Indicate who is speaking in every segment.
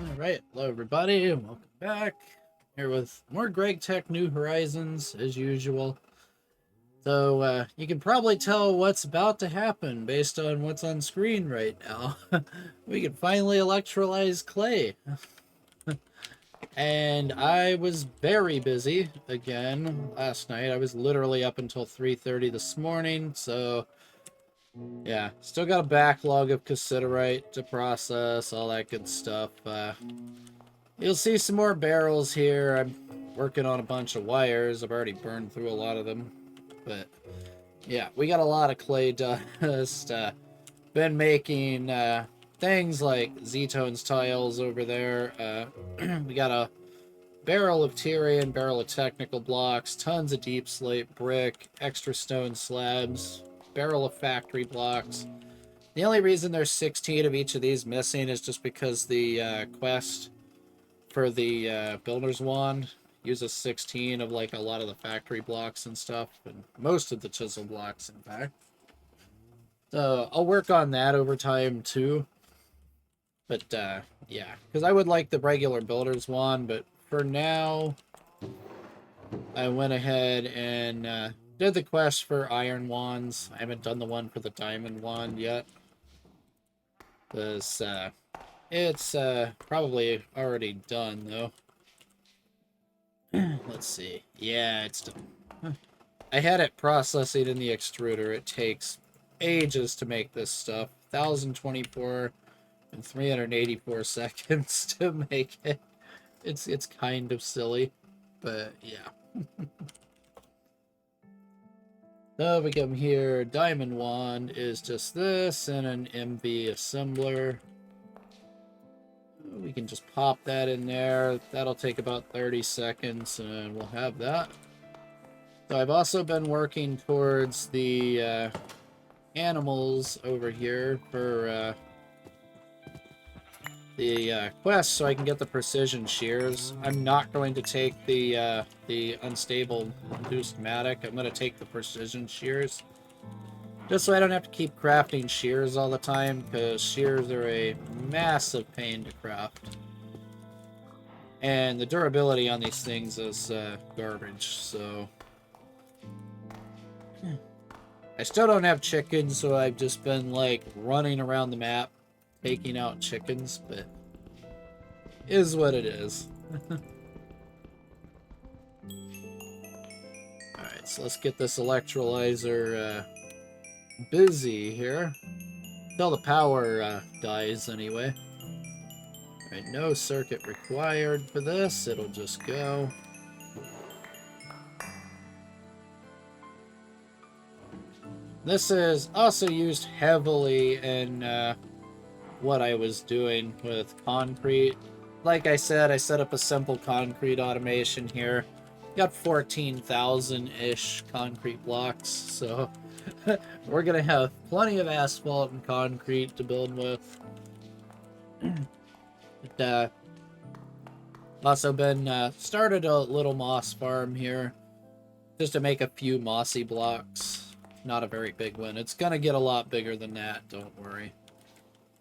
Speaker 1: Alright, hello everybody, and welcome back. Here with more GregTech New Horizons, as usual. So, you can probably tell what's about to happen based on what's on screen right now. We can finally electrolyze clay. And I was very busy again last night. I was literally up until 3:30 this morning, so yeah, still got a backlog of cassiterite to process, all that good stuff. You'll see some more barrels here. I'm working on a bunch of wires. I've already burned through a lot of them. But yeah, we got a lot of clay dust. Been making things like Z-tones tiles over there. We got a barrel of Tyrian, barrel of technical blocks, tons of deep slate brick, extra stone slabs, barrel of factory blocks. The only reason there's 16 of each of these missing is just because the quest for the builder's wand uses 16 of like a lot of the factory blocks and stuff, and most of the chisel blocks, in fact. So I'll work on that over time too. But yeah, because I would like the regular builder's wand, but for now, I went ahead and did the quest for iron wands. I haven't done the one for the diamond wand yet, because it's probably already done though. Let's see. Yeah, it's done. I had it processing in the extruder. It takes ages to make this stuff. 1024 and 384 seconds to make it. It's kind of silly, but yeah. So we come here. Diamond wand is just this and an MV assembler. We can just pop that in there. That'll take about 30 seconds and we'll have that. So I've also been working towards the animals over here for the quest so I can get the precision shears. I'm not going to take the unstable induced matic. I'm going to take the precision shears. Just so I don't have to keep crafting shears all the time, because shears are a massive pain to craft. And the durability on these things is garbage, so... I still don't have chickens, so I've just been, like, running around the map, taking out chickens, but... is what it is. Alright, so let's get this electrolyzer busy here. Until the power dies, anyway. Alright, no circuit required for this. It'll just go. This is also used heavily in what I was doing with concrete. Like I said, I set up a simple concrete automation here. Got 14,000-ish concrete blocks, so we're gonna have plenty of asphalt and concrete to build with. But, also been started a little moss farm here, just to make a few mossy blocks. Not a very big one. It's gonna get a lot bigger than that, don't worry.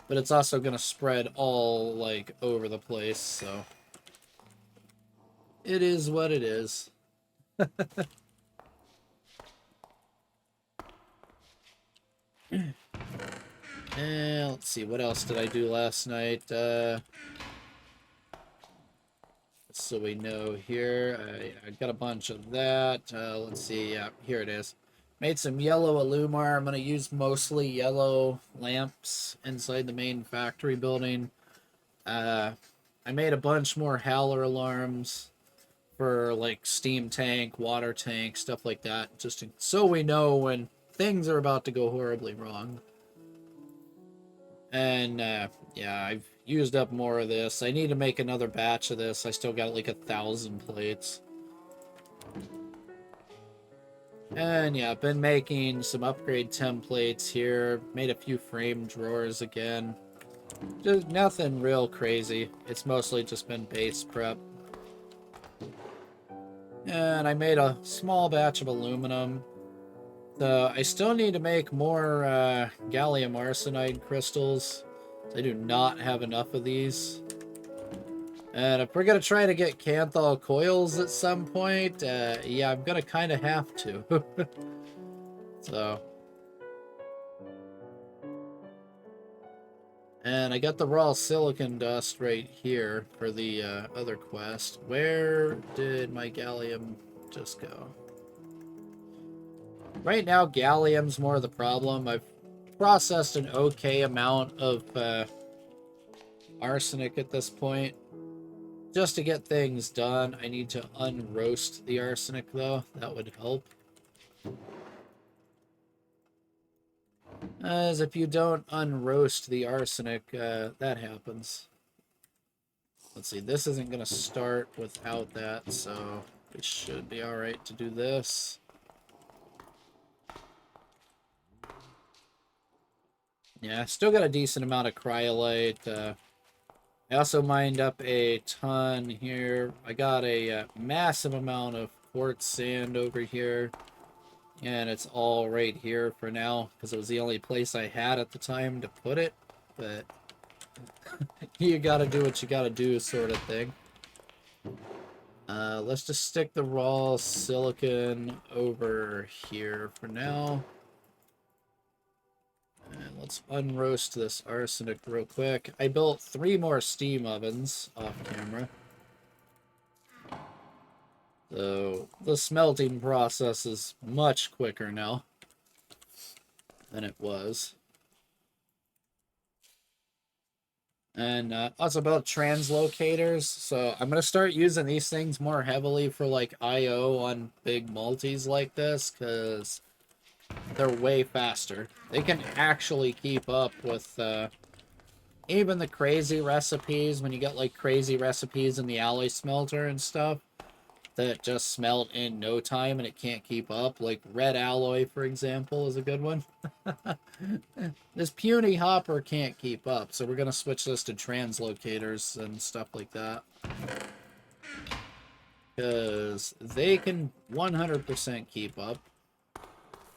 Speaker 1: But it's also gonna spread all, like, over the place, so... it is what it is. And let's see, what else did I do last night? So we know here. I got a bunch of that. Let's see. Yeah, here it is. Made some yellow Illumar. I'm going to use mostly yellow lamps inside the main factory building. I made a bunch more howler alarms for like steam tank, water tank, stuff like that. Just so we know when things are about to go horribly wrong. And yeah, I've used up more of this. I need to make another batch of this. I still got like 1,000 plates. And yeah, I've been making some upgrade templates here. Made a few frame drawers again. Just nothing real crazy. It's mostly just been base prep. And I made a small batch of aluminum. So I still need to make more gallium arsenide crystals. I do not have enough of these. And if we're gonna try to get Canthal coils at some point, yeah, I'm gonna kind of have to. So. And I got the raw silicon dust right here for the other quest. Where did my gallium just go? Right now, gallium's more the problem. I've processed an okay amount of arsenic at this point. Just to get things done, I need to unroast the arsenic, though. That would help. As if you don't unroast the arsenic, that happens. Let's see, this isn't going to start without that, so it should be alright to do this. Yeah, still got a decent amount of cryolite. I also mined up a ton here. I got a massive amount of quartz sand over here. And it's all right here for now, because it was the only place I had at the time to put it. But you gotta do what you gotta do, sort of thing. Let's just stick the raw silicon over here for now. And let's unroast this arsenic real quick. I built 3 more steam ovens off camera. So the smelting process is much quicker now than it was. And also about translocators. So I'm going to start using these things more heavily for like IO on big multis like this, because they're way faster. They can actually keep up with even the crazy recipes, when you get like crazy recipes in the alloy smelter and stuff that just smelt in no time and it can't keep up. Like red alloy, for example, is a good one. This puny hopper can't keep up, so we're going to switch this to translocators and stuff like that. Because they can 100% keep up.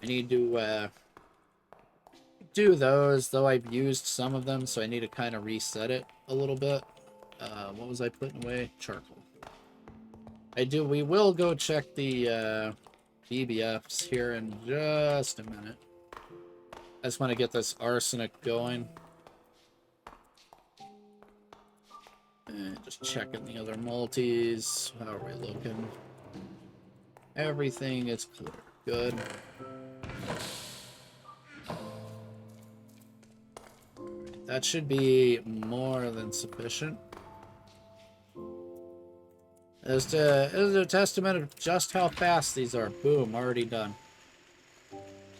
Speaker 1: I need to do those, though I've used some of them, so I need to kind of reset it a little bit. What was I putting away? Charcoal. We will go check the BBFs here in just a minute. I just want to get this arsenic going. And just checking the other multis. How are we looking? Everything is clear. Good. That should be more than sufficient. It's a testament of just how fast these are. Boom, already done.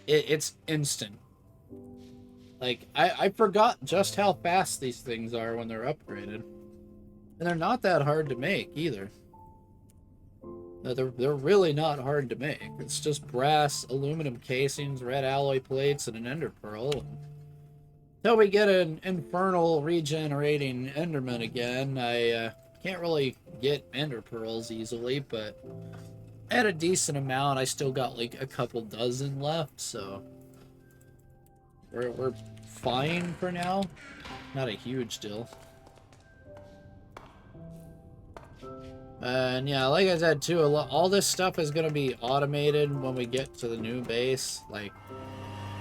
Speaker 1: It's instant. Like, I forgot just how fast these things are when they're upgraded. And they're not that hard to make, either. They're really not hard to make. It's just brass, aluminum casings, red alloy plates, and an ender pearl. Until we get an infernal regenerating enderman again, I can't really get ender pearls easily, but at a decent amount, I still got like a couple dozen left, so we're fine for now. Not a huge deal. And yeah, like I said too, all this stuff is going to be automated when we get to the new base. Like,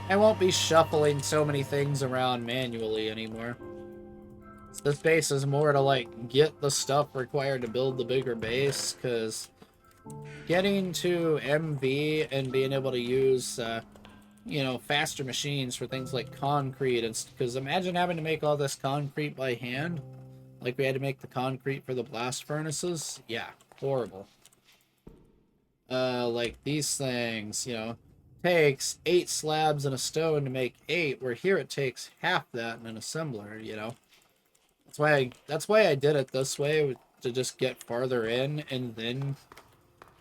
Speaker 1: I won't be shuffling so many things around manually anymore. This base is more to like get the stuff required to build the bigger base, because getting to MV and being able to use you know, faster machines for things like concrete, and because imagine having to make all this concrete by hand, like we had to make the concrete for the blast furnaces. Yeah, horrible. Like these things, you know, takes 8 slabs and a stone to make 8, where here it takes half that in an assembler, you know. That's why I did it this way, to just get farther in, and then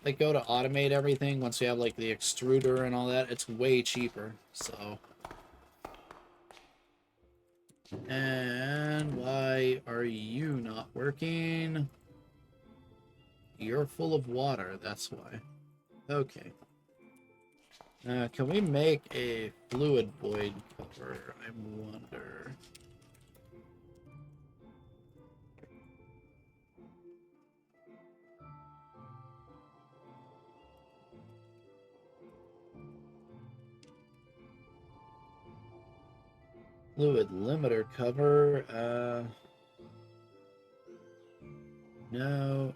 Speaker 1: like go to automate everything once we have like the extruder and all that. It's way cheaper. So, and why are you not working? You're full of water, that's why. Okay. Can we make a fluid void cover? I wonder. Fluid limiter cover. No.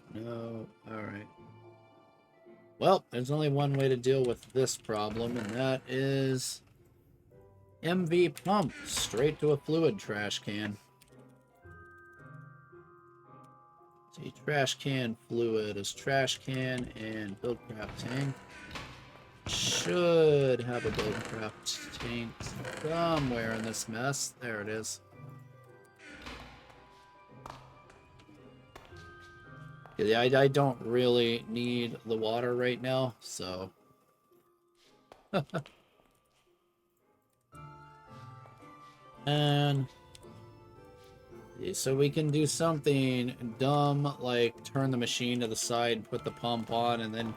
Speaker 1: Alright. Well, there's only one way to deal with this problem, and that is MV pump straight to a fluid trash can. See, trash can fluid is trash can and buildcraft tank. Should have a buildcraft tank somewhere in this mess. There it is. Yeah, I don't really need the water right now, so... And... so we can do something dumb, like turn the machine to the side, put the pump on, and then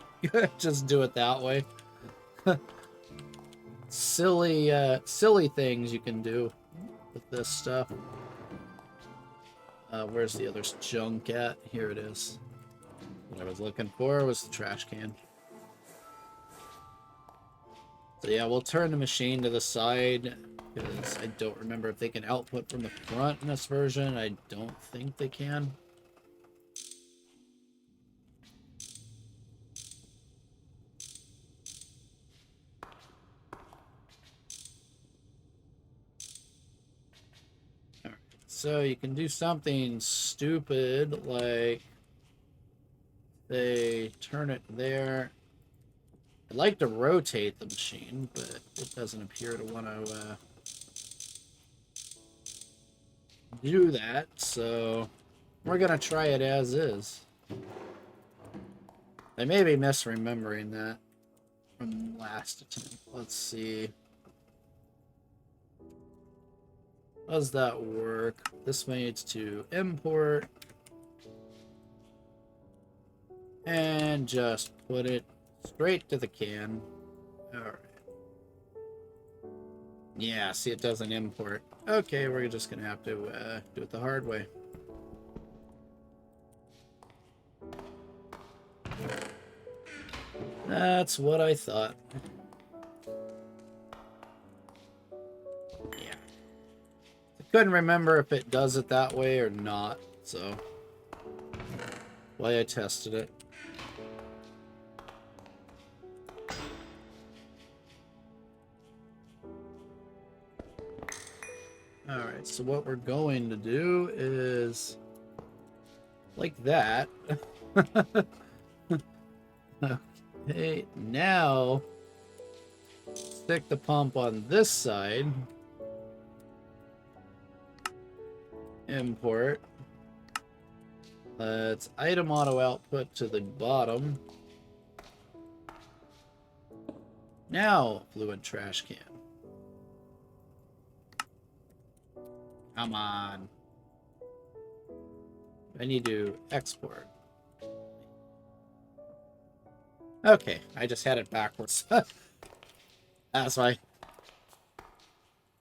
Speaker 1: just do it that way. Silly things you can do with this stuff. Where's the other junk at? Here it is. What I was looking for was the trash can. So yeah, we'll turn the machine to the side, because I don't remember if they can output from the front in this version. I don't think they can. Alright, so you can do something stupid, like they turn it there. I'd like to rotate the machine, but it doesn't appear to want to do that, so we're gonna try it as is. I may be misremembering that from last attempt. Let's see. How does that work? This needs to import and just put it straight to the can. Alright. Yeah, see, it doesn't import. Okay, we're just gonna have to do it the hard way. That's what I thought. Yeah. I couldn't remember if it does it that way or not, so why I tested it. Alright, so what we're going to do is like that. Okay, now stick the pump on this side. Import. Let's item auto output to the bottom. Now, fluid trash can. Come on. I need to export. Okay, I just had it backwards. That's why.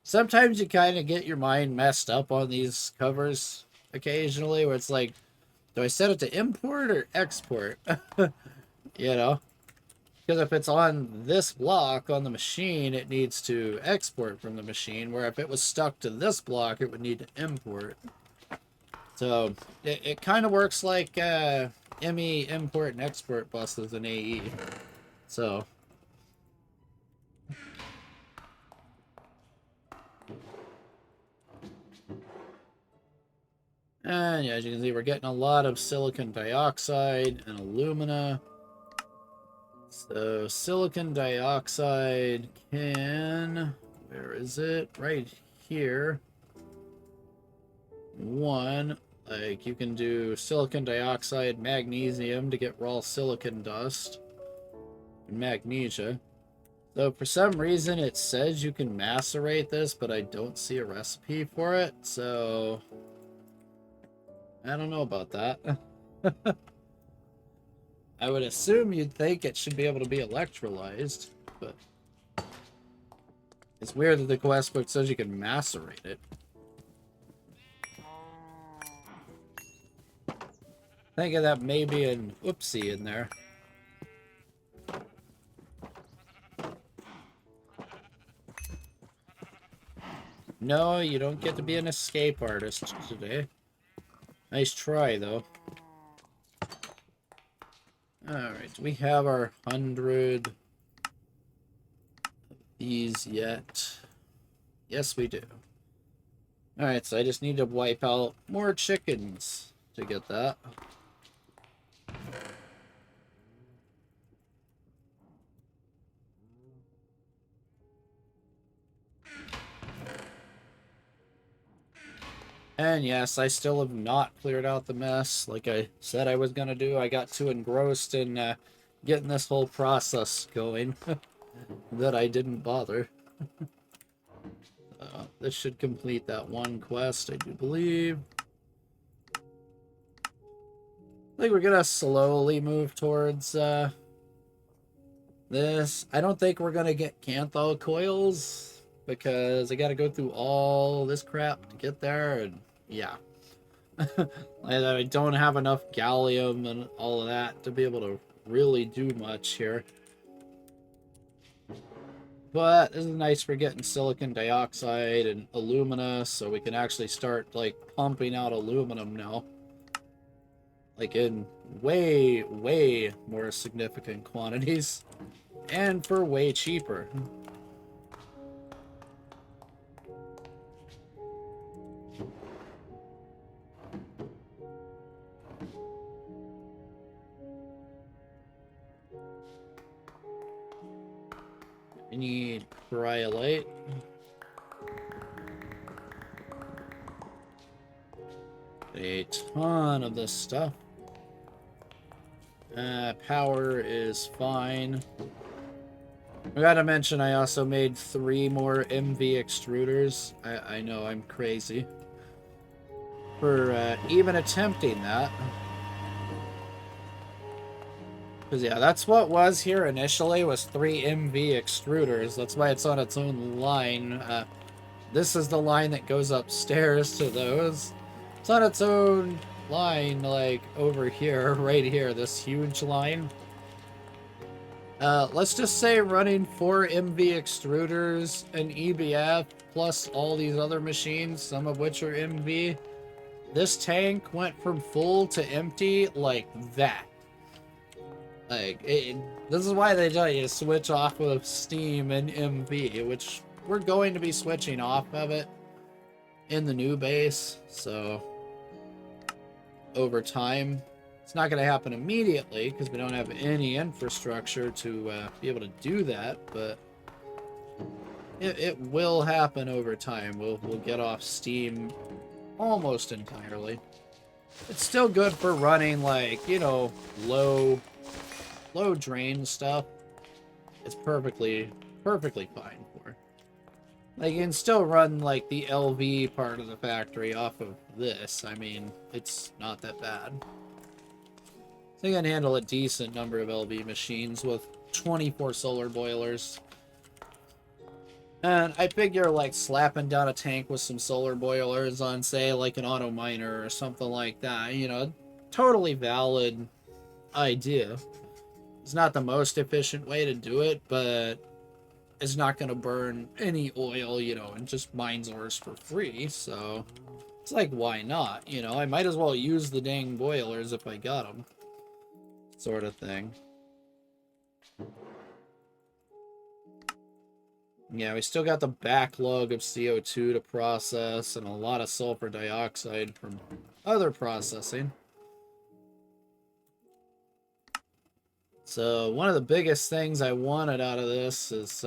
Speaker 1: Sometimes you kind of get your mind messed up on these covers occasionally, where it's like, do I set it to import or export? You know? Because if it's on this block on the machine, it needs to export from the machine, where if it was stuck to this block, it would need to import. So, it kind of works like ME import and export buses in AE. So... and yeah, as you can see, we're getting a lot of silicon dioxide and alumina. So silicon dioxide can... where is it? Right here. One, like you can do silicon dioxide, magnesium to get raw silicon dust, and magnesia. So for some reason it says you can macerate this, but I don't see a recipe for it, so... I don't know about that. I would assume you'd think it should be able to be electrolyzed, but it's weird that the quest book says you can macerate it. I think that may be an oopsie in there. No, you don't get to be an escape artist today. Nice try, though. Alright, do we have our 100 of these yet? Yes, we do. Alright, so I just need to wipe out more chickens to get that. And yes, I still have not cleared out the mess like I said I was going to do. I got too engrossed in getting this whole process going that I didn't bother. This should complete that one quest, I do believe. I think we're going to slowly move towards this. I don't think we're going to get Cantho coils because I got to go through all this crap to get there, and yeah. I don't have enough gallium and all of that to be able to really do much here. But this is nice for getting silicon dioxide and alumina, so we can actually start, like, pumping out aluminum now. Like, in way, way more significant quantities. And for way cheaper. I need cryolite. A ton of this stuff. Power is fine. I gotta mention, I also made 3 more MV extruders. I know, I'm crazy for even attempting that. Because, yeah, that's what was here initially, was 3 MV extruders. That's why it's on its own line. This is the line that goes upstairs to those. It's on its own line, like, over here, right here, this huge line. Let's just say running 4 MV extruders, an EBF, plus all these other machines, some of which are MV. This tank went from full to empty like that. Like, this is why they tell you to switch off of Steam and MV, which we're going to be switching off of it in the new base, so over time. It's not going to happen immediately because we don't have any infrastructure to be able to do that, but it will happen over time. We'll get off Steam almost entirely. It's still good for running, like, you know, low drain stuff. It's perfectly fine for. Like, you can still run, like, the LV part of the factory off of this. I mean, it's not that bad. I think I can handle a decent number of LV machines with 24 solar boilers. And I figure, like, slapping down a tank with some solar boilers on, say, like an auto miner or something like that, you know, totally valid idea. It's not the most efficient way to do it, but it's not going to burn any oil, you know, and just mines ores for free, so it's like, why not? You know, I might as well use the dang boilers if I got them. Sort of thing. Yeah, we still got the backlog of CO2 to process and a lot of sulfur dioxide from other processing. So one of the biggest things I wanted out of this is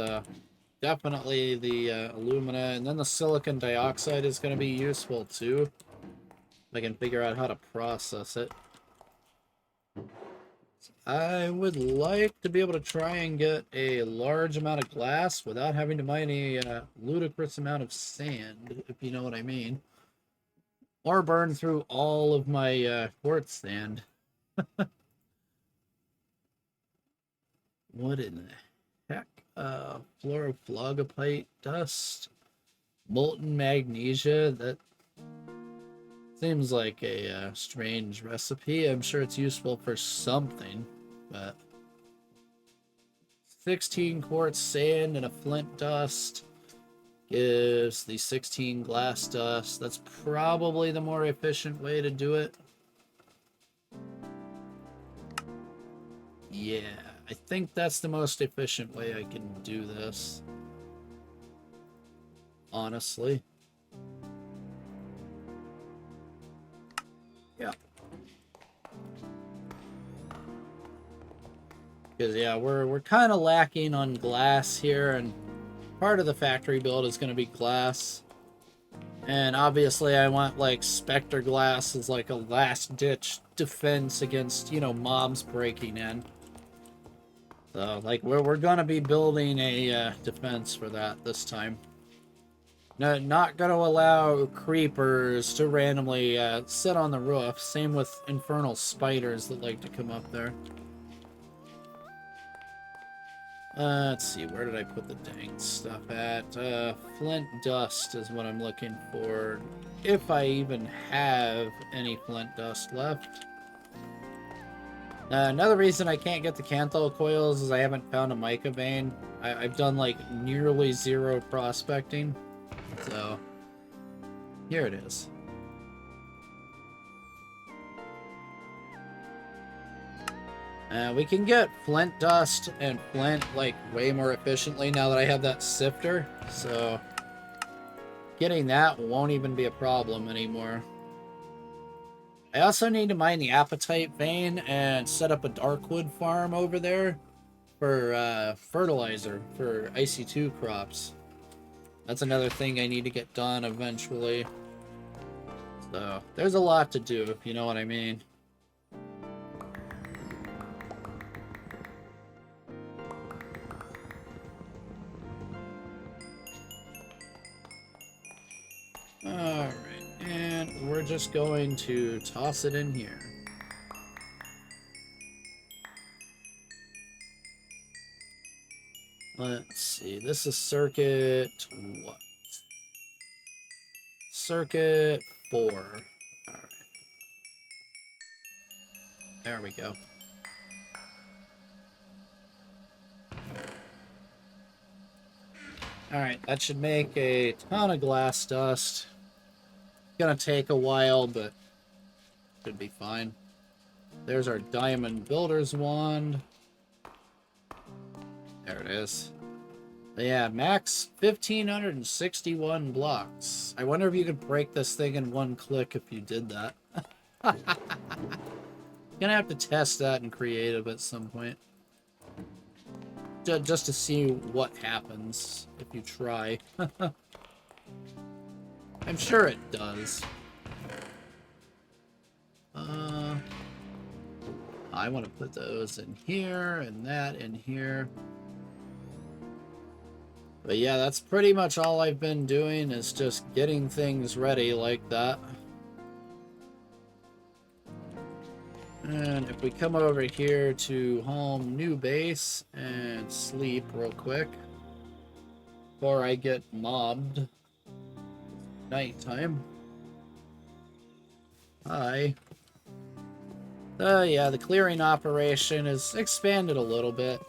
Speaker 1: definitely the alumina, and then the silicon dioxide is going to be useful too. If I can figure out how to process it. I would like to be able to try and get a large amount of glass without having to mine a ludicrous amount of sand, if you know what I mean. Or burn through all of my quartz sand. What in the heck? Fluoroflogopite dust? Molten magnesia? That seems like a strange recipe. I'm sure it's useful for something, but 16 quartz sand and a flint dust. gives the 16 glass dust. That's probably the more efficient way to do it. Yeah, I think that's the most efficient way I can do this. Honestly. Yeah. Because, yeah, we're kind of lacking on glass here, and part of the factory build is going to be glass. And obviously I want, like, Spectre glass as, like, a last-ditch defense against, you know, mobs breaking in. So, like, we're going to be building a defense for that this time. No, not going to allow creepers to randomly sit on the roof. Same with infernal spiders that like to come up there. Let's see, where did I put the dang stuff at? Flint dust is what I'm looking for. If I even have any flint dust left. Another reason I can't get the Canthal coils is I haven't found a mica vein. I've done like nearly zero prospecting. So, here it is. We can get flint dust and flint like way more efficiently now that I have that sifter. So, getting that won't even be a problem anymore. I also need to mine the apatite vein and set up a darkwood farm over there for fertilizer for IC2 crops. That's another thing I need to get done eventually. So, there's a lot to do, if you know what I mean. Alright, and we're just going to toss it in here. Let's see, this is circuit what? Circuit 4. Alright. There we go. Alright, that should make a ton of glass dust. It's gonna take a while, but should be fine. There's our diamond builder's wand. There it is. But yeah, max 1,561 blocks. I wonder if you could break this thing in one click if you did that. Gonna have to test that in creative at some point. Just to see what happens if you try. I'm sure it does. I want to put those in here and that in here. But yeah, that's pretty much all I've been doing is just getting things ready like that. And if we come over here to home, new base, and sleep real quick before I get mobbed. Nighttime. Hi. Yeah, the clearing operation is expanded a little bit.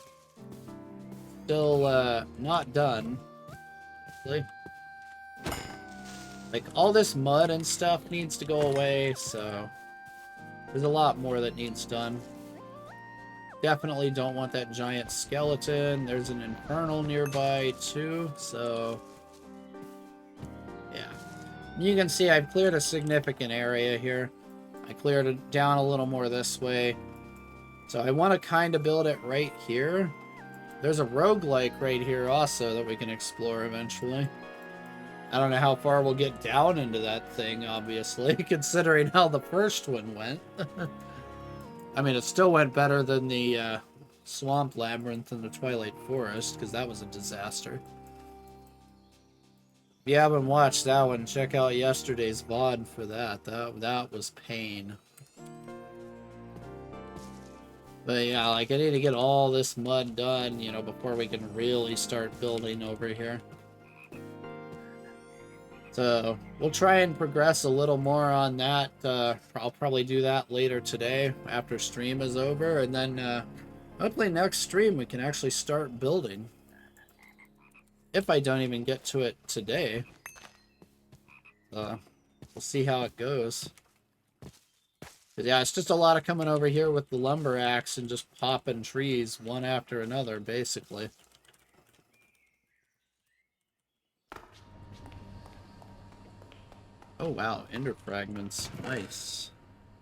Speaker 1: Still, not done. Like, all this mud and stuff needs to go away, so there's a lot more that needs done. Definitely don't want that giant skeleton. There's an infernal nearby, too, so yeah. You can see I've cleared a significant area here. I cleared it down a little more this way. So I want to kind of build it right here. There's a roguelike right here also that we can explore eventually. I don't know how far we'll get down into that thing, obviously, considering how the first one went. I mean, it still went better than the Swamp Labyrinth in the Twilight Forest, because that was a disaster. If you haven't watched that one, check out yesterday's VOD for that. That was pain. But yeah, like, I need to get all this mud done, you know, before we can really start building over here. So, we'll try and progress a little more on that. I'll probably do that later today, after stream is over, and then, hopefully next stream we can actually start building. if I don't even get to it today. We'll see how it goes. But yeah, it's just a lot of coming over here with the lumber axe and just popping trees one after another, basically. Oh wow, ender fragments. Nice.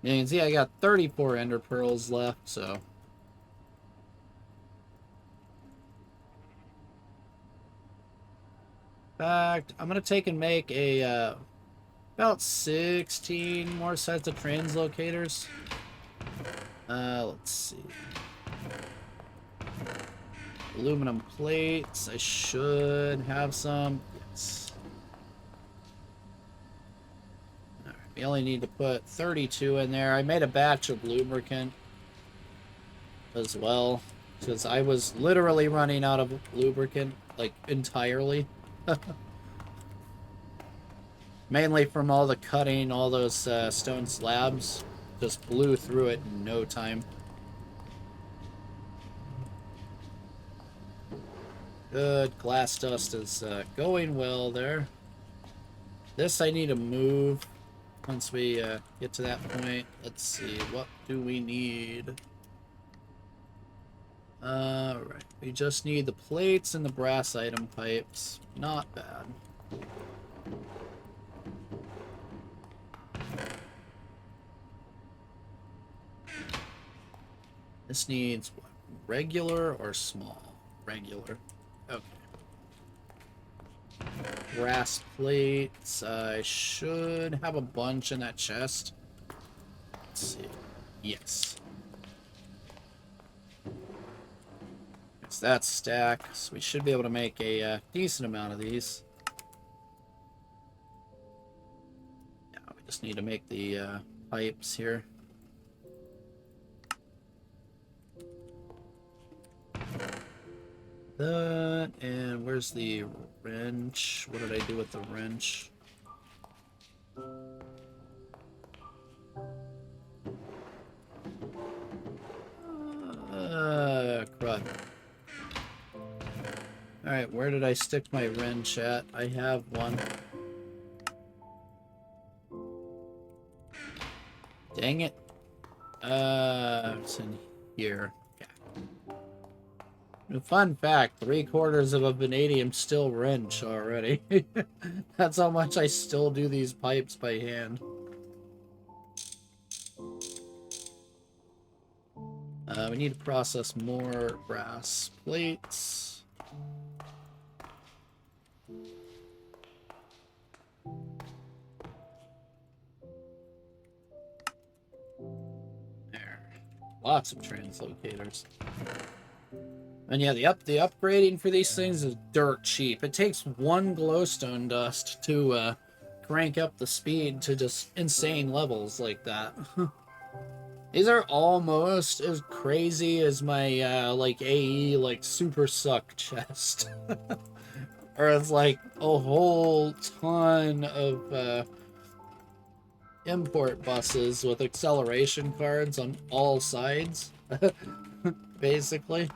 Speaker 1: You can see I got 34 ender pearls left, so... In fact, I'm gonna take and make a, about 16 more sets of translocators. Let's see. Aluminum plates, I should have some. Yes. Alright, we only need to put 32 in there. I made a batch of lubricant as well, because I was literally running out of lubricant, like, entirely. Mainly from all the cutting, all those stone slabs. Just blew through it in no time. Good, glass dust is going well there. This I need to move once we get to that point. Let's see, what do we need? Right, we just need the plates and the brass item pipes. Not bad. This needs what? Regular or small? Regular. Okay. Brass plates. I should have a bunch in that chest. Let's see. Yes. It's that stack, so we should be able to make a decent amount of these. Yeah, we just need to make the pipes here. That, and where's the wrench? What did I do with the wrench? Crud. Alright, where did I stick my wrench at? I have one. Dang it. It's in here. Fun fact, 3/4 of a vanadium steel wrench already. That's how much I still do these pipes by hand. We need to process more brass plates. There. Lots of translocators. And yeah, the upgrading for these things is dirt cheap. It takes one glowstone dust to crank up the speed to just insane levels like that. These are almost as crazy as my like AE like super suck chest. Or it's like a whole ton of import buses with acceleration cards on all sides. Basically.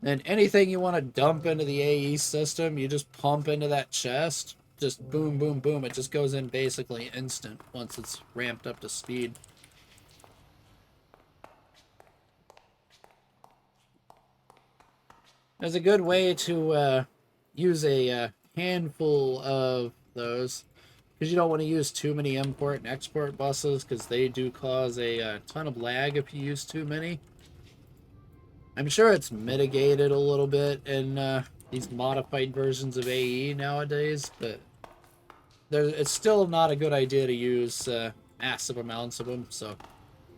Speaker 1: And anything you want to dump into the AE system, you just pump into that chest. Just boom, boom, boom. It just goes in basically instant once it's ramped up to speed. There's a good way to use a handful of those. Because you don't want to use too many import and export buses, because they do cause a ton of lag if you use too many. I'm sure it's mitigated a little bit in these modified versions of AE nowadays, but it's still not a good idea to use massive amounts of them. So,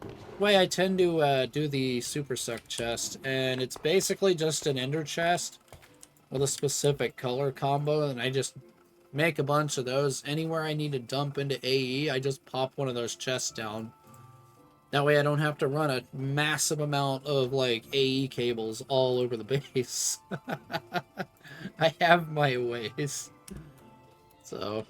Speaker 1: the way I tend to do the Super Suck chest, and it's basically just an ender chest with a specific color combo, and I just make a bunch of those. Anywhere I need to dump into AE, I just pop one of those chests down. That way I don't have to run a massive amount of, like, AE cables all over the base. I have my ways. So...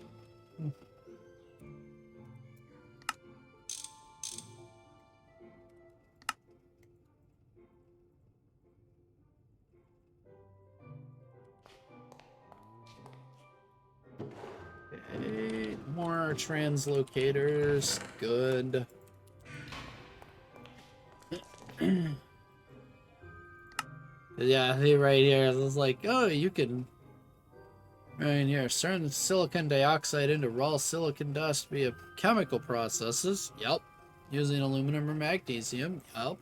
Speaker 1: translocators. Good. Yeah, he right here is like, oh, you can right here turn silicon dioxide into raw silicon dust via chemical processes. Yep. Using aluminum or magnesium. Yep.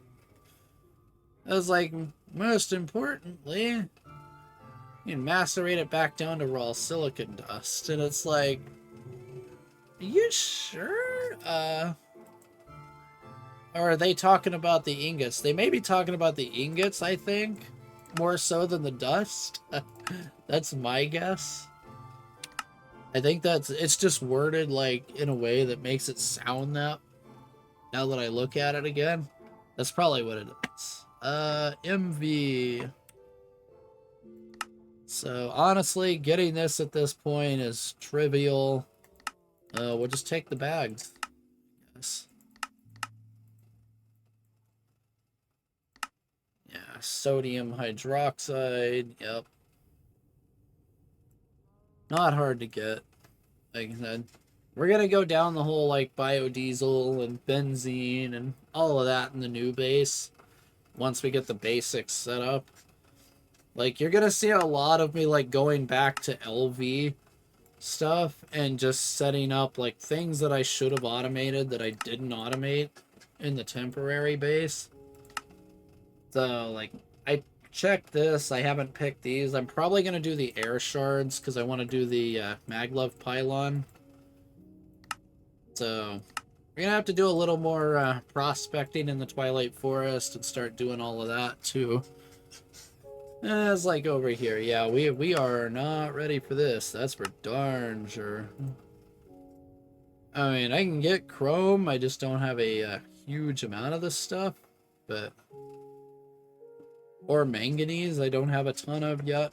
Speaker 1: I was like, most importantly, you can macerate it back down to raw silicon dust. And it's like, are you sure? Or are they talking about the ingots? They may be talking about the ingots, I think. More so than the dust. That's my guess. I think it's just worded like in a way that makes it sound that, now that I look at it again. That's probably what it is. MV. So honestly, getting this at this point is trivial. We'll just take the bags. Yes. Yeah, sodium hydroxide. Yep. Not hard to get. Like I said, we're gonna go down the whole like biodiesel and benzene and all of that in the new base once we get the basics set up. Like, you're gonna see a lot of me like going back to LV stuff and just setting up like things that I should have automated that I didn't automate in the temporary base. So like, I checked this, I haven't picked these. I'm probably gonna do the air shards because I want to do the maglev pylon. So we're gonna have to do a little more prospecting in the Twilight Forest and start doing all of that too. It's like over here. Yeah, we are not ready for this. That's for darn sure. I mean, I can get chrome. I just don't have a huge amount of this stuff. But or manganese, I don't have a ton of yet.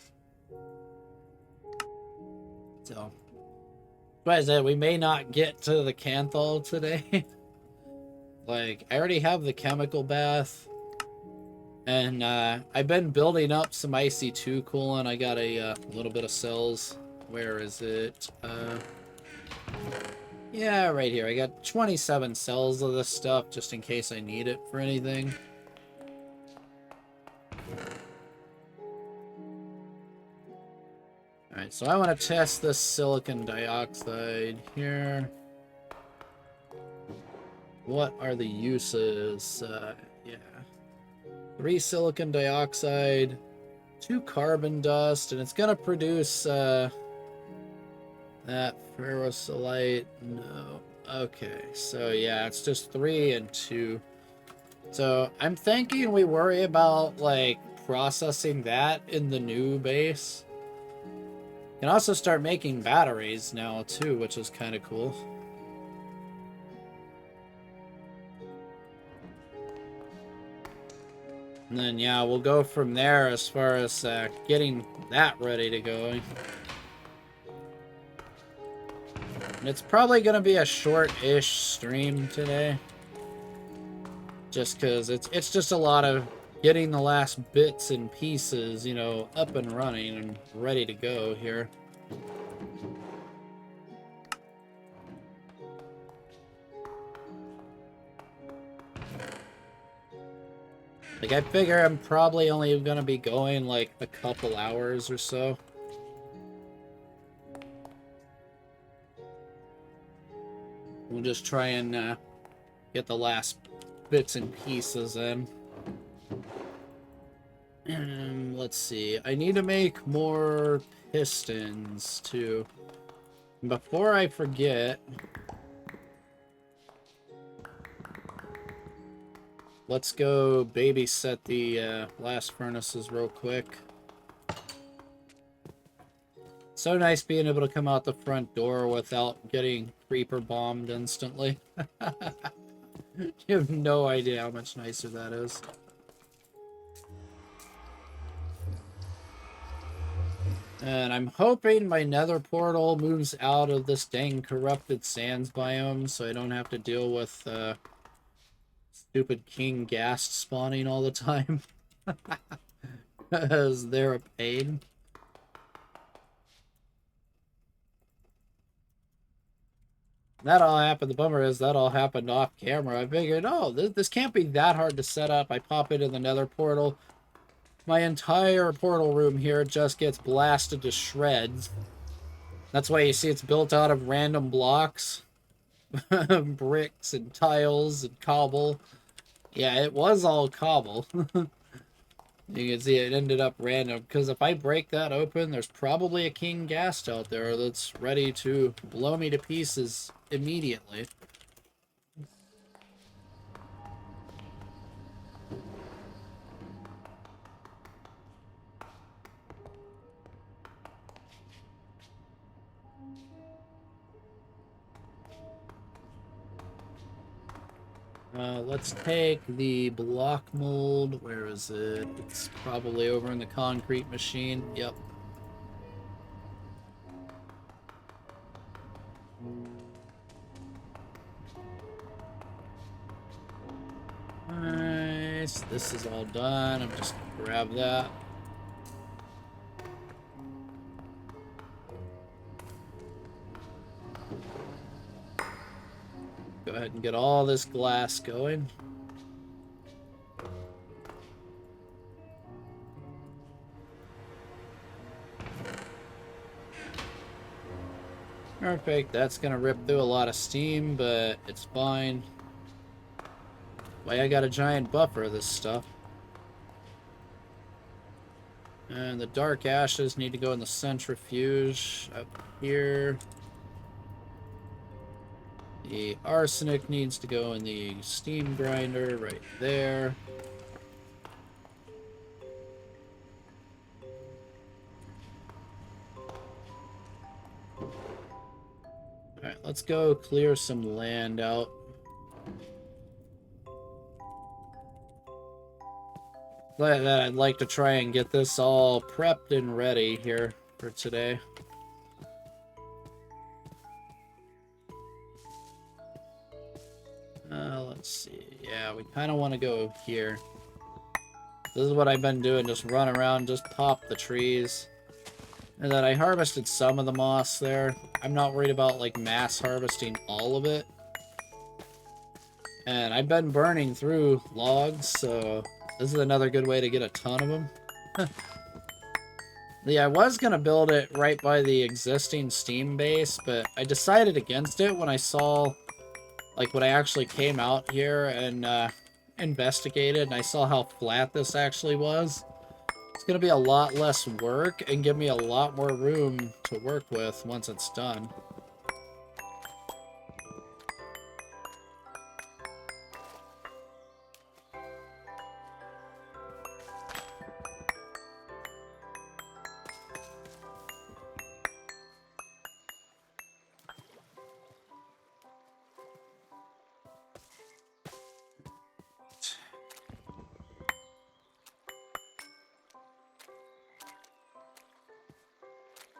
Speaker 1: So, but I said we may not get to the Canthal today. Like, I already have the chemical bath. And I've been building up some IC2 coolant. I got a little bit of cells. Where is it? Yeah, right here. I got 27 cells of this stuff just in case I need it for anything. Alright, so I want to test this silicon dioxide here. What are the uses? Yeah. 3 silicon dioxide, 2 carbon dust, and it's gonna produce that ferrosolite. No. Okay, so yeah, it's just 3 and 2. So I'm thinking we worry about like processing that in the new base. Can also start making batteries now too, which is kind of cool. And then, yeah, we'll go from there as far as getting that ready to go. And it's probably going to be a short-ish stream today. Just because it's just a lot of getting the last bits and pieces, you know, up and running and ready to go here. Like, I figure I'm probably only going to be going, like, a couple hours or so. We'll just try and get the last bits and pieces in. And let's see. I need to make more pistons, too. Before I forget... Let's go babysit the last furnaces real quick. So nice being able to come out the front door without getting creeper bombed instantly. You have no idea how much nicer that is. And I'm hoping my nether portal moves out of this dang corrupted sands biome so I don't have to deal with stupid king ghast spawning all the time. Because they're a pain. That all happened. The bummer is that all happened off camera. I figured, oh, this can't be that hard to set up. I pop into the nether portal. My entire portal room here just gets blasted to shreds. That's why you see it's built out of random blocks. Bricks and tiles and cobble. Yeah, it was all cobble. You can see it ended up random, because if I break that open, there's probably a king ghast out there that's ready to blow me to pieces immediately. Let's take the block mold. Where is it? It's probably over in the concrete machine. Yep. Nice. This is all done. I'm just gonna grab that. Go ahead and get all this glass going. Perfect. That's gonna rip through a lot of steam, but it's fine. Why I got a giant buffer of this stuff. And the dark ashes need to go in the centrifuge up here. The arsenic needs to go in the steam grinder right there. Alright, let's go clear some land out. I'd like to try and get this all prepped and ready here for today. Let's see. Yeah, we kind of want to go here. This is what I've been doing, just run around, just pop the trees. And then I harvested some of the moss there. I'm not worried about, like, mass harvesting all of it. And I've been burning through logs, so this is another good way to get a ton of them. Yeah, I was going to build it right by the existing steam base, but I decided against it when I saw, like, when I actually came out here and investigated, and I saw how flat this actually was. It's going to be a lot less work and give me a lot more room to work with once it's done.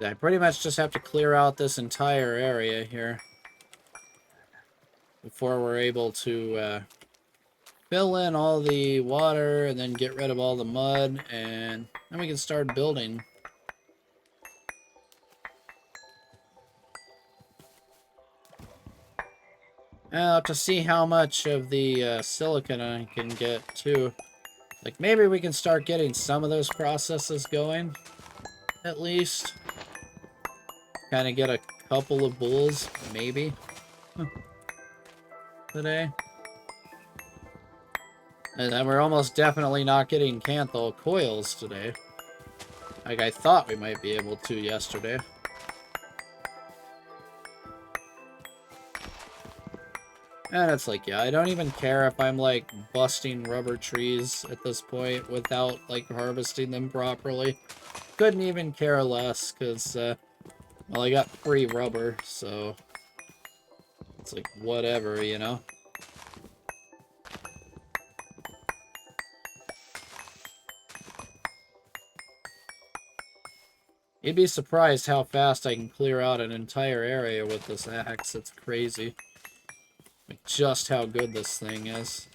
Speaker 1: I pretty much just have to clear out this entire area here before we're able to fill in all the water and then get rid of all the mud, and then we can start building. To see how much of the silicon I can get too. Like, maybe we can start getting some of those processes going, at least. Kind of get a couple of bulls, maybe, today. And then we're almost definitely not getting Canthal coils today. Like I thought we might be able to yesterday. And it's like, yeah, I don't even care if I'm, like, busting rubber trees at this point without, like, harvesting them properly. Couldn't even care less, because, well, I got free rubber, so it's like, whatever, you know? You'd be surprised how fast I can clear out an entire area with this axe. It's crazy. Like, just how good this thing is.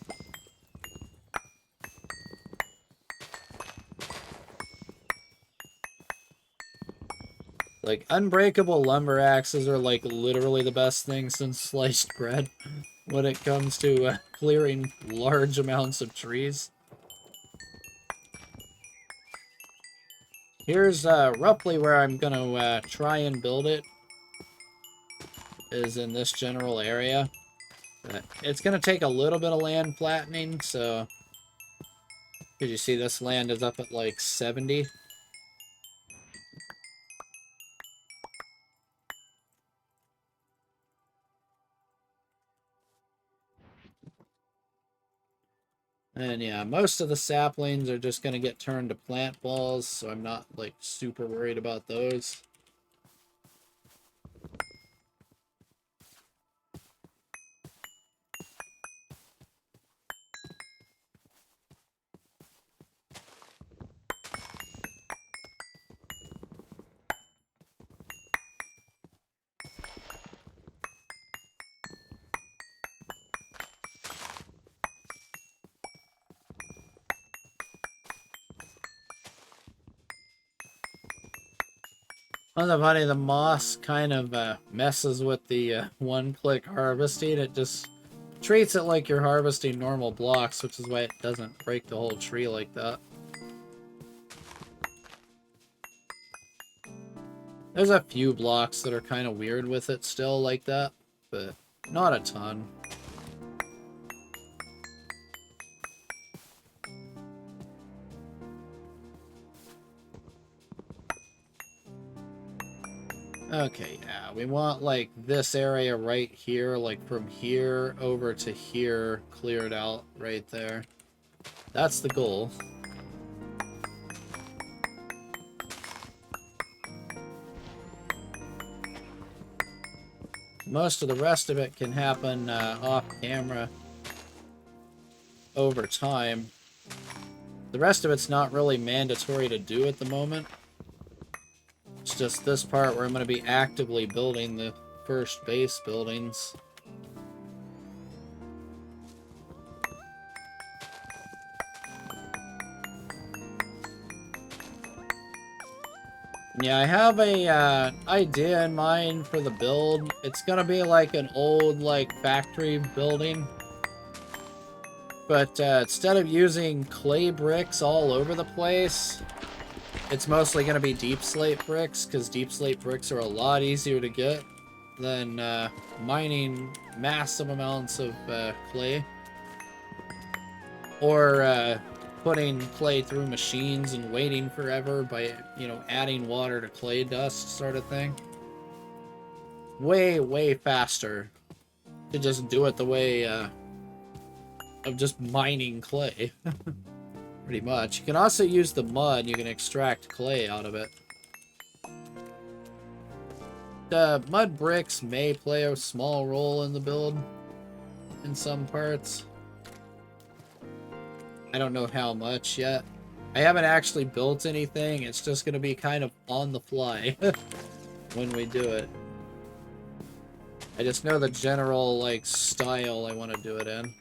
Speaker 1: Like, unbreakable lumber axes are, like, literally the best thing since sliced bread when it comes to clearing large amounts of trees. Here's roughly where I'm gonna try and build it, is in this general area. It's gonna take a little bit of land flattening, so... Did you see this land is up at like 70? And yeah, most of the saplings are just gonna get turned to plant balls, so I'm not like super worried about those. Well, the funny, the moss kind of messes with the one-click harvesting. It just treats it like you're harvesting normal blocks, which is why it doesn't break the whole tree like that. There's a few blocks that are kind of weird with it still like that, but not a ton. Okay, yeah, we want, like, this area right here, like, from here over to here, cleared out right there. That's the goal. Most of the rest of it can happen off-camera over time. The rest of it's not really mandatory to do at the moment. It's just this part where I'm going to be actively building the first base buildings. Yeah, I have a idea in mind for the build. It's going to be like an old like factory building. But instead of using clay bricks all over the place, it's mostly going to be deep slate bricks, because deep slate bricks are a lot easier to get than mining massive amounts of clay. Or putting clay through machines and waiting forever by, you know, adding water to clay dust sort of thing. Way, way faster to just do it the way of just mining clay. Pretty much. You can also use the mud. You can extract clay out of it. The mud bricks may play a small role in the build in some parts. I don't know how much yet. I haven't actually built anything. It's just going to be kind of on the fly when we do it. I just know the general, like, style I want to do it in.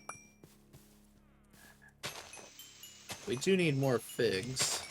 Speaker 1: We do need more figs.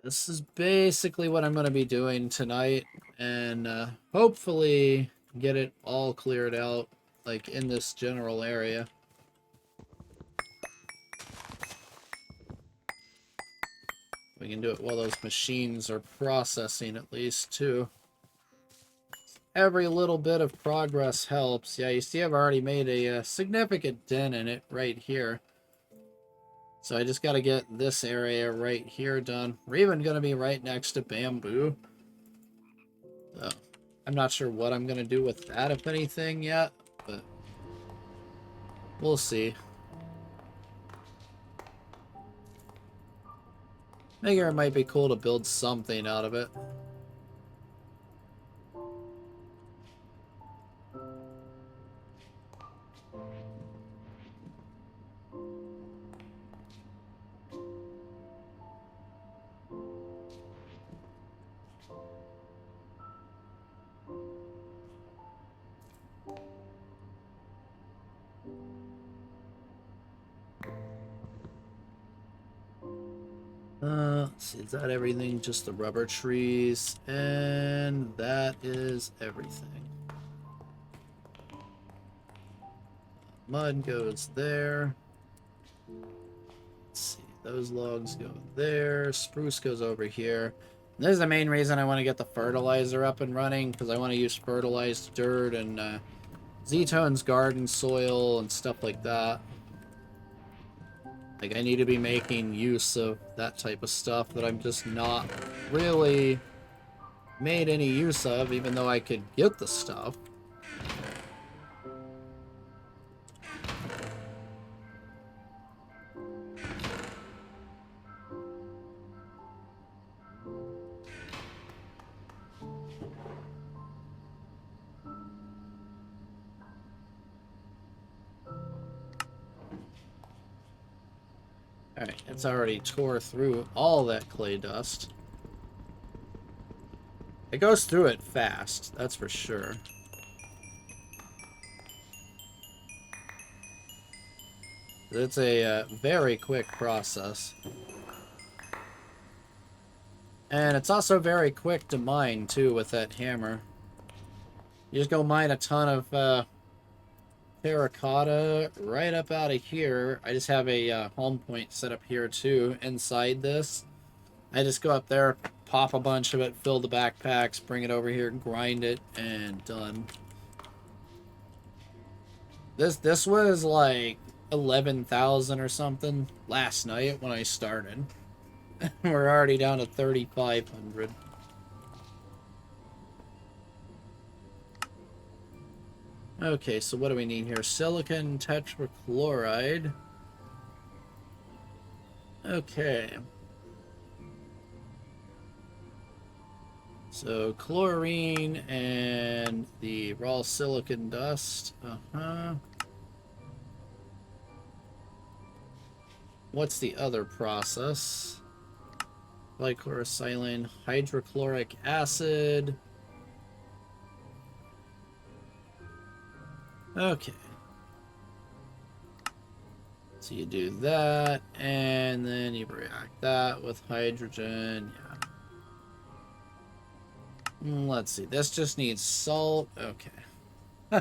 Speaker 1: This is basically what I'm going to be doing tonight, and hopefully get it all cleared out, like, in this general area. We can do it while those machines are processing, at least, too. Every little bit of progress helps. Yeah, you see I've already made a significant dent in it right here. So I just got to get this area right here done. We're even going to be right next to bamboo. So I'm not sure what I'm going to do with that, if anything, yet. But we'll see. I figure it might be cool to build something out of it. see, is that everything? Just the rubber trees. And that is everything. Mud goes there. Let's see, those logs go there. Spruce goes over here. And this is the main reason I want to get the fertilizer up and running, because I want to use fertilized dirt and Z-Tone's garden soil and stuff like that. Like, I need to be making use of that type of stuff that I'm just not really made any use of, even though I could get the stuff. Alright, it's already tore through all that clay dust. It goes through it fast, that's for sure. It's a very quick process. And it's also very quick to mine, too, with that hammer. You just go mine a ton of terracotta right up out of here. I just have a home point set up here, too, inside this. I just go up there, pop a bunch of it, fill the backpacks, bring it over here, grind it, and done. This was like 11,000 or something last night when I started. We're already down to 3,500. Okay, so what do we need here? Silicon tetrachloride. Okay. So chlorine and the raw silicon dust. What's the other process? Glychlorosilane, hydrochloric acid. Okay. So you do that, and then you react that with hydrogen. Yeah. Let's see. This just needs salt. Okay.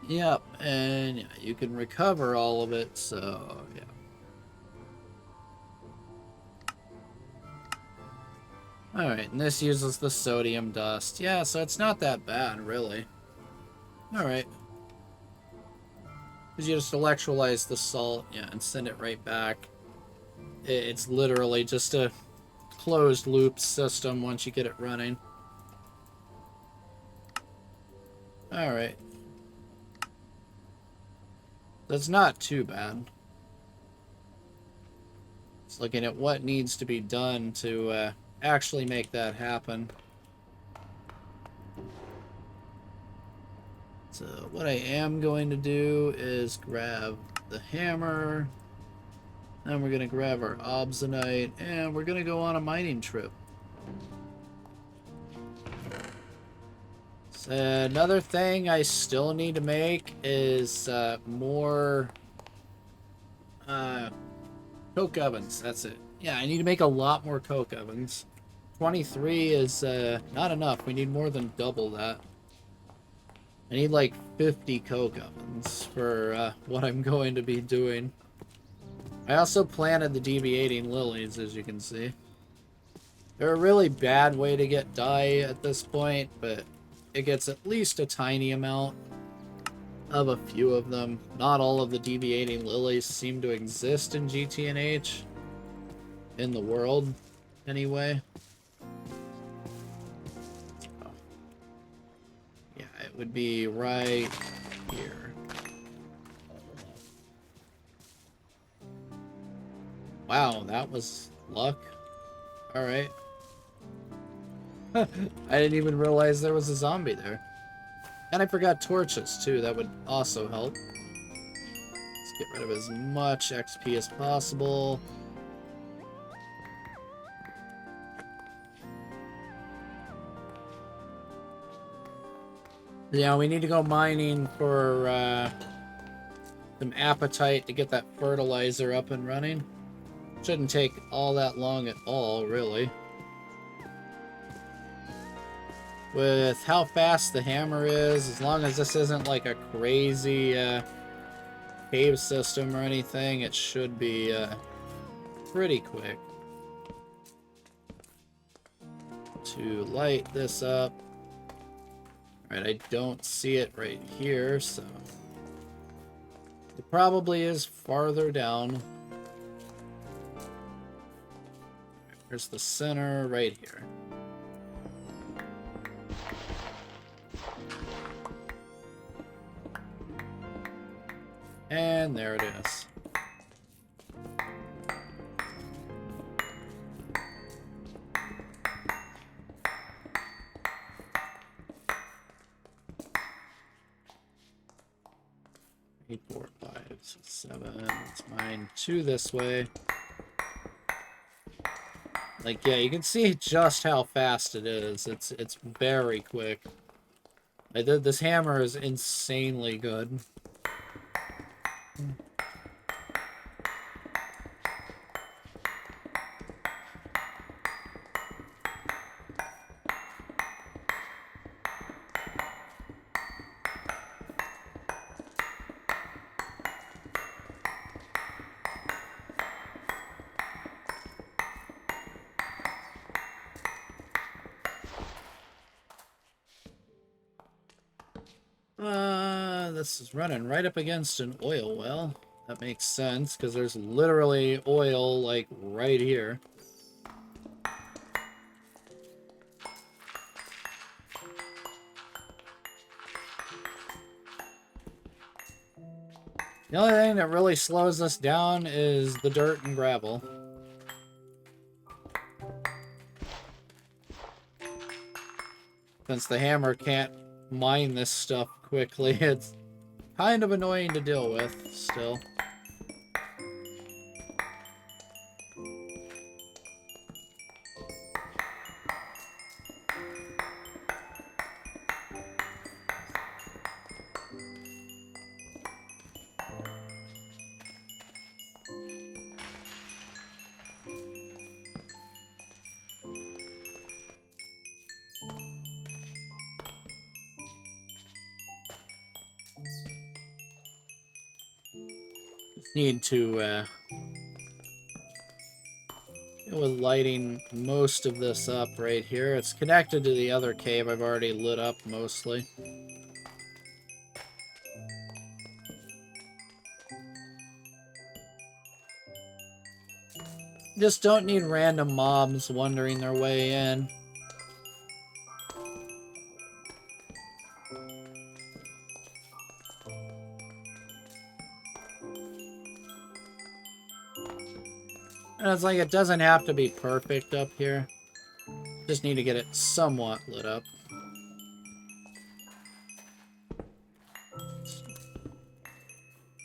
Speaker 1: Yep, and yeah, you can recover all of it, so yeah. Alright, and this uses the sodium dust. Yeah, so it's not that bad, really. Alright. Because you just electrolyze the salt, yeah, and send it right back. It's literally just a closed loop system once you get it running. Alright. That's not too bad. Just looking at what needs to be done to actually make that happen. So what I am going to do is grab the hammer, and we're going to grab our obsonite, and we're going to go on a mining trip. So another thing I still need to make is more coke ovens. That's it. Yeah, I need to make a lot more coke ovens. 23 is not enough. We need more than double that. I need like 50 coke ovens for what I'm going to be doing. I also planted the deviating lilies, as you can see. They're a really bad way to get dye at this point, but it gets at least a tiny amount of a few of them. Not all of the deviating lilies seem to exist in GTNH. In the world, anyway. Oh. Yeah, it would be right here. Wow, that was luck. Alright. I didn't even realize there was a zombie there. And I forgot torches, too. That would also help. Let's get rid of as much XP as possible. Yeah, we need to go mining for some apatite to get that fertilizer up and running. Shouldn't take all that long at all, really. With how fast the hammer is, as long as this isn't like a crazy cave system or anything, it should be pretty quick. To light this up. Alright, I don't see it right here, so... It probably is farther down. There's the center right here. And there it is. Eight, 4, 5, 6, 7. Let's mine 2 this way. Like, yeah, you can see just how fast it is. It's very quick. This hammer is insanely good. This is running right up against an oil well. That makes sense, because there's literally oil, like, right here. The only thing that really slows us down is the dirt and gravel. Since the hammer can't mine this stuff quickly, it's kind of annoying to deal with, still. Need to deal with lighting most of this up right here. It's connected to the other cave I've already lit up mostly. Just don't need random mobs wandering their way in. And it's like, it doesn't have to be perfect up here. Just need to get it somewhat lit up.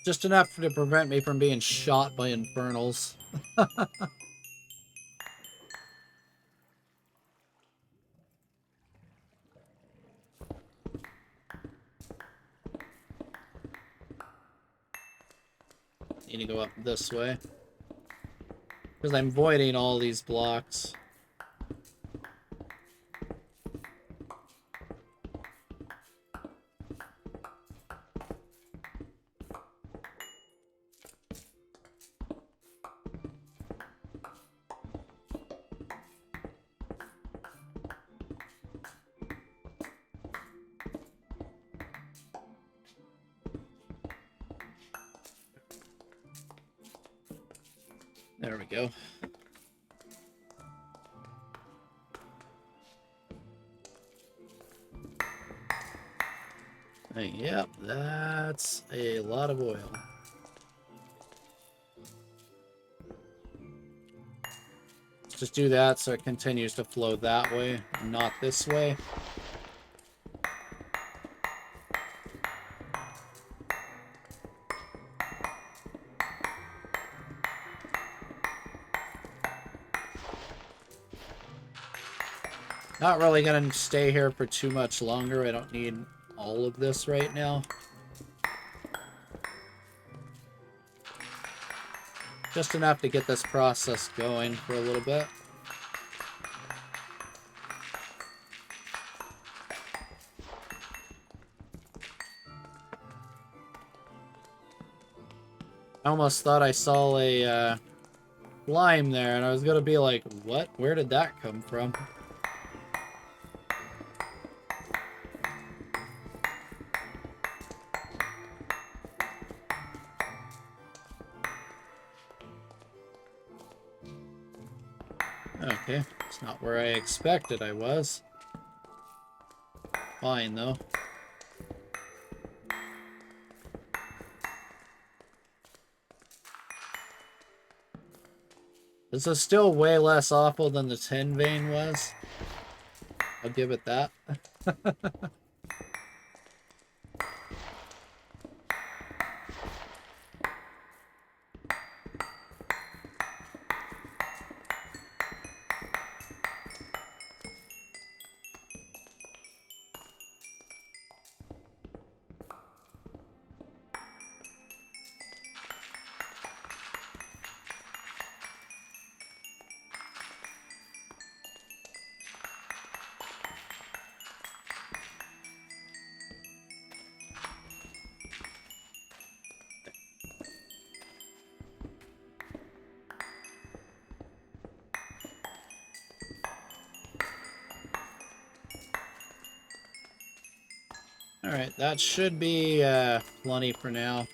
Speaker 1: Just enough to prevent me from being shot by infernals. Need to go up this way. Because I'm voiding all these blocks. There we go. Yep, that's a lot of oil. Just do that so it continues to flow that way, not this way. Not really gonna stay here for too much longer. I don't need all of this right now. Just enough to get this process going for a little bit. I almost thought I saw a lime there, and I was gonna be like, what? Where did that come from? Okay, it's not where I expected I was. Fine, though. This is still way less awful than the tin vein was. I'll give it that. Alright, that should be plenty for now.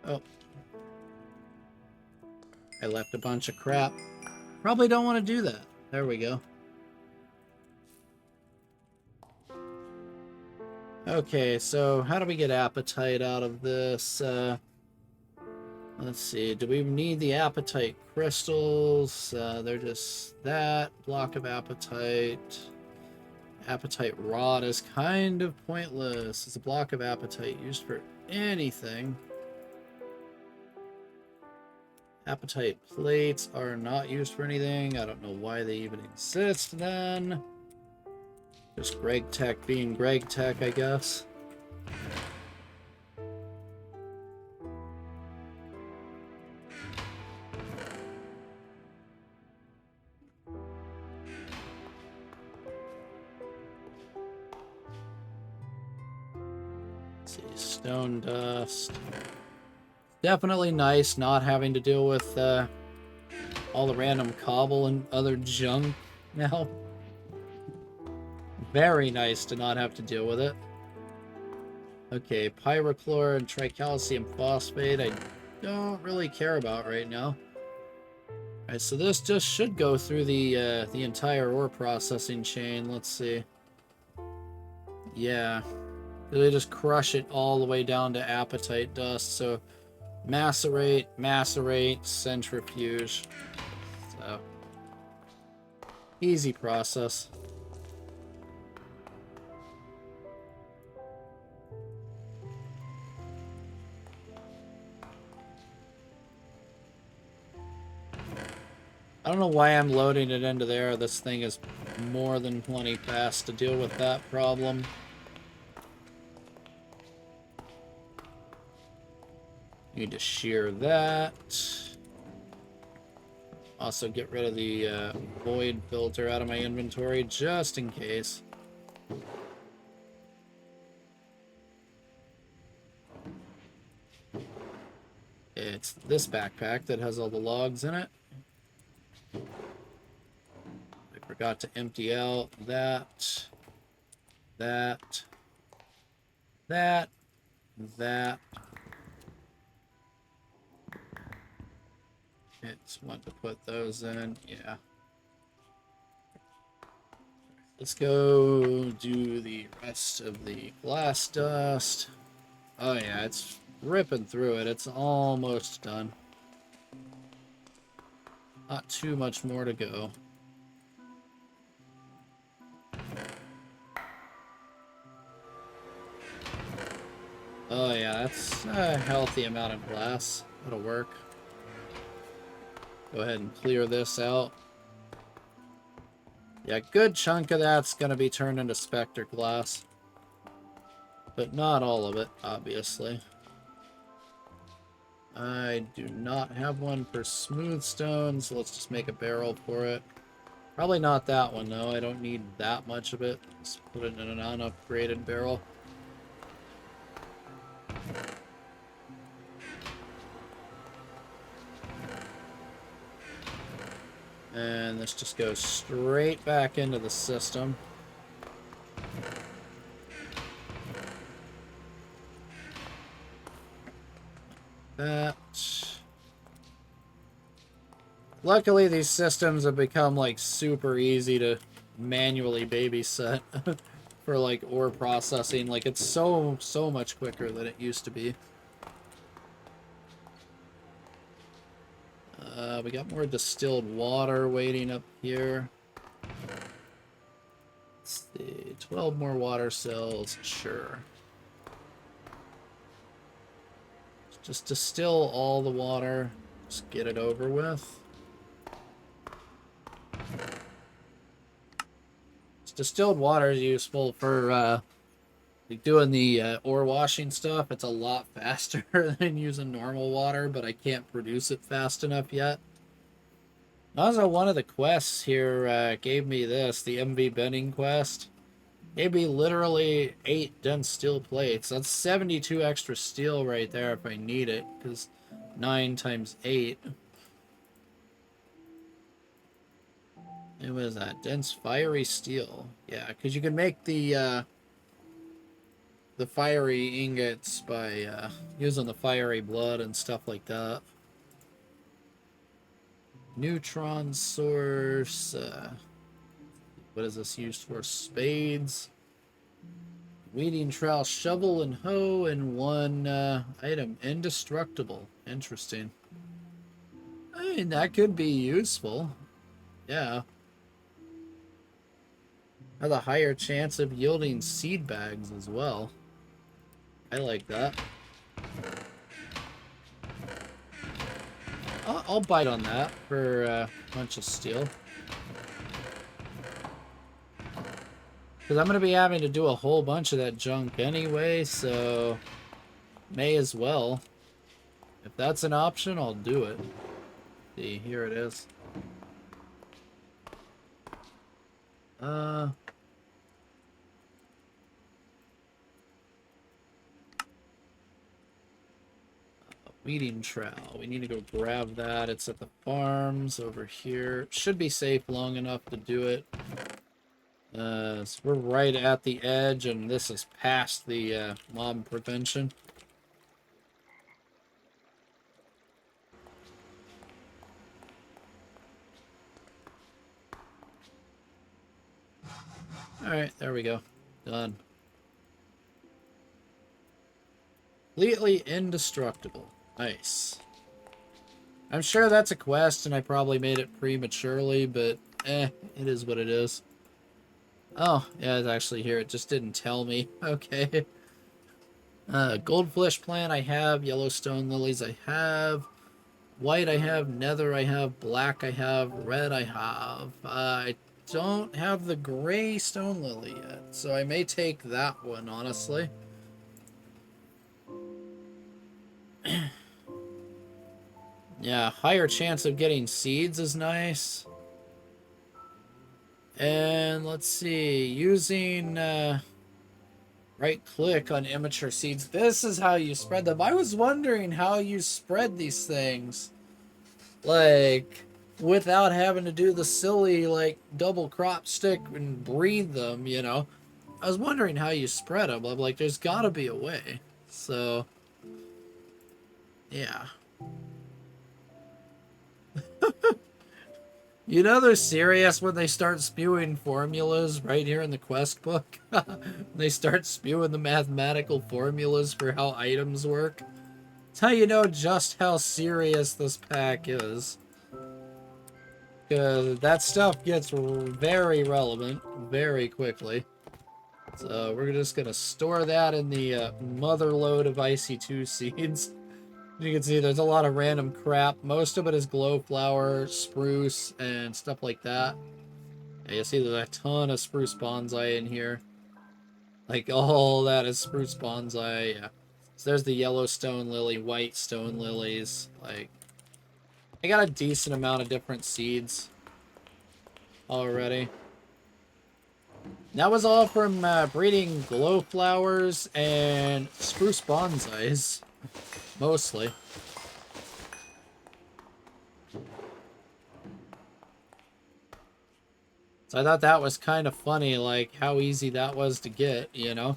Speaker 1: Oh. I left a bunch of crap. Probably don't want to do that. There we go. Okay, so how do we get appetite out of this? Let's see, do we need the apatite crystals? They're just that. Block of apatite. Apatite rod is kind of pointless. It's a block of apatite used for anything. Apatite plates are not used for anything. I don't know why they even exist then. Just GregTech being GregTech, I guess. Let's see, stone dust. Definitely nice not having to deal with all the random cobble and other junk now. Very nice to not have to deal with it. Okay, pyrochlor and tricalcium phosphate I don't really care about right now. Alright, so this just should go through the entire ore processing chain. Let's see. Yeah. They just crush it all the way down to apatite dust, so macerate, macerate, centrifuge. So, easy process. I don't know why I'm loading it into there. This thing is more than plenty fast to deal with that problem. Need to shear that. Also get rid of the void filter out of my inventory just in case. It's this backpack that has all the logs in it. I forgot to empty out that, that, that. It's want to put those in, yeah. Let's go do the rest of the glass dust. Oh yeah, it's ripping through it. It's almost done. Not too much more to go. Oh yeah, that's a healthy amount of glass. That'll work. Go ahead and clear this out. Yeah, good chunk of that's going to be turned into Spectre glass. But not all of it, obviously. I do not have one for smooth stone, so let's just make a barrel for it. Probably not that one, though. I don't need that much of it. Let's put it in an unupgraded barrel. And this just goes straight back into the system. That. Luckily, these systems have become, like, super easy to manually babysit for, like, ore processing. Like, it's so much quicker than it used to be. We got more distilled water waiting up here. Let's see, 12 more water cells, sure. Just distill all the water, just get it over with. Distilled water is useful for like doing the ore washing stuff. It's a lot faster than using normal water, but I can't produce it fast enough yet. Also, one of the quests here gave me this, the MV bending quest. Gave me literally 8 dense steel plates. That's 72 extra steel right there if I need it, because 9 times 8. It was that dense fiery steel. Yeah, because you can make the fiery ingots by using the fiery blood and stuff like that. Neutron source. What is this used for? Spades. Weeding trowel, shovel, and hoe, and one item. Indestructible. Interesting. I mean, that could be useful. Yeah. Have a higher chance of yielding seed bags as well. I like that. I'll bite on that for a bunch of steel. Because I'm going to be having to do a whole bunch of that junk anyway, so may as well. If that's an option, I'll do it. See, here it is. Weeding trowel. We need to go grab that. It's at the farms over here. Should be safe long enough to do it. So we're right at the edge, and this is past the mob prevention. Alright, there we go. Done. Completely indestructible. Nice. I'm sure that's a quest, and I probably made it prematurely, but it is what it is. Oh, yeah, it's actually here. It just didn't tell me. Okay. Goldfish plant I have. Yellowstone lilies I have. White I have. Nether I have. Black I have. Red I have. I don't have the gray stone lily yet, so I may take that one, honestly. Yeah, higher chance of getting seeds is nice. And let's see, using right click on immature seeds. This is how you spread them. I was wondering how you spread these things. Like, without having to do the silly, like, double crop stick and breed them, you know. I was wondering how you spread them. I'm like, there's gotta be a way. So, yeah. You know they're serious when they start spewing formulas right here in the quest book? They start spewing the mathematical formulas for how items work. It's how you know just how serious this pack is. Because that stuff gets very relevant very quickly. So we're just going to store that in the mother load of IC2 seeds. You can see there's a lot of random crap. Most of it is glowflower, spruce, and stuff like that. Yeah, you see there's a ton of spruce bonsai in here. Like, all that is spruce bonsai, yeah. So there's the yellow stone lily, white stone lilies. Like, I got a decent amount of different seeds already. That was all from breeding glow flowers and spruce bonsais, mostly. So I thought that was kind of funny, like how easy that was to get, you know?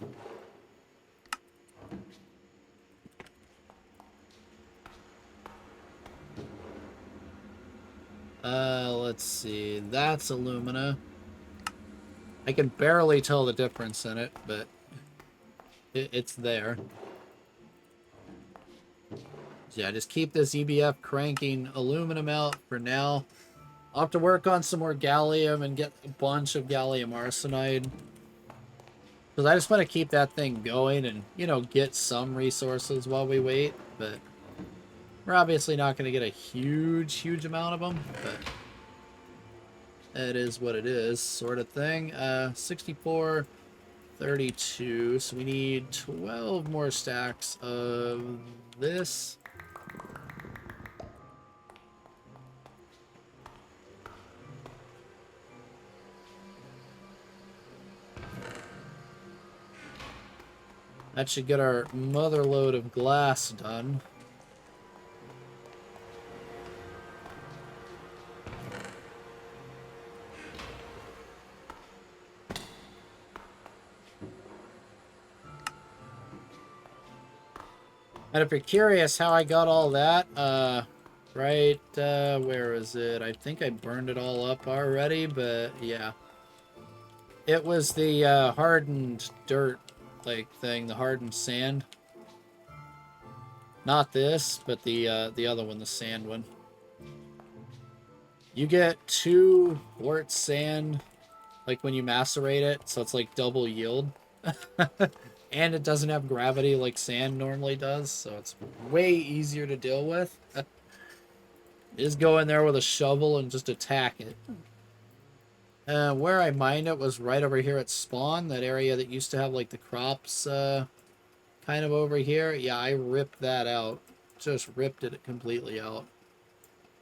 Speaker 1: Let's see. That's alumina. I can barely tell the difference in it, but it's there. So yeah, just keep this EBF cranking aluminum out for now. I'll have to work on some more gallium and get a bunch of gallium arsenide. Because I just want to keep that thing going and, you know, get some resources while we wait. But we're obviously not going to get a huge amount of them. But it is what it is, sort of thing. 64, 32. So we need 12 more stacks of this. That should get our mother load of glass done. And if you're curious how I got all that, where is it? I think I burned it all up already, but yeah. It was the hardened dirt, like, thing, the hardened sand. Not this, but the other one, the sand one. You get 2 quartz sand, like, when you macerate it, so it's, like, double yield. And it doesn't have gravity like sand normally does, so it's way easier to deal with. Just go in there with a shovel and just attack it. Where I mined it was right over here at spawn, that area that used to have like the crops kind of over here. Yeah, I ripped that out. Just ripped it completely out.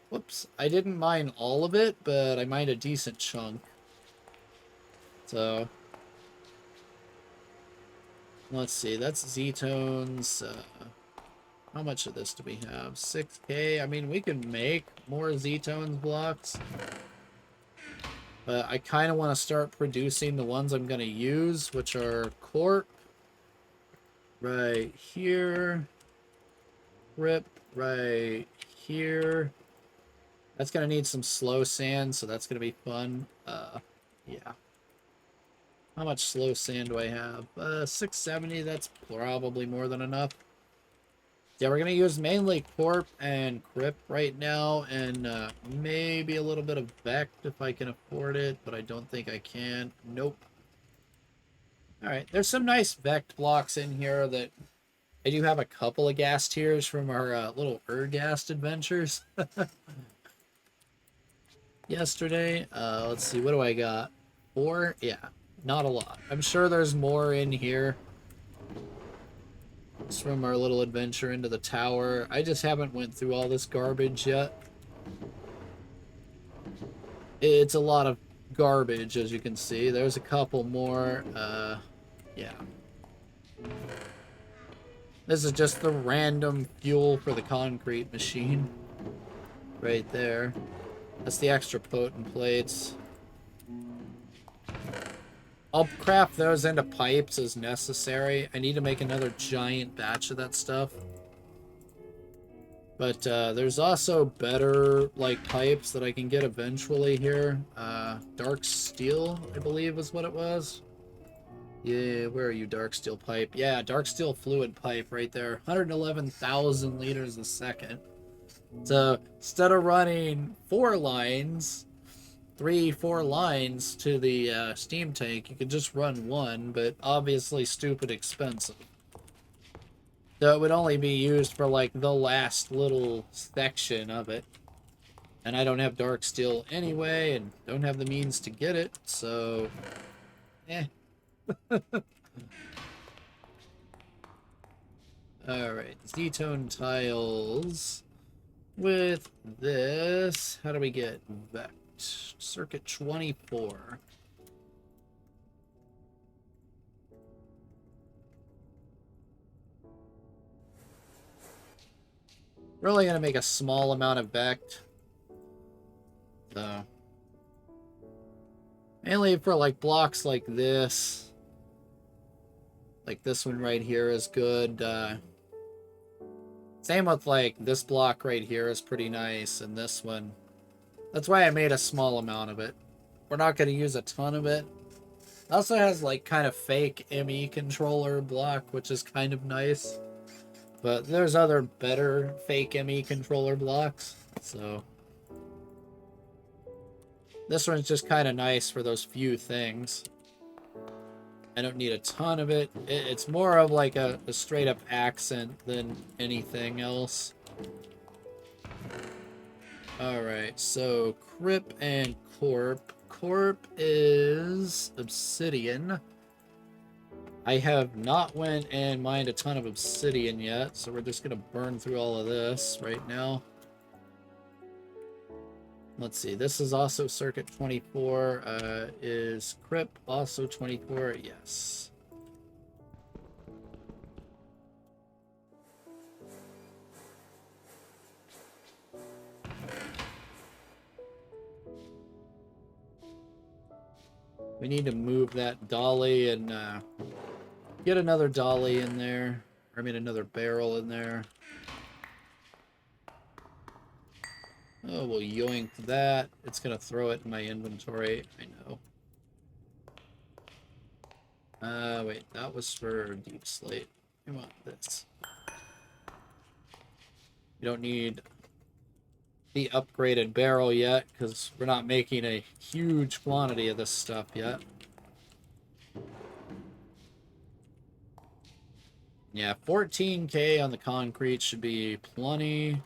Speaker 1: Whoops, I didn't mine all of it, but I mined a decent chunk. So, let's see, that's Z-tones. How much of this do we have? 6K? I mean, we can make more Z-tones blocks. But I kind of want to start producing the ones I'm going to use, which are corp. Right here. Rip right here. That's going to need some slow sand, so that's going to be fun. Yeah. How much slow sand do I have? 670, that's probably more than enough. Yeah, we're going to use mainly Corp and Crip right now, and maybe a little bit of Vect if I can afford it, but I don't think I can. Nope. Alright, there's some nice Vect blocks in here that I do have a couple of gas tiers from our little Ergast adventures yesterday. Let's see, what do I got? 4? Yeah, not a lot. I'm sure there's more in here. It's from our little adventure into the tower. I just haven't went through all this garbage yet. It's a lot of garbage, as you can see. There's a couple more. Yeah. This is just the random fuel for the concrete machine. Right there. That's the extra potent plates. I'll craft those into pipes as necessary. I need to make another giant batch of that stuff. But there's also better like pipes that I can get eventually here. Dark steel, I believe is what it was. Yeah, where are you, dark steel pipe? Yeah, dark steel fluid pipe right there. 111,000 liters a second. So instead of running 4 lines, 3, 4 lines to the steam tank, you could just run 1, but obviously stupid expensive. So it would only be used for like the last little section of it. And I don't have dark steel anyway, and don't have the means to get it, so eh. Alright, Z-tone tiles. With this, how do we get vect? Circuit 24. We're only gonna make a small amount of vect. So mainly for like blocks like this. Like this one right here is good. Same with like this block right here is pretty nice, and this one. That's why I made a small amount of it. We're not going to use a ton of it. It also has like kind of fake ME controller block, which is kind of nice. But there's other better fake ME controller blocks, so this one's just kind of nice for those few things. I don't need a ton of it. It's more of like a straight up accent than anything else. Alright, so Crip and Corp. Corp is obsidian. I have not went and mined a ton of obsidian yet, so we're just going to burn through all of this right now. Let's see, this is also circuit 24. Is Crip also 24? Yes. We need to move that dolly and get another dolly in there. Or I mean another barrel in there. Oh, we'll yoink that. It's going to throw it in my inventory. I know. Wait, that was for deep slate. I want this. You don't need the upgraded barrel yet, because we're not making a huge quantity of this stuff yet. Yeah, 14k on the concrete should be plenty.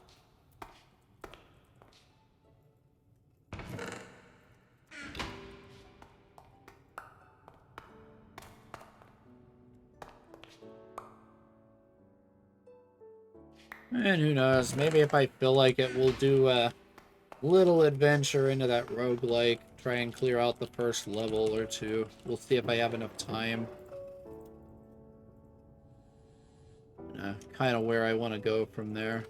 Speaker 1: And who knows, maybe if I feel like it, we'll do a little adventure into that roguelike, try and clear out the first level or two. We'll see if I have enough time. Kind of where I want to go from there.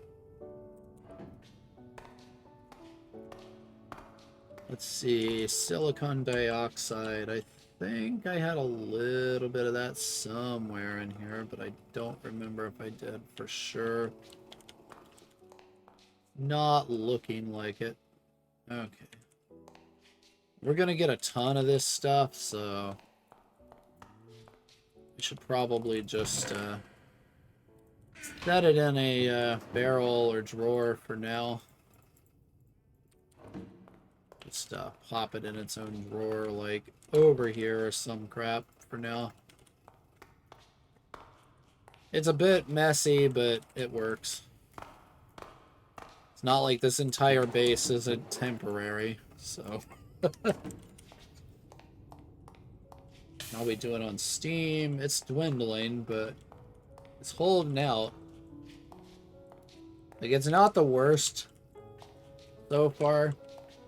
Speaker 1: Let's see, silicon dioxide. I think I had a little bit of that somewhere in here, but I don't remember if I did for sure. Not looking like it. Okay. We're gonna get a ton of this stuff, so we should probably just set it in a barrel or drawer for now. Just pop it in its own drawer, like over here or some crap for now. It's a bit messy, but it works. It's not like this entire base isn't temporary, so. I'll be doing on Steam. It's dwindling, but it's holding out. Like, it's not the worst so far.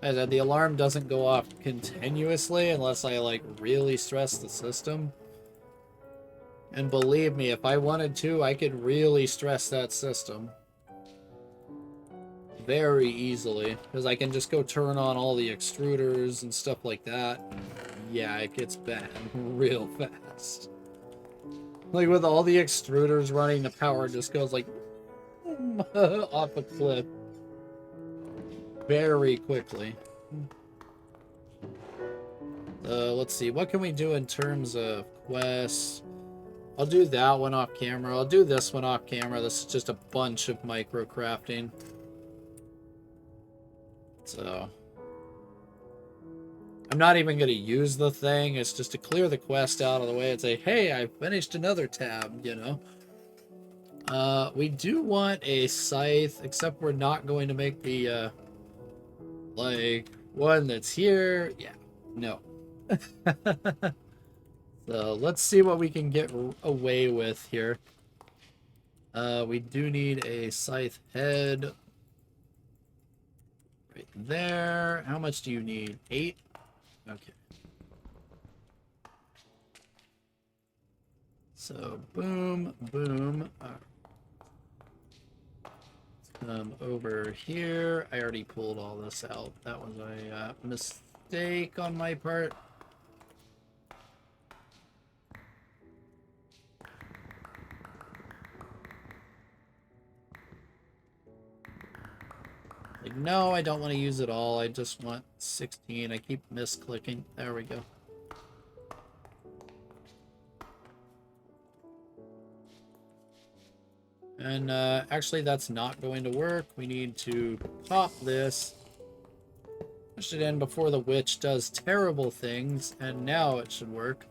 Speaker 1: The alarm doesn't go off continuously unless I, like, really stress the system. And believe me, if I wanted to, I could really stress that system. Very easily. Because I can just go turn on all the extruders and stuff like that. Yeah, it gets bad real fast. Like, with all the extruders running, the power just goes, like, off a cliff. Very quickly. Let's see. What can we do in terms of quests? I'll do that one off camera. I'll do this one off camera. This is just a bunch of micro crafting. So I'm not even going to use the thing. It's just to clear the quest out of the way and say, hey, I finished another tab, you know. We do want a scythe, except we're not going to make the, like, one that's here. Yeah, no. So let's see what we can get away with here. We do need a scythe head right there. How much do you need? 8? Okay. So boom, boom. Over here. I already pulled all this out. That was a mistake on my part. Like, no, I don't want to use it all. I just want 16. I keep misclicking. There we go. And actually, that's not going to work. We need to pop this. Push it in before the witch does terrible things. And now it should work.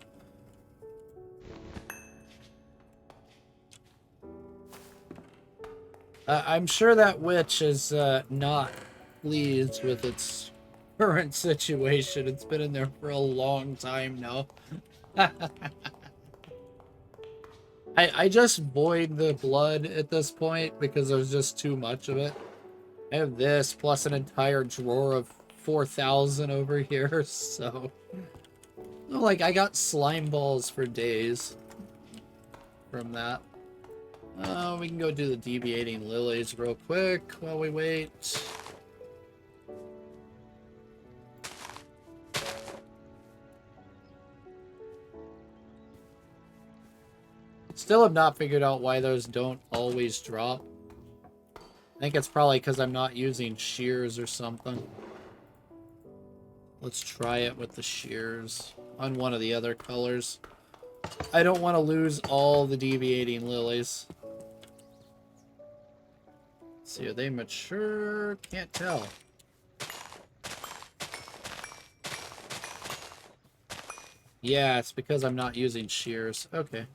Speaker 1: I'm sure that witch is not pleased with its current situation. It's been in there for a long time now. I just void the blood at this point because there's just too much of it. I have this plus an entire drawer of 4,000 over here, so... Like, I got slime balls for days from that. We can go do the deviating lilies real quick while we wait. Still have not figured out why those don't always drop. I think it's probably because I'm not using shears or something. Let's try it with the shears on one of the other colors. I don't want to lose all the deviating lilies. Let's see, are they mature? Can't tell. Yeah, it's because I'm not using shears. Okay.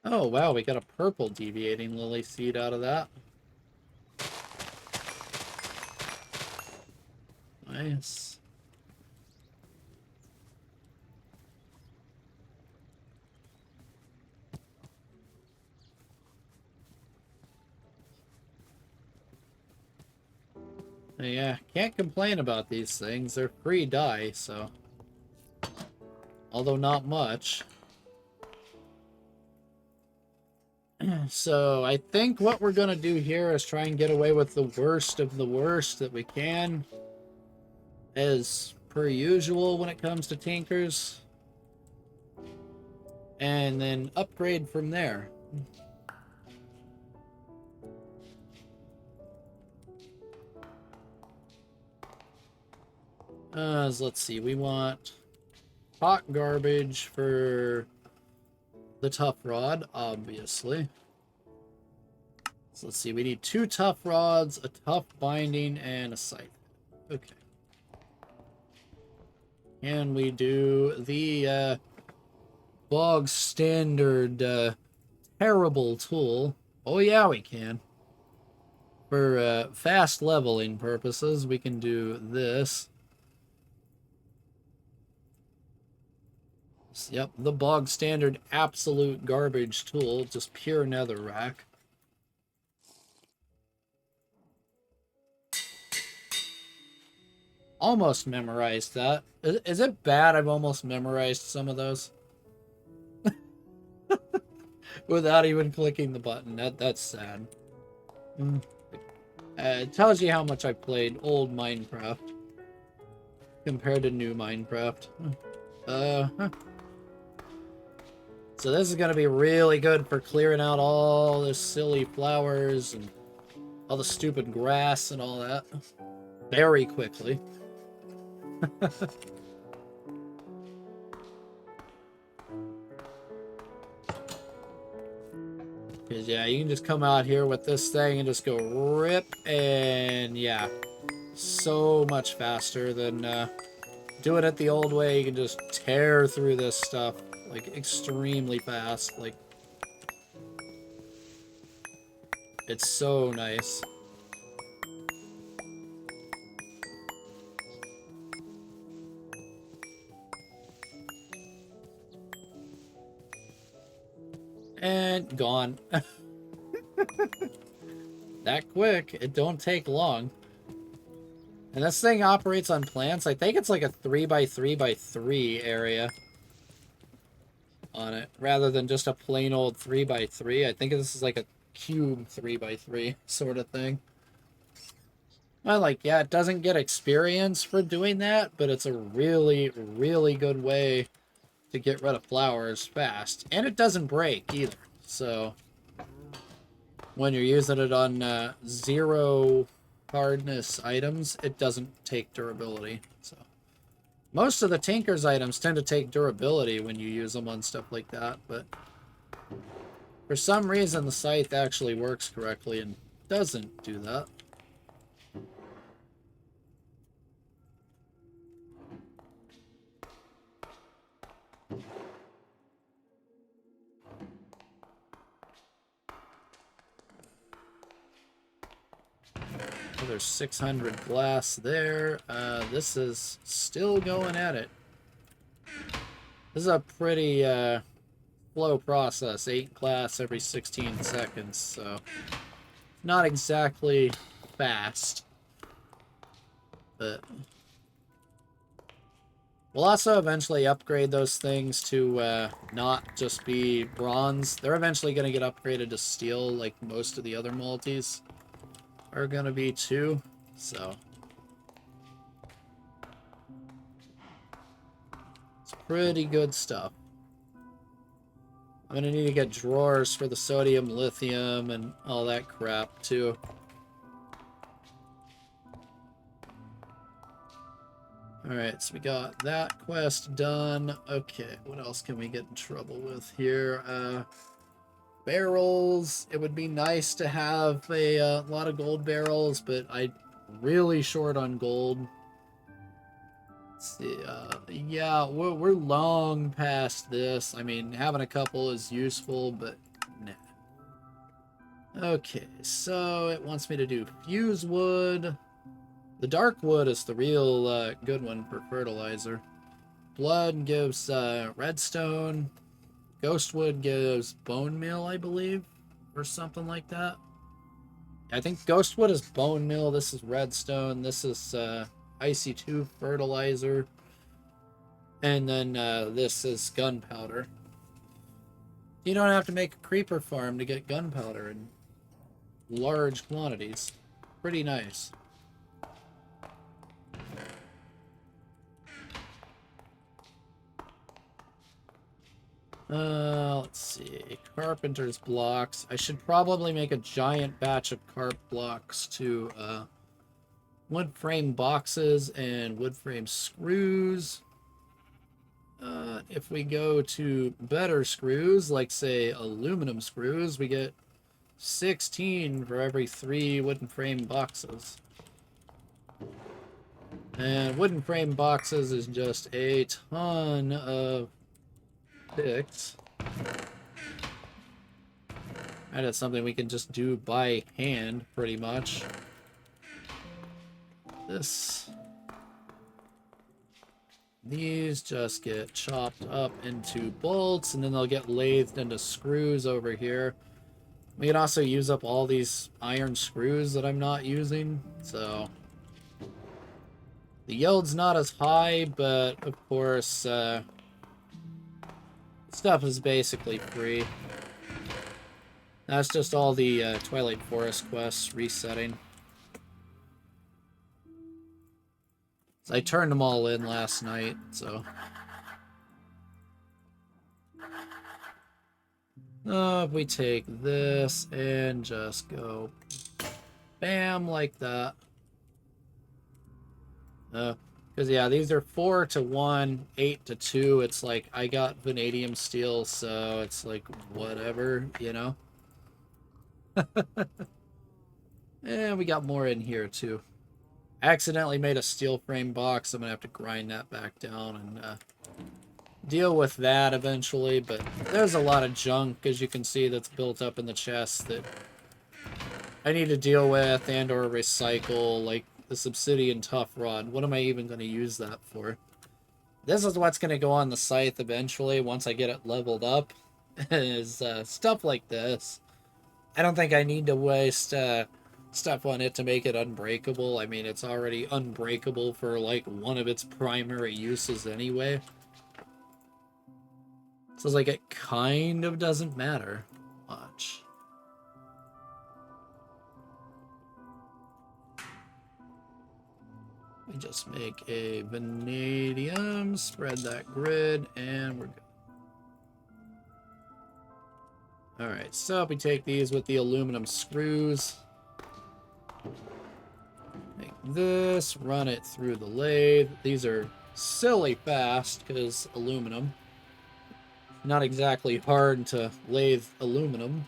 Speaker 1: Oh, wow, we got a purple deviating lily seed out of that. Nice. Yeah, can't complain about these things. They're free dye, so... Although not much. So, I think what we're gonna do here is try and get away with the worst of the worst that we can. As per usual when it comes to tankers. And then upgrade from there. Let's see, we want hot garbage for the tough rod, obviously. So let's see, we need 2 tough rods, a tough binding, and a scythe. Okay. Can we do the bog standard terrible tool? Oh yeah, we can. For fast leveling purposes, we can do this. Yep, the bog standard absolute garbage tool, just pure netherrack. Almost memorized that. Is it bad I've almost memorized some of those? Without even clicking the button. That's sad. It tells you how much I played old Minecraft compared to new Minecraft. So this is going to be really good for clearing out all the silly flowers and all the stupid grass and all that. Very quickly. Because, yeah, you can just come out here with this thing and just go rip, and, yeah, so much faster than doing it the old way. You can just tear through this stuff, like, extremely fast. Like, It's so nice. And gone. That quick. It don't take long. And this thing operates on plants. I think it's like a 3x3x3 area on it, rather than just a plain old 3x3. I think this is like a cube 3x3 sort of thing. Well, like, yeah, it doesn't get experience for doing that, but it's a really, really good way to get rid of flowers fast. And it doesn't break either. So when you're using it on 0 hardness items, it doesn't take durability. So most of the Tinker's items tend to take durability when you use them on stuff like that, but for some reason the scythe actually works correctly and doesn't do that. Oh, there's 600 glass there. This is still going at it. This is a pretty slow process. 8 glass every 16 seconds, so not exactly fast. But we'll also eventually upgrade those things to not just be bronze. They're eventually going to get upgraded to steel like most of the other multis are going to be too. So it's pretty good stuff. I'm going to need to get drawers for the sodium, lithium, and all that crap too. Alright, so we got that quest done. Okay, what else can we get in trouble with here? Barrels. It would be nice to have a lot of gold barrels, but I'm really short on gold. Let's see, yeah, we're long past this. I mean, having a couple is useful, but nah. Okay, so it wants me to do fuse wood. The dark wood is the real good one for fertilizer. Blood gives redstone. Ghostwood gives bone meal, I believe, or something like that. I think Ghostwood is bone meal. This is redstone. This is Icy 2 fertilizer. And then this is gunpowder. You don't have to make a creeper farm to get gunpowder in large quantities. Pretty nice. Let's see. Carpenter's blocks. I should probably make a giant batch of carp blocks to wood frame boxes and wood frame screws. If we go to better screws, like say aluminum screws, we get 16 for every 3 wooden frame boxes. And wooden frame boxes is just a ton of sticks. And it's something we can just do by hand, pretty much. These just get chopped up into bolts, and then they'll get lathed into screws over here. We can also use up all these iron screws that I'm not using, so the yield's not as high, but of course, stuff is basically free. That's just all the Twilight Forest quests resetting. I turned them all in last night, so. If we take this and just go bam, like that. Because, yeah, these are 4 to 1, 8 to 2. It's like, I got vanadium steel, so it's like, whatever, you know? And we got more in here, too. I accidentally made a steel frame box. I'm going to have to grind that back down and deal with that eventually. But there's a lot of junk, as you can see, that's built up in the chest that I need to deal with and or recycle, like, this obsidian tough rod. What am I even going to use that for? This is what's going to go on the scythe eventually once I get it leveled up, is stuff like this. I don't think I need to waste stuff on it to make it unbreakable. I mean, it's already unbreakable for, like, one of its primary uses anyway. So it's like it kind of doesn't matter much. We just make a vanadium, spread that grid, and we're good. Alright, so we take these with the aluminum screws. Make this, run it through the lathe. These are silly fast because aluminum. Not exactly hard to lathe aluminum,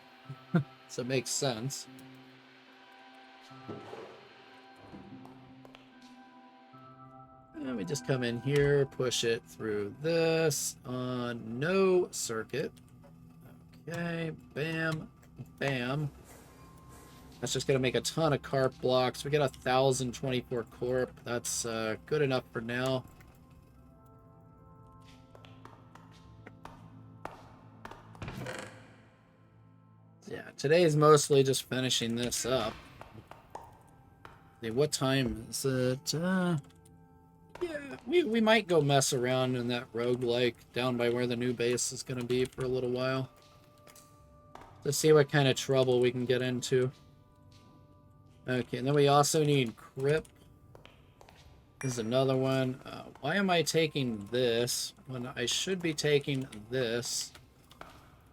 Speaker 1: so it makes sense. And we just come in here, push it through this on no circuit. Okay, bam, bam. That's just going to make a ton of carp blocks. We get 1,024 corp. That's good enough for now. Yeah, today is mostly just finishing this up. Okay, what time is it? Yeah, we might go mess around in that roguelike down by where the new base is going to be for a little while. To see what kind of trouble we can get into. Okay, and then we also need Crip. This is another one. Why am I taking this when I should be taking this?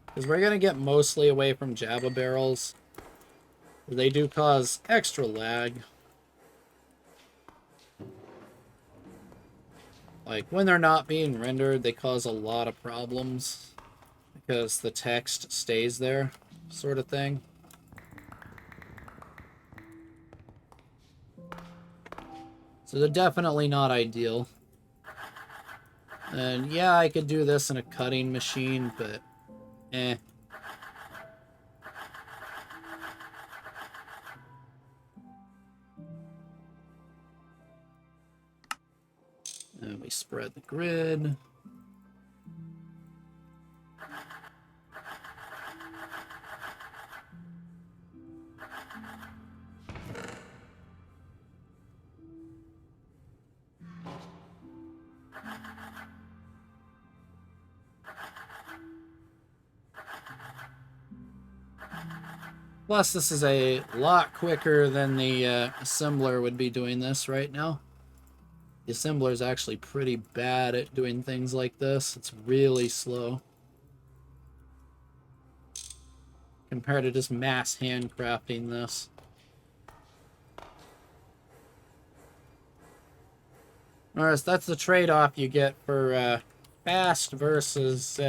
Speaker 1: Because we're going to get mostly away from Jabba barrels. They do cause extra lag. Like, when they're not being rendered, they cause a lot of problems. Because the text stays there, sort of thing. So they're definitely not ideal. And yeah, I could do this in a cutting machine, but eh. And we spread the grid. Plus, this is a lot quicker than the assembler would be doing this right now. The assembler is actually pretty bad at doing things like this. It's really slow. Compared to just mass handcrafting this. Alright, that's the trade-off you get for fast versus,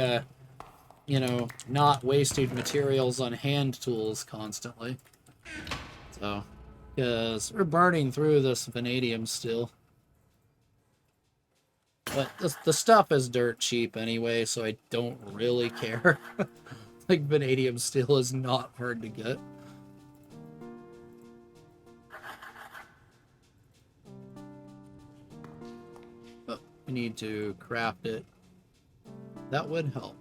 Speaker 1: you know, not wasting materials on hand tools constantly. So, because we're burning through this vanadium still. But the stuff is dirt cheap anyway, so I don't really care. Like, vanadium steel is not hard to get. Oh, we need to craft it. That would help.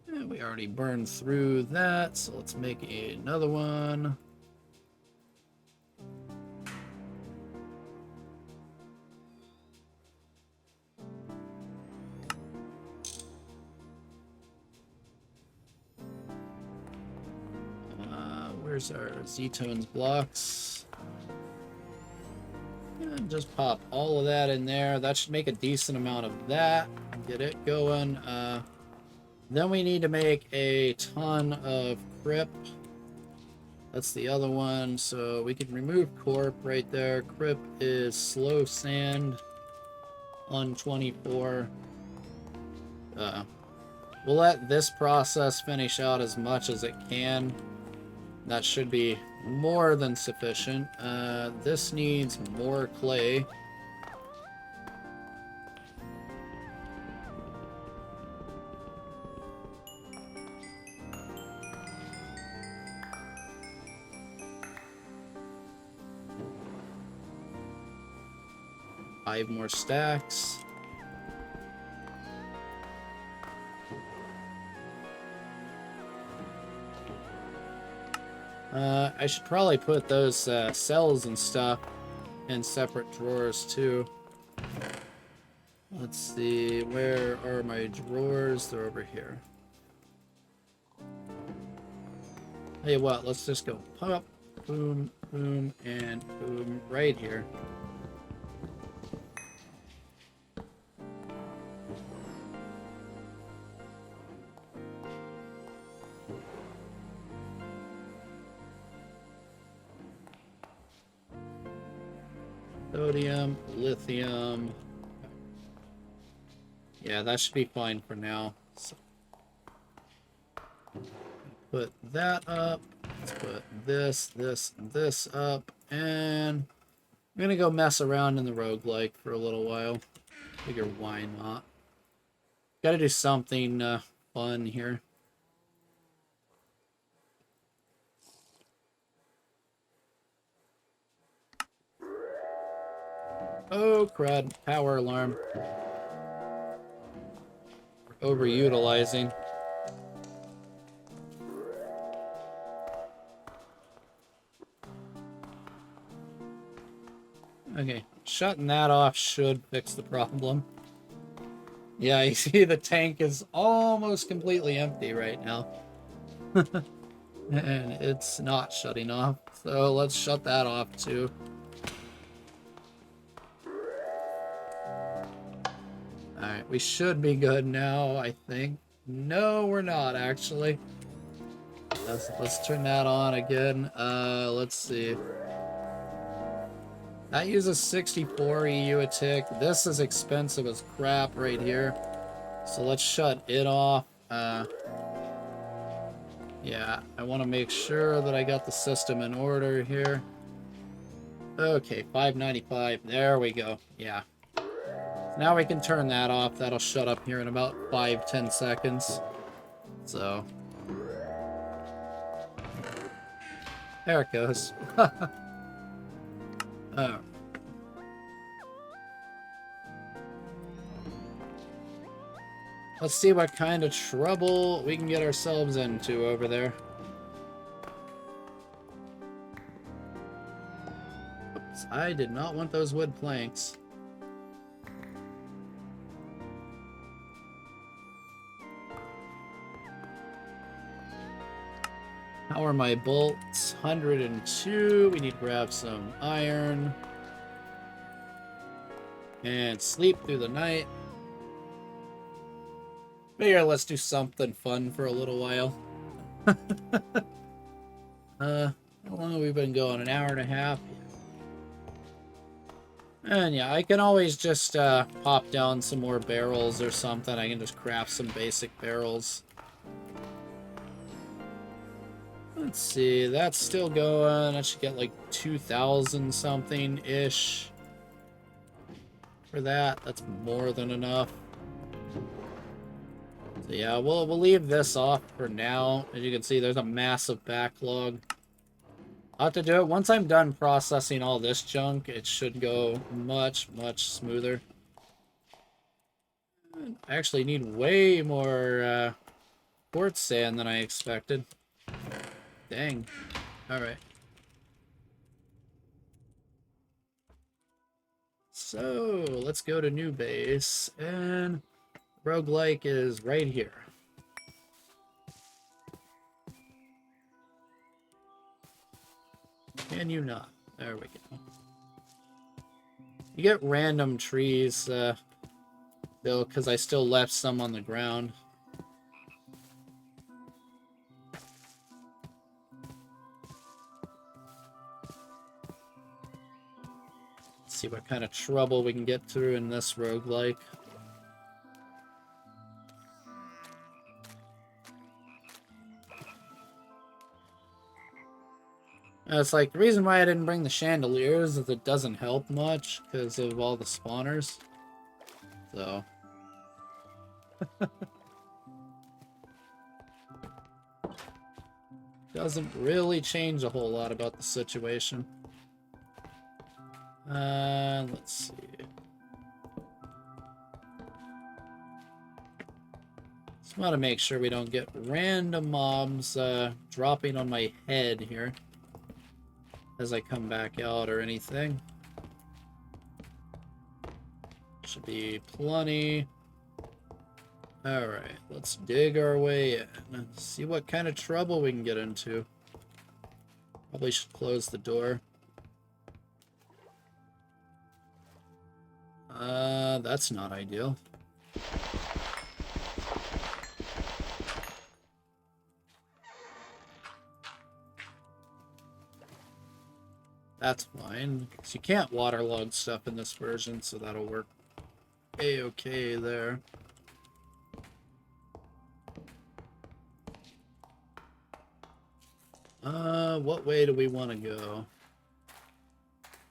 Speaker 1: And we already burned through that, so let's make another one. Where's our Z-tones blocks? And just pop all of that in there. That should make a decent amount of that. Get it going. Then we need to make a ton of Crip. That's the other one. So we can remove Corp right there. Crip is slow sand on 24. We'll let this process finish out as much as it can. That should be more than sufficient. This needs more clay. 5 more stacks. I should probably put those cells and stuff in separate drawers too. Let's see, where are my drawers? They're over here. Hey, what? Let's just go pop, boom, boom, and boom right here. Sodium, lithium. Yeah, that should be fine for now. So put that up. Let's put this, this, and this up. And I'm gonna go mess around in the roguelike for a little while. Figure why not. Gotta do something fun here. Oh crud, power alarm. Overutilizing. Okay, shutting that off should fix the problem. Yeah, you see the tank is almost completely empty right now. And it's not shutting off, so let's shut that off too. Alright, we should be good now, I think. No, we're not, actually. Let's turn that on again. Let's see. That uses 64 EU a tick. This is expensive as crap right here. So let's shut it off. Yeah, I want to make sure that I got the system in order here. Okay, 595. There we go. Yeah. Now we can turn that off. That'll shut up here in about 5-10 seconds. So. There it goes. Oh. Let's see what kind of trouble we can get ourselves into over there. Oops, I did not want those wood planks. How are my bolts? 102. We need to grab some iron. And sleep through the night. Here, let's do something fun for a little while. How long have we been going? An hour and a half? And yeah, I can always just pop down some more barrels or something. I can just craft some basic barrels. Let's see, that's still going. I should get like 2,000 something-ish for that. That's more than enough. So yeah, we'll leave this off for now. As you can see, there's a massive backlog. I'll have to do it. Once I'm done processing all this junk, it should go much, much smoother. I actually need way more quartz sand than I expected. Dang. Alright. So, let's go to new base, and roguelike is right here. Can you not? There we go. You get random trees, though, because I still left some on the ground. Let's see what kind of trouble we can get through in this roguelike. It's like, the reason why I didn't bring the chandeliers is it doesn't help much because of all the spawners. So. Doesn't really change a whole lot about the situation. Let's see. Want to make sure we don't get random mobs dropping on my head here as I come back out or anything. Should be plenty. Alright, let's dig our way in and see what kind of trouble we can get into. Probably should close the door. That's not ideal. That's fine, because you can't waterlog stuff in this version, so that'll work a-okay there. What way do we want to go?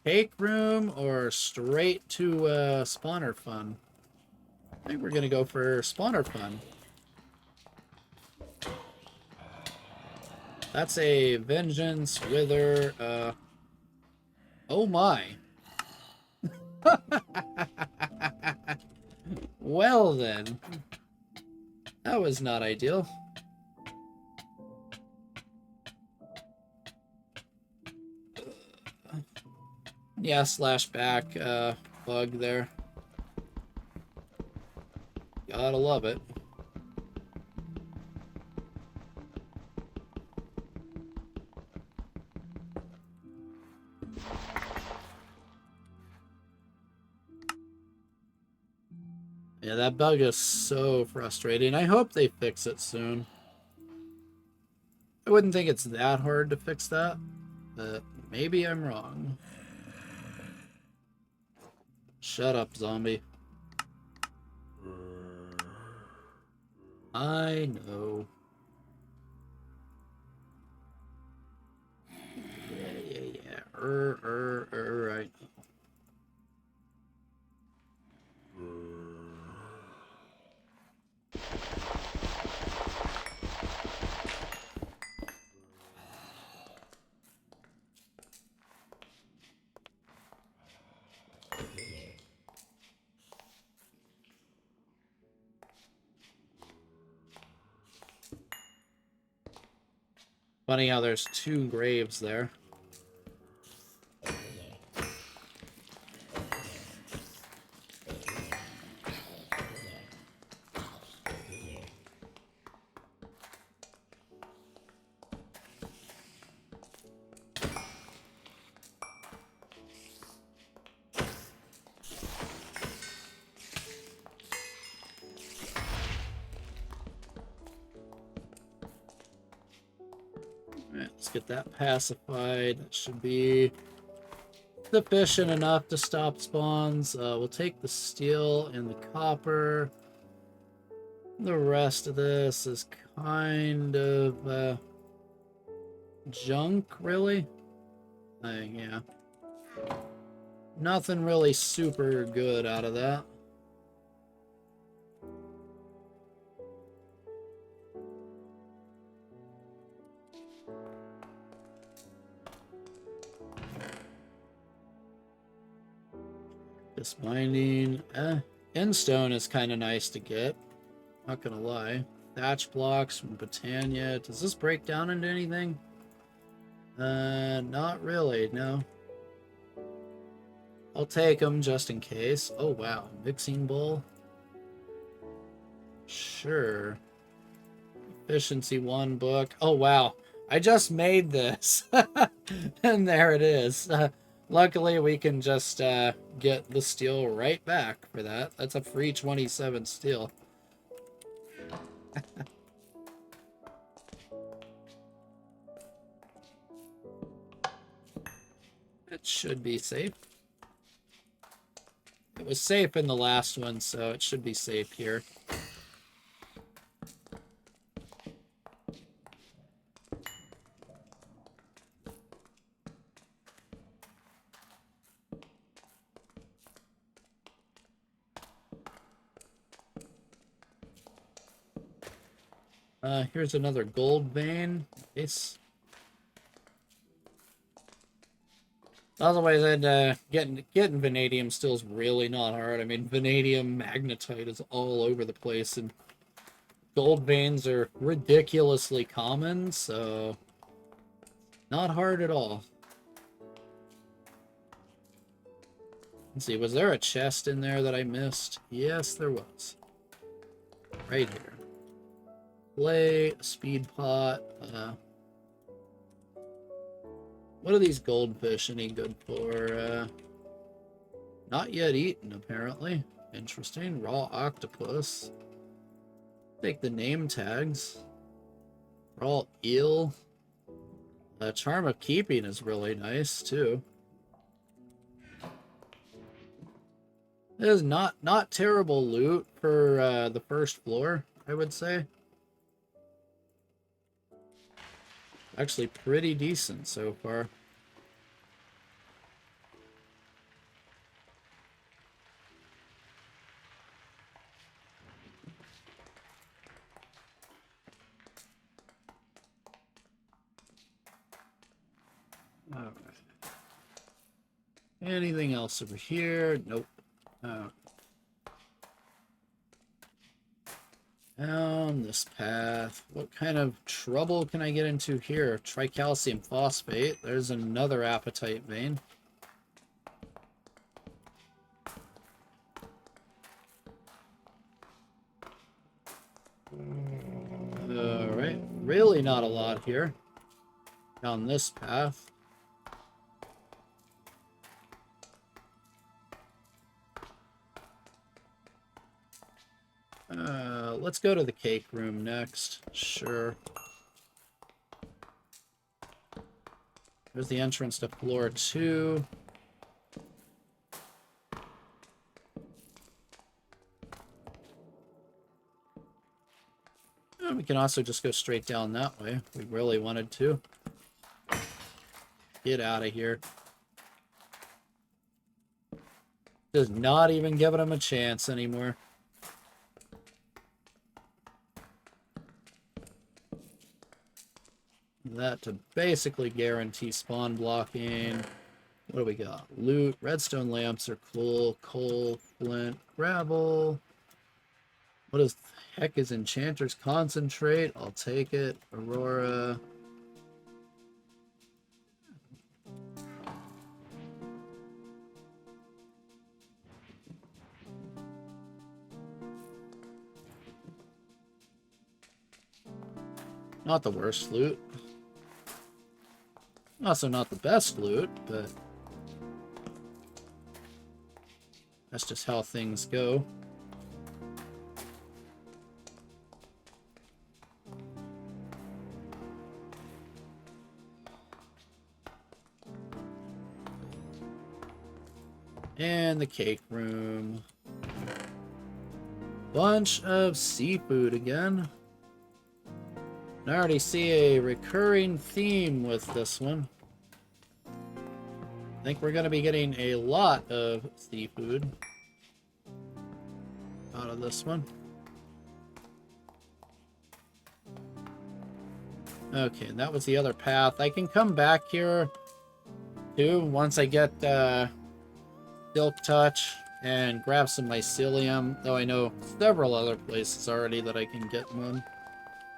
Speaker 1: Cake room or straight to spawner fun? I think we're gonna go for spawner fun. That's a vengeance wither. Oh my. Well then, that was not ideal. Yeah, slash back bug there. Gotta love it. Yeah, that bug is so frustrating. I hope they fix it soon. I wouldn't think it's that hard to fix that, but maybe I'm wrong. Shut up, zombie. I know. Yeah. Right. Funny how there's two graves there. Alright, let's get that pacified. That should be sufficient enough to stop spawns. We'll take the steel and the copper. The rest of this is kind of junk, really. Yeah. Nothing really super good out of that. This binding, endstone is kind of nice to get. Not gonna lie. Thatch blocks from Britannia. Does this break down into anything? Not really, no. I'll take them just in case. Oh wow, mixing bowl. Sure. Efficiency 1 book. Oh wow, I just made this. And there it is. Luckily, we can just get the steel right back for that. That's a free 27 steel. It should be safe. It was safe in the last one, so it should be safe here. Here's another gold vein. Otherwise, getting vanadium still is really not hard. I mean, vanadium magnetite is all over the place, and gold veins are ridiculously common, so not hard at all. Let's see, was there a chest in there that I missed? Yes, there was. Right here. Plate, speed pot. What are these goldfish any good for? Not yet eaten, apparently. Interesting. Raw octopus. Take the name tags. Raw eel. Charm of keeping is really nice, too. It is not terrible loot for the first floor, I would say. Actually pretty decent so far. Alright. Anything else over here? Nope. Down this path. What kind of trouble can I get into here? Tricalcium phosphate. There's another apatite vein. Alright. Really not a lot here. Down this path. Let's go to the cake room next. Sure. There's the entrance to floor 2. We can also just go straight down that way if we really wanted to. Get out of here. Does not even giving him a chance anymore. That to basically guarantee spawn blocking. What do we got? Loot. Redstone lamps are cool. Coal, flint, gravel. What is the heck is Enchanter's Concentrate? I'll take it. Aurora. Not the worst loot. Also not the best loot, but that's just how things go. And the cake room. Bunch of seafood again. I already see a recurring theme with this one. I think we're going to be getting a lot of seafood out of this one. Okay, and that was the other path. I can come back here too once I get Silk Touch and grab some mycelium, though I know several other places already that I can get one.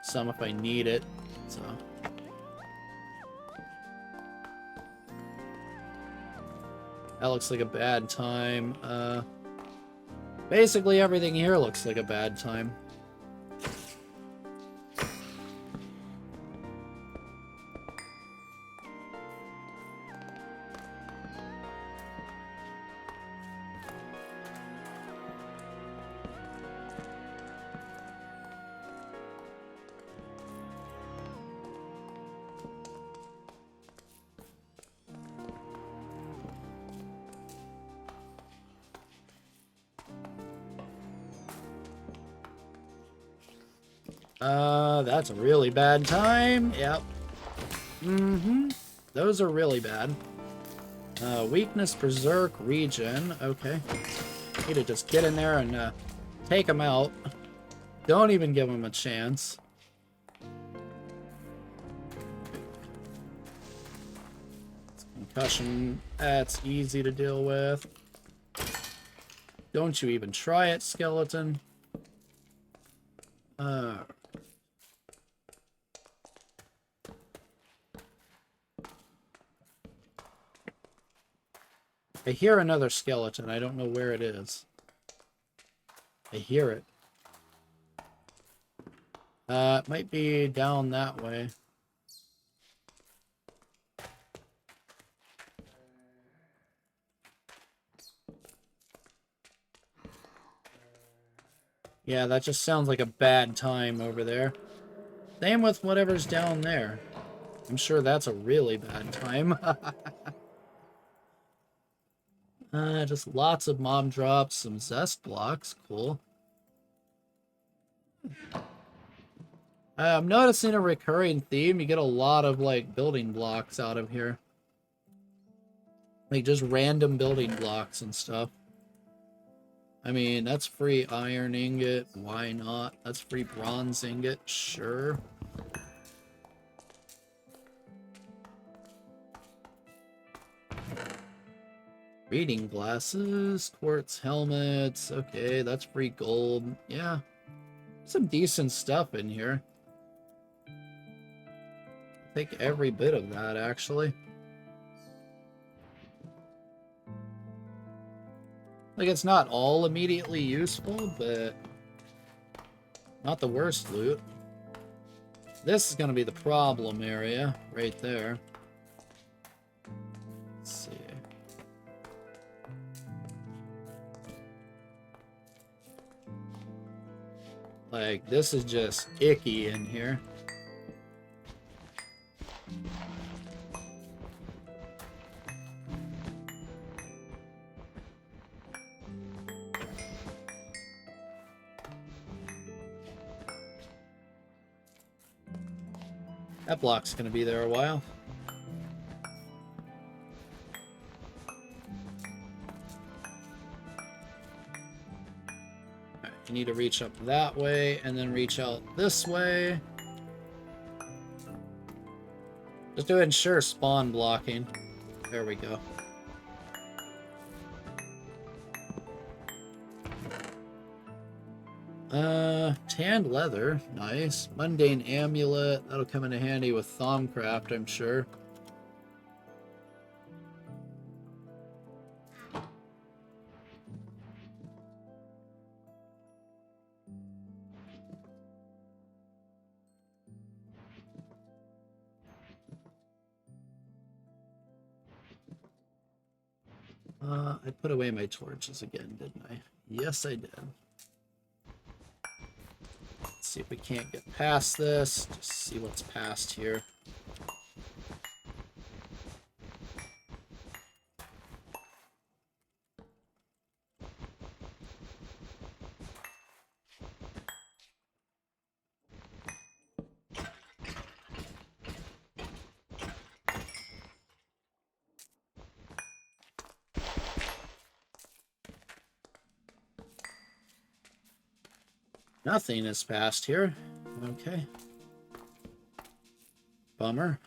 Speaker 1: Some if I need it, so. That looks like a bad time. Basically everything here looks like a bad time. That's a really bad time. Yep. Those are really bad. Weakness, Berserk, Regen. Okay. Need to just get in there and take them out. Don't even give them a chance. Concussion. That's easy to deal with. Don't you even try it, skeleton. I hear another skeleton. I don't know where it is. I hear it. It might be down that way. Yeah, that just sounds like a bad time over there. Same with whatever's down there. I'm sure that's a really bad time. Just lots of mob drops, some zest blocks. Cool. I'm noticing a recurring theme. You get a lot of, like, building blocks out of here. Like, just random building blocks and stuff. I mean, that's free iron ingot. Why not? That's free bronze ingot. Sure. Reading glasses, quartz helmets. Okay, that's free gold. Yeah. Some decent stuff in here. Take every bit of that, actually. Like, it's not all immediately useful, but not the worst loot. This is going to be the problem area right there. Let's see. Like, this is just icky in here. That block's gonna be there a while. Alright, you need to reach up that way, and then reach out this way. Just to ensure spawn blocking. There we go. Tanned leather, nice. Mundane amulet, that'll come into handy with Thaumcraft, I'm sure. I put away my torches again, didn't I? Yes, I did. Let's see if we can't get past this. Just see what's past here. Nothing is past here. Okay. Bummer.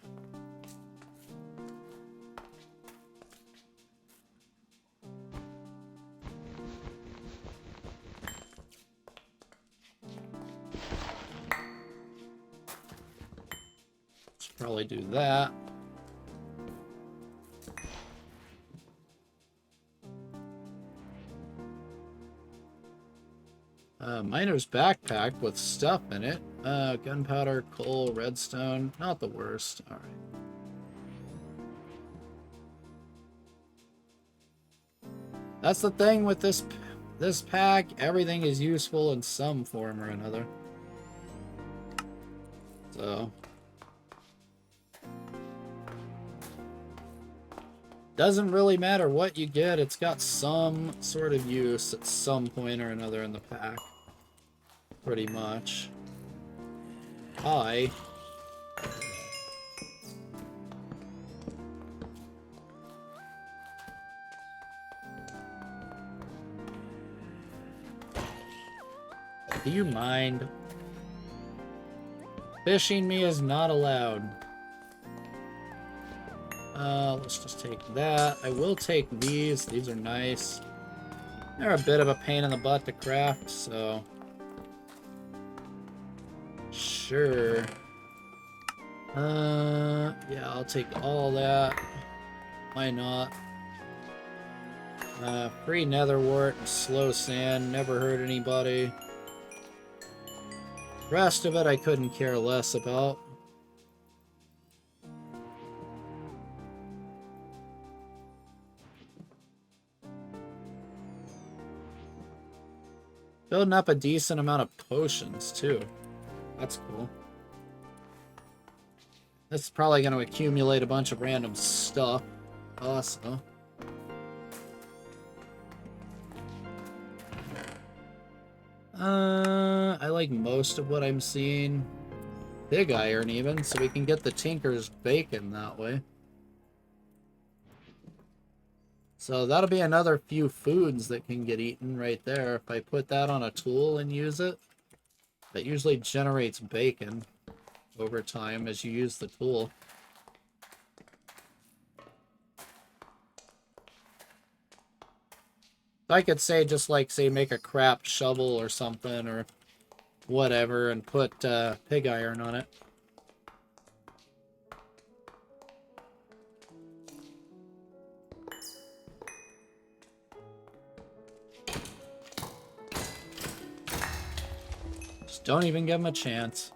Speaker 1: Let's probably do that. Miner's backpack with stuff in it. Gunpowder, coal, redstone. Not the worst. Alright. That's the thing with this pack. Everything is useful in some form or another. So. Doesn't really matter what you get. It's got some sort of use at some point or another in the pack. Pretty much. Hi. Do you mind? Fishing me is not allowed. Let's just take that. I will take these. These are nice. They're a bit of a pain in the butt to craft, so... Sure. Yeah, I'll take all that. Why not? Free netherwort and slow sand, never hurt anybody. Rest of it I couldn't care less about. Building up a decent amount of potions, too. That's cool. This is probably going to accumulate a bunch of random stuff. Also. I like most of what I'm seeing. Big iron, even, so we can get the Tinker's bacon that way. So that'll be another few foods that can get eaten right there. If I put that on a tool and use it, that usually generates bacon over time as you use the tool. I could say just like, say, make a craft shovel or something or whatever and put pig iron on it. Just don't even give them a chance.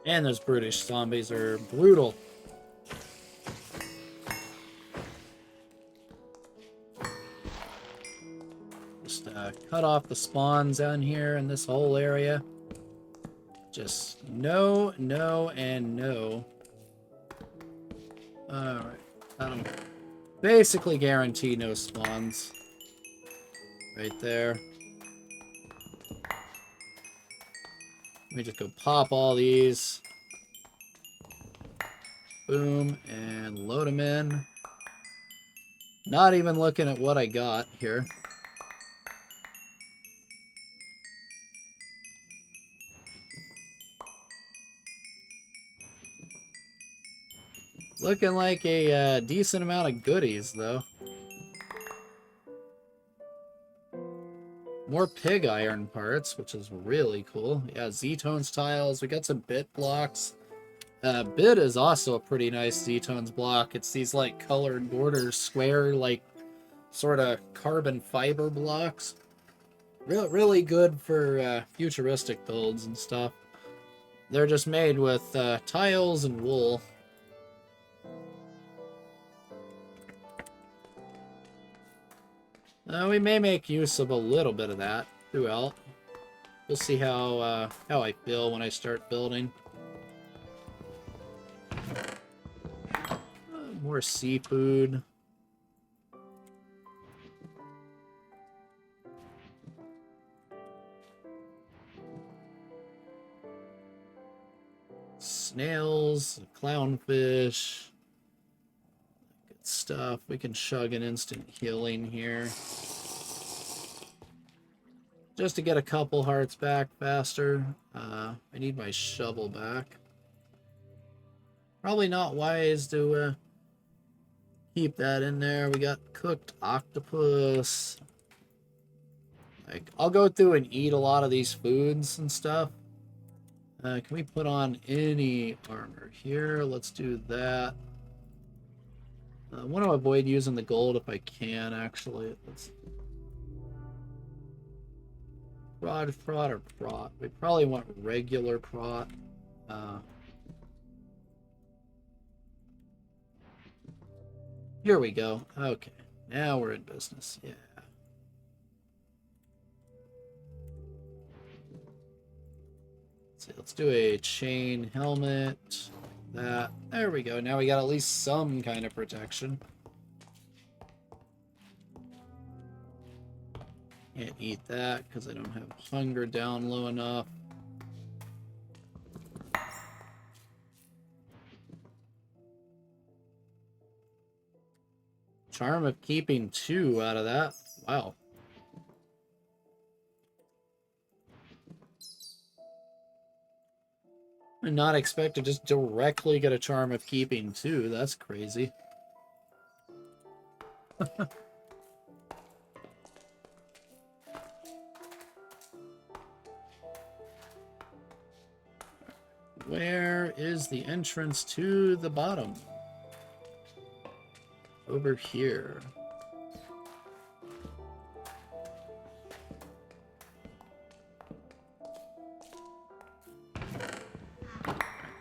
Speaker 1: And those brutish zombies are brutal. Just cut off the spawns down here in this whole area. Just no, no, and no. Alright. Basically guarantee no spawns. Right there. Let me just go pop all these. Boom, and load them in. Not even looking at what I got here. Looking like a decent amount of goodies, though. More pig iron parts, which is really cool. Yeah, Z-Tones tiles. We got some bit blocks. Bit is also a pretty nice Z-Tones block. It's these, like, colored borders, square, like, sort of carbon fiber blocks. Really good for futuristic builds and stuff. They're just made with tiles and wool. We may make use of a little bit of that throughout. We'll see how I feel when I start building. More seafood. Snails, clownfish. Good stuff. We can chug an instant healing here. Just to get a couple hearts back faster. I need my shovel back. Probably not wise to keep that in there. We got cooked octopus. Like, I'll go through and eat a lot of these foods and stuff. Can we put on any armor here? Let's do that. I want to avoid using the gold if I can, actually. Let's... Prot, or prot? We probably want regular prot. Here we go. Okay, now we're in business. Yeah. Let's do a chain helmet. That. There we go. Now we got at least some kind of protection. Can't eat that because I don't have hunger down low enough. Charm of keeping 2 out of that. Wow. I did not expect to just directly get a charm of keeping 2. That's crazy. Where is the entrance to the bottom? Over here.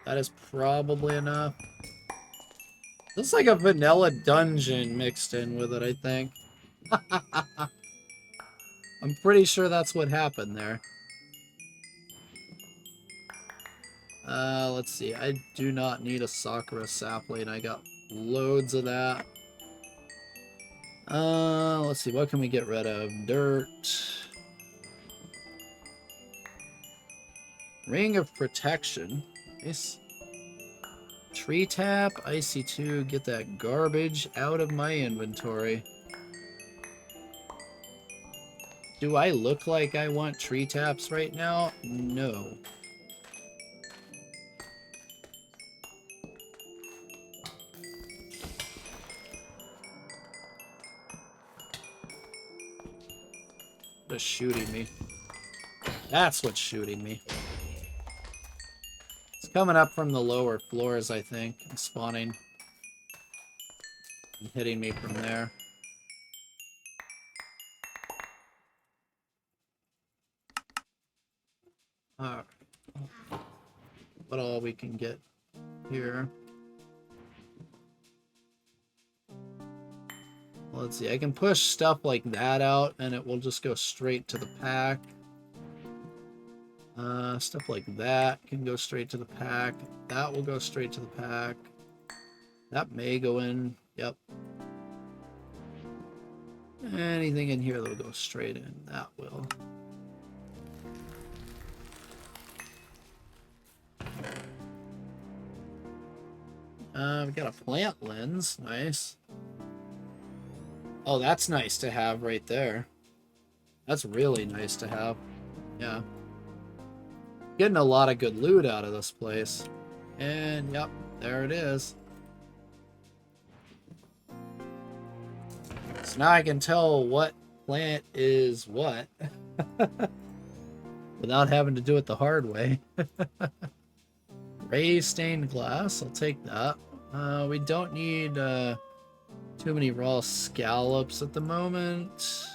Speaker 1: That is probably enough. Looks like a vanilla dungeon mixed in with it, I think. I'm pretty sure that's what happened there. Let's see. I do not need a Sakura sapling. I got loads of that. Let's see. What can we get rid of? Dirt. Ring of Protection. Nice. Tree Tap. Icy 2. Get that garbage out of my inventory. Do I look like I want tree taps right now? No. What's shooting me? That's what's shooting me. It's coming up from the lower floors, I think, and spawning. And hitting me from there. Alright. What all we can get here. Let's see, I can push stuff like that out and it will just go straight to the pack. Stuff like that can go straight to the pack. That will go straight to the pack. That may go in. Yep. Anything in here that'll go straight in. That will. We got a plant lens. Nice. Oh, that's nice to have right there. That's really nice to have. Yeah. Getting a lot of good loot out of this place. And, yep, there it is. So now I can tell what plant is what. Without having to do it the hard way. Ray stained glass, I'll take that. We don't need too many raw scallops at the moment.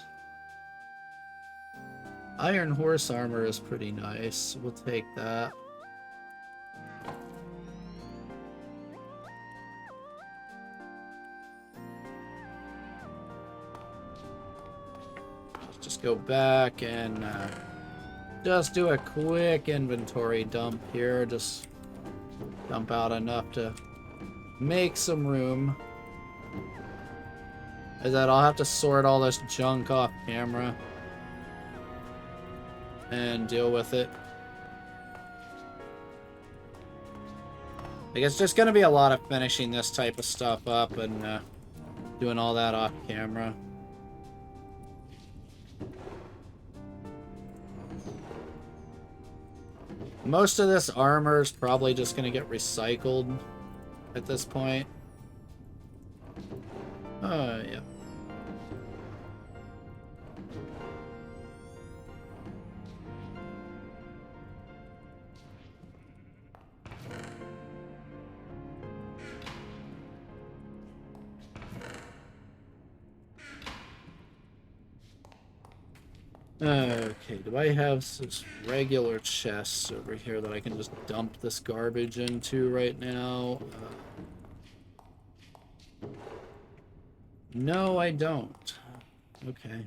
Speaker 1: Iron horse armor is pretty nice. We'll take that. Let's just go back and just do a quick inventory dump here. Just dump out enough to make some room. Is that I'll have to sort all this junk off camera and deal with it. Like, it's just gonna be a lot of finishing this type of stuff up and doing all that off camera. Most of this armor is probably just gonna get recycled at this point. Oh, yeah. Okay, do I have this regular chests over here that I can just dump this garbage into right now? No, I don't. Okay.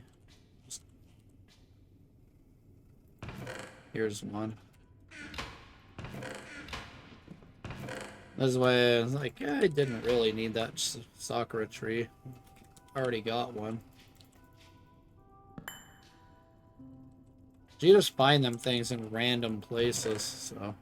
Speaker 1: Here's one. That's why I was like, I didn't really need that Sakura tree. Already got one. You just find them things in random places, so...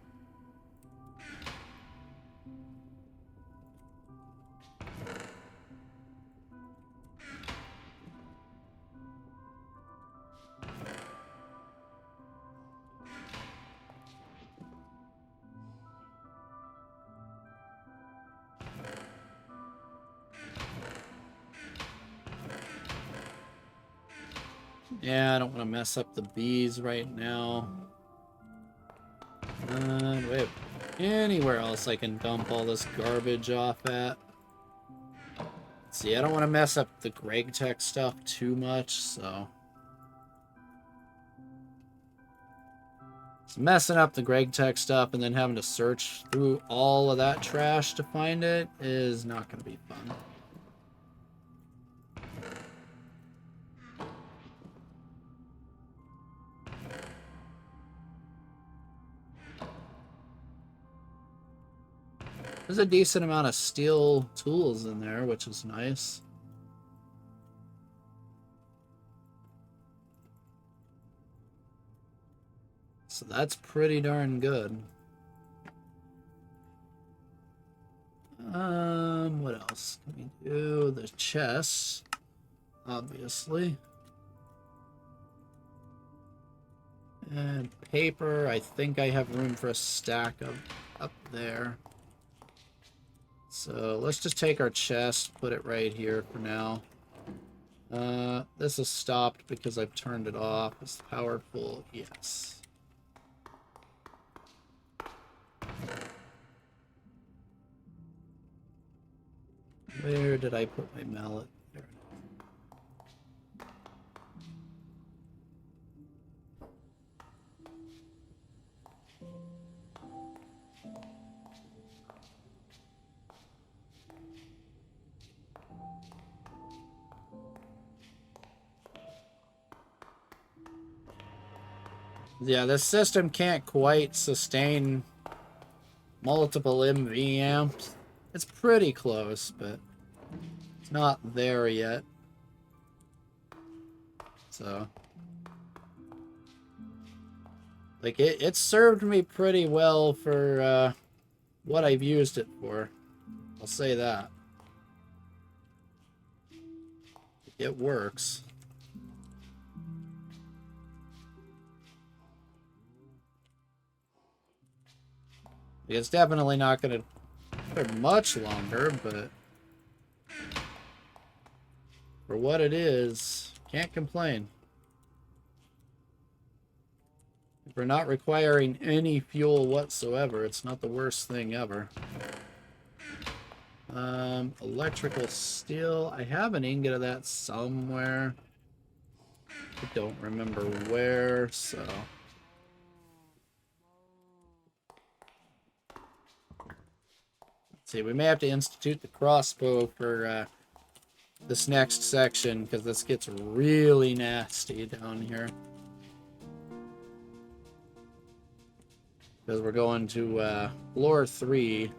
Speaker 1: Yeah, I don't want to mess up the bees right now. Do I have anywhere else I can dump all this garbage off at? Let's see, I don't want to mess up the GregTech stuff too much, so... messing up the GregTech stuff and then having to search through all of that trash to find it is not going to be fun. There's a decent amount of steel tools in there, which is nice. So that's pretty darn good. What else can we do? The chests, obviously. And paper, I think I have room for a stack of up there. So let's just take our chest, put it right here for now. This is stopped because I've turned it off. It's powerful, yes. Where did I put my mallet? There. Yeah, this system can't quite sustain multiple MV amps. It's pretty close, but it's not there yet. So, like, it served me pretty well for what I've used it for. I'll say that. It works. It's definitely not going to for much longer, but for what it is, can't complain. For not requiring any fuel whatsoever, it's not the worst thing ever. Electrical steel. I have an ingot of that somewhere. I don't remember where, so... see, we may have to institute the crossbow for this next section, because this gets really nasty down here. Because we're going to floor 3.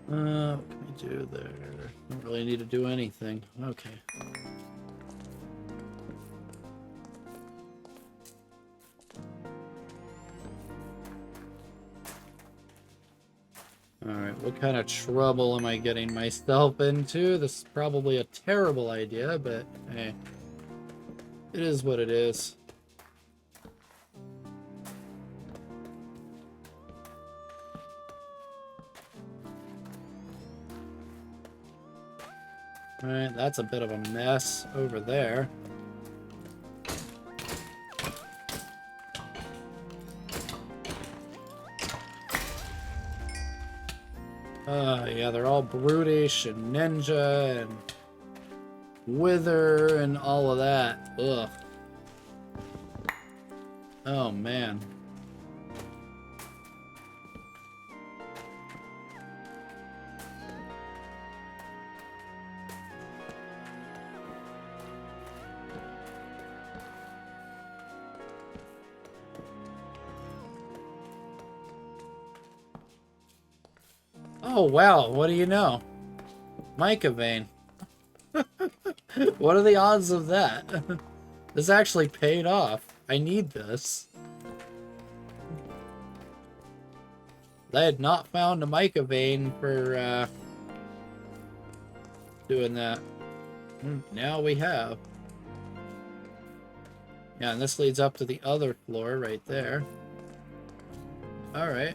Speaker 1: What can we do there? Don't really need to do anything. Okay. Alright, what kind of trouble am I getting myself into? This is probably a terrible idea, but hey, it is what it is. Alright, that's a bit of a mess over there. Yeah, they're all brutish and ninja and wither and all of that. Ugh. Oh, man. Oh, wow, what do you know? Mica vein. What are the odds of that? This actually paid off. I need this. I had not found a mica vein for doing that. Now we have. Yeah, and this leads up to the other floor right there. Alright.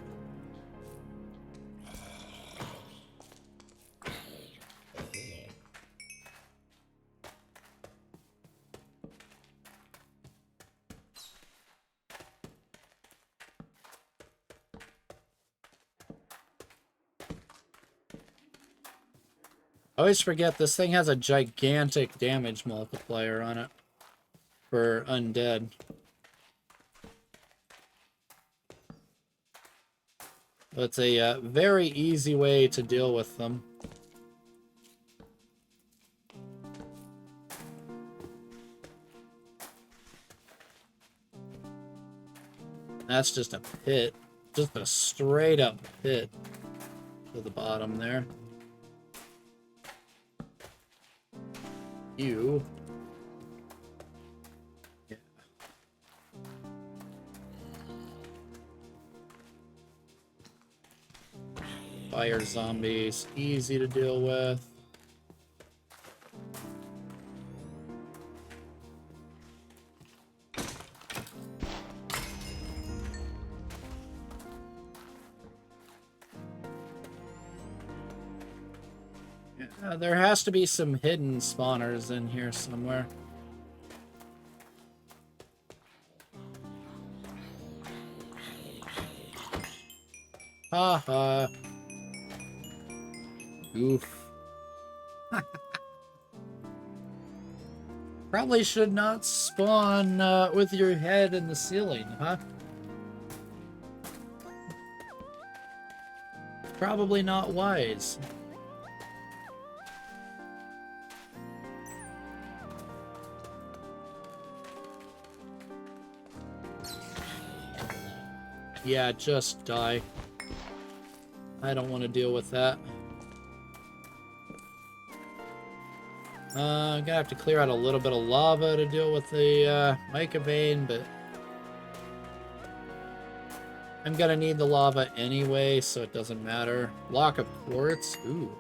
Speaker 1: I always forget this thing has a gigantic damage multiplier on it for undead. It's a very easy way to deal with them. That's just a pit. Just a straight up pit to the bottom there. You. Yeah. Fire zombies, easy to deal with. Yeah, there has to be some hidden spawners in here somewhere. Haha. Oof. Probably should not spawn with your head in the ceiling, huh? Probably not wise. Yeah, just die. I don't want to deal with that. I'm gonna have to clear out a little bit of lava to deal with the mica vein, but I'm gonna need the lava anyway, so it doesn't matter. Block of quartz. Ooh.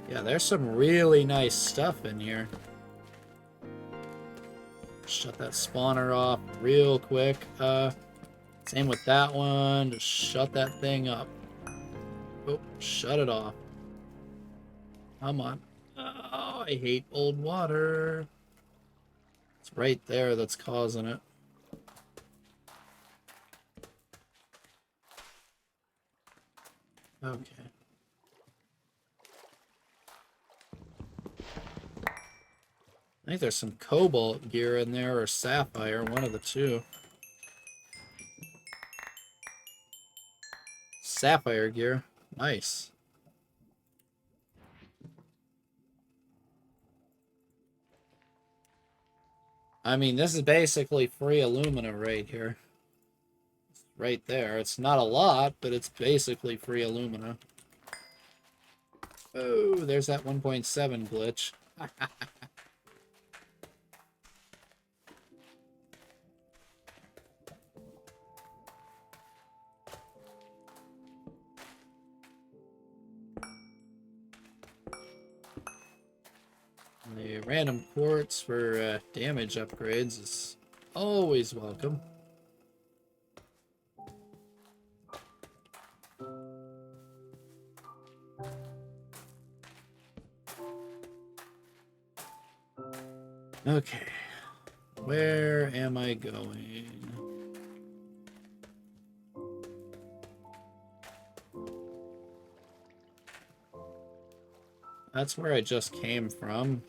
Speaker 1: Yeah, there's some really nice stuff in here. Shut that spawner off real quick. Same with that one. Just shut that thing up. Oh, shut it off. Come on. Oh, I hate old water. It's right there that's causing it. Okay. I think there's some cobalt gear in there, or sapphire, one of the two. Sapphire gear. Nice. I mean, this is basically free alumina right here. It's right there. It's not a lot, but it's basically free alumina. Oh, there's that 1.7 glitch. The random quartz for damage upgrades is always welcome. Okay, where am I going? That's where I just came from.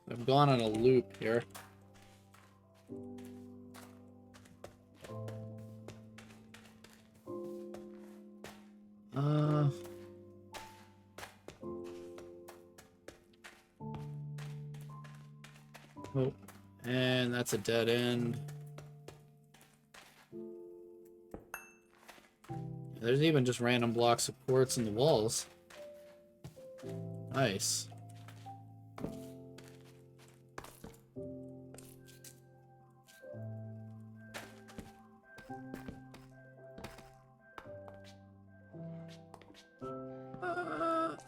Speaker 1: I've gone on a loop here. Oh, and that's a dead end. There's even just random blocks of quartz in the walls. Nice.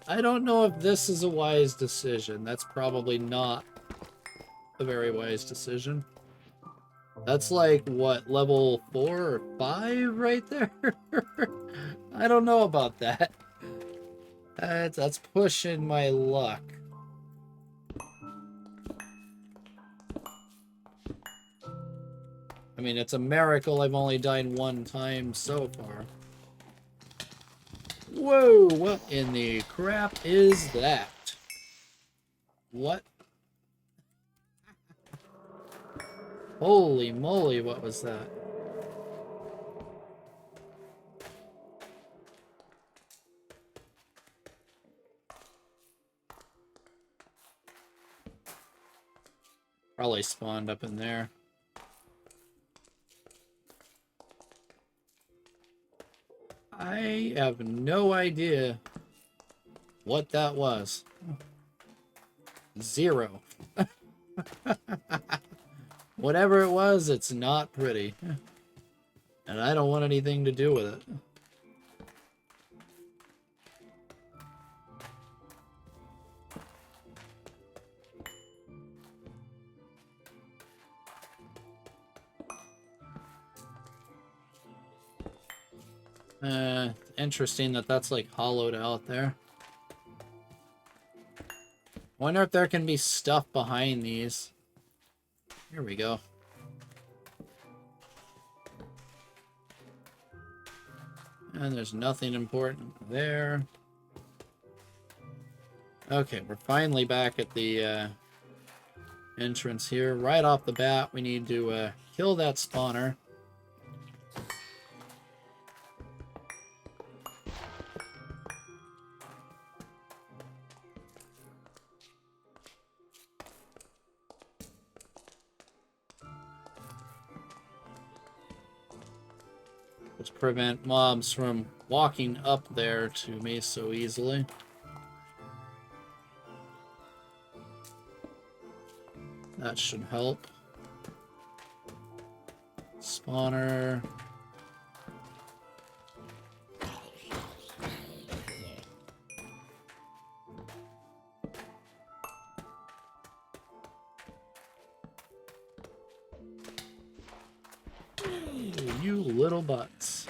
Speaker 1: I don't know if this is a wise decision. That's probably not a very wise decision. That's like, what, level 4 or 5 right there? I don't know about that. That's pushing my luck. I mean, it's a miracle I've only died one time so far. Whoa, what in the crap is that? What? Holy moly, what was that? Probably spawned up in there. I have no idea what that was. 0. Whatever it was, it's not pretty. And I don't want anything to do with it. Interesting that that's like hollowed out there. Wonder if there can be stuff behind these. Here we go. And there's nothing important there. Okay, we're finally back at the entrance here. Right off the bat, we need to kill that spawner. Which prevent mobs from walking up there to me so easily. That should help. Spawner. Ooh, you little butts.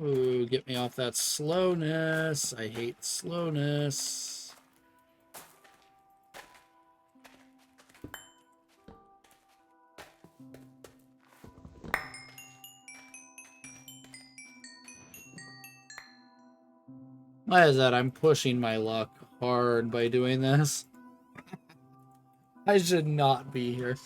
Speaker 1: Ooh, get me off that slowness. I hate slowness. Why is that? I'm pushing my luck hard by doing this. I should not be here.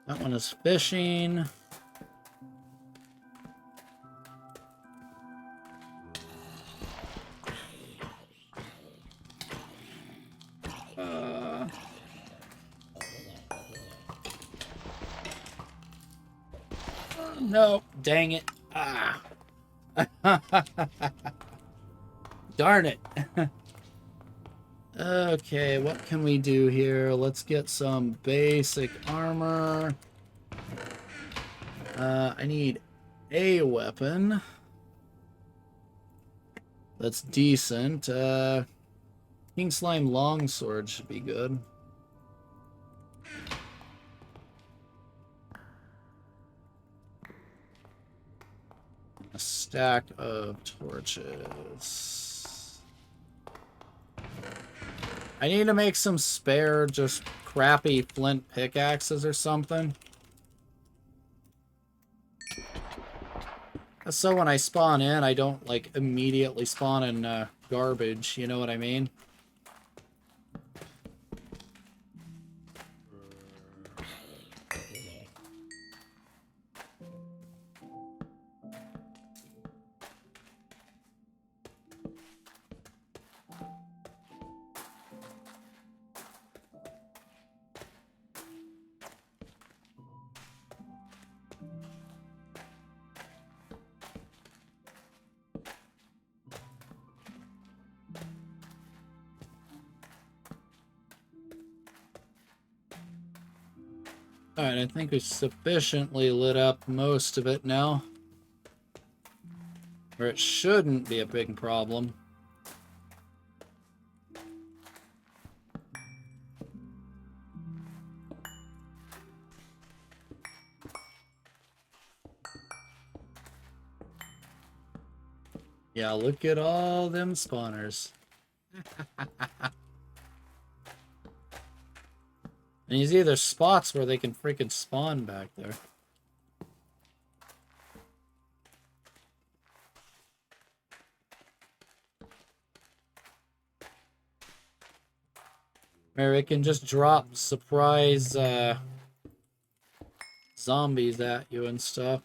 Speaker 1: That one is fishing. No, dang it. Ah. Darn it. Okay, what can we do here? Let's get some basic armor. I need a weapon that's decent. King Slime Longsword should be good. stack of torches. I need to make some spare, just crappy flint pickaxes or something. So when I spawn in, I don't, like, immediately spawn in garbage, you know what I mean? Alright, I think we've sufficiently lit up most of it now. Or it shouldn't be a big problem. Yeah, look at all them spawners. And you see there's spots where they can freaking spawn back there. Or it can just drop surprise zombies at you and stuff.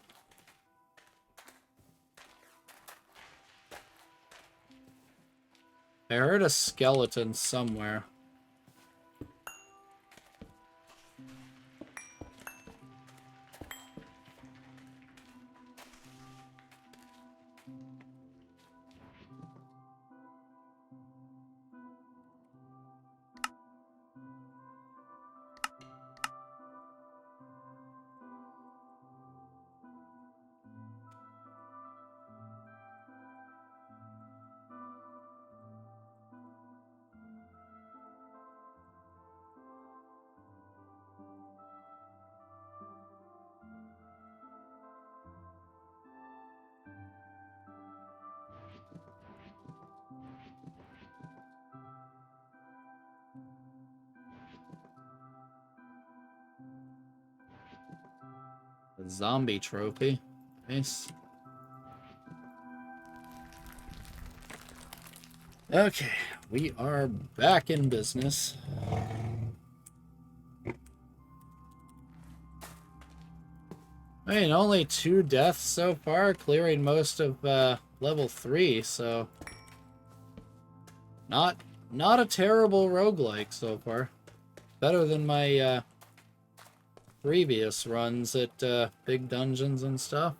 Speaker 1: I heard a skeleton somewhere. A zombie trophy. Nice. Okay, we are back in business. I mean, only 2 deaths so far, clearing most of level 3, so not a terrible roguelike so far. Better than my previous runs at big dungeons and stuff.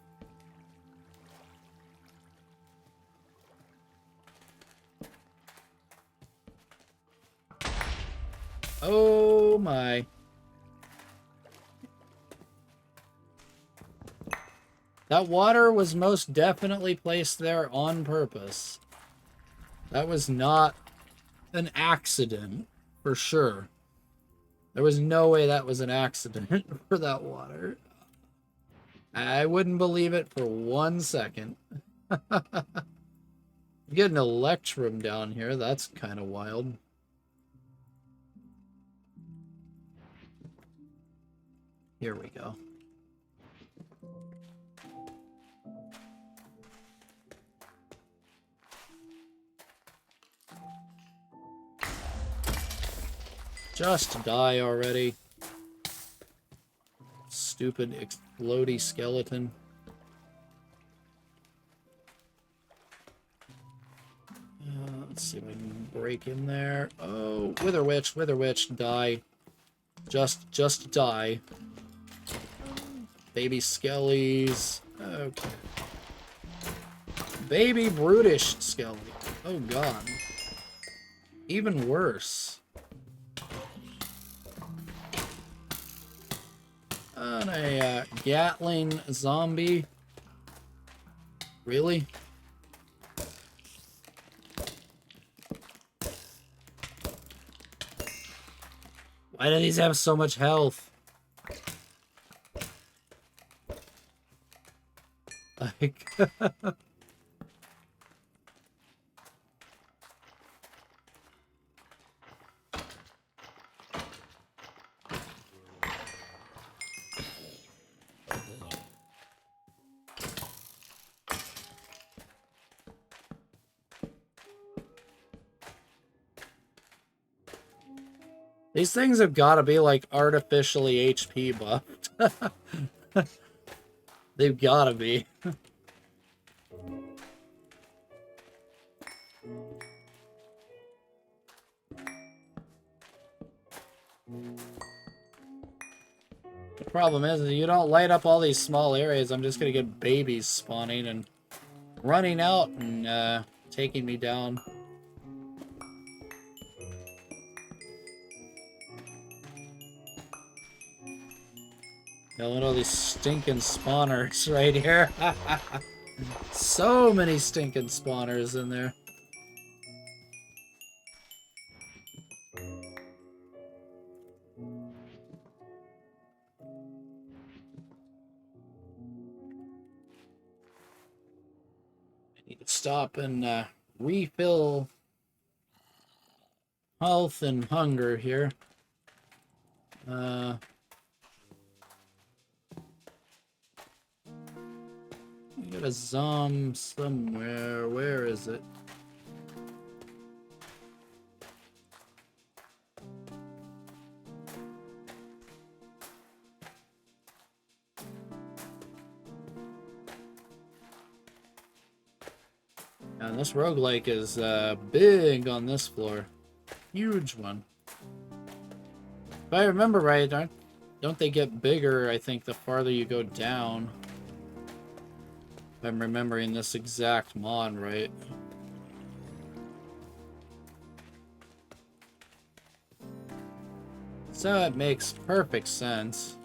Speaker 1: Oh my. That water was most definitely placed there on purpose. That was not an accident, for sure. There was no way that was an accident for that water. I wouldn't believe it for 1 second. Get an electrum down here. That's kind of wild. Here we go. Just die already. Stupid explodey skeleton. Let's see if I can break in there. Oh, Wither Witch, die. Just die. Baby skellies. Okay. Baby brutish skelly. Oh god. Even worse. And a Gatling zombie. Really? Why do these have so much health? Like, These things have got to be, like, artificially HP buffed. They've got to be. The problem is, if you don't light up all these small areas, I'm just going to get babies spawning and running out and taking me down. Yeah, look at all these stinking spawners right here. So many stinking spawners in there. I need to stop and refill health and hunger here. I got a zom somewhere. Where is it? And this roguelike is big on this floor. Huge one. If I remember right, don't they get bigger, I think, the farther you go down? If I'm remembering this exact mod right. So it makes perfect sense.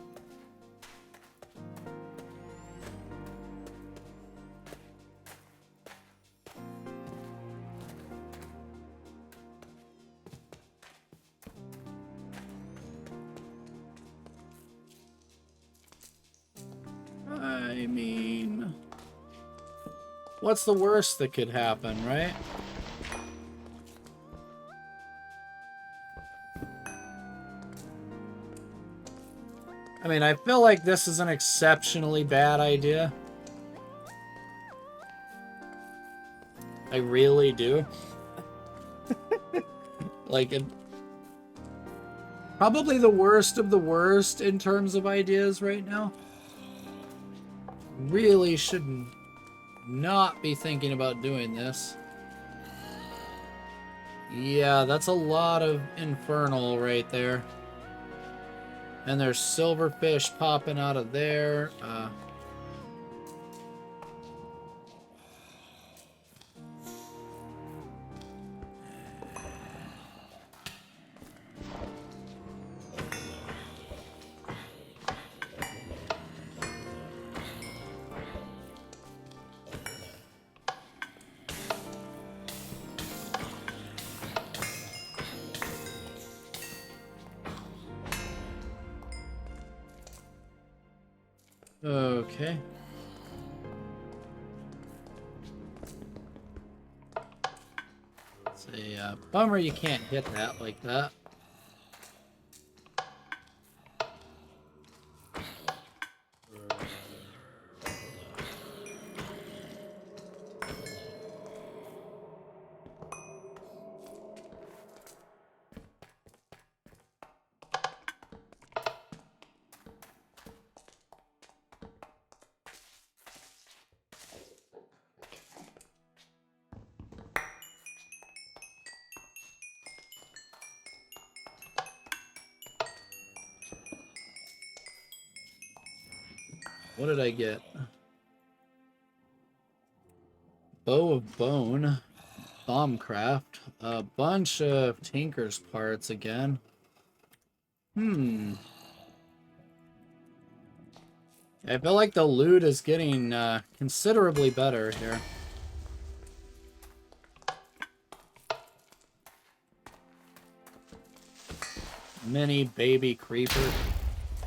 Speaker 1: I mean, what's the worst that could happen, right? I mean, I feel like this is an exceptionally bad idea. I really do. Like, probably the worst of the worst in terms of ideas right now. Really should not be thinking about doing this. Yeah, that's a lot of infernal right there. And there's silverfish popping out of there. Okay. It's a bummer you can't hit that like that. What did I get? Bow of Bone, Bombcraft, a bunch of Tinker's parts again. I feel like the loot is getting considerably better here. Mini baby creeper.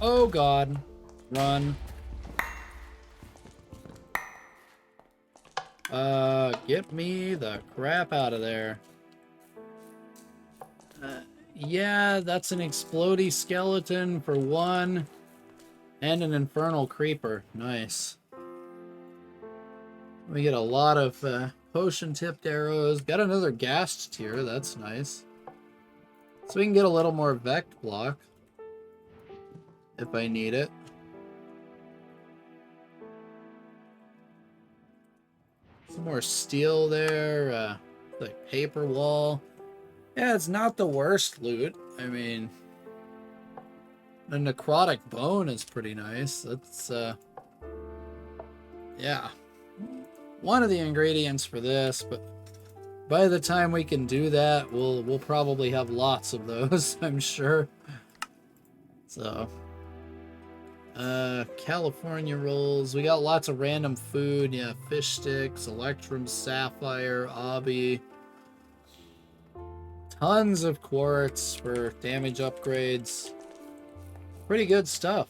Speaker 1: Oh god. Run. Get me the crap out of there. Yeah, that's an explodey skeleton for one. And an infernal creeper. Nice. We get a lot of potion-tipped arrows. Got another ghast tier. That's nice. So we can get a little more Vect block if I need it. Some more steel there, like paper wall. Yeah, it's not the worst loot. I mean, the necrotic bone is pretty nice. That's, yeah. One of the ingredients for this, but by the time we can do that, we'll probably have lots of those, I'm sure. So, California rolls. We got lots of random food. Yeah, fish sticks, electrum, sapphire, obby. Tons of quartz for damage upgrades. Pretty good stuff.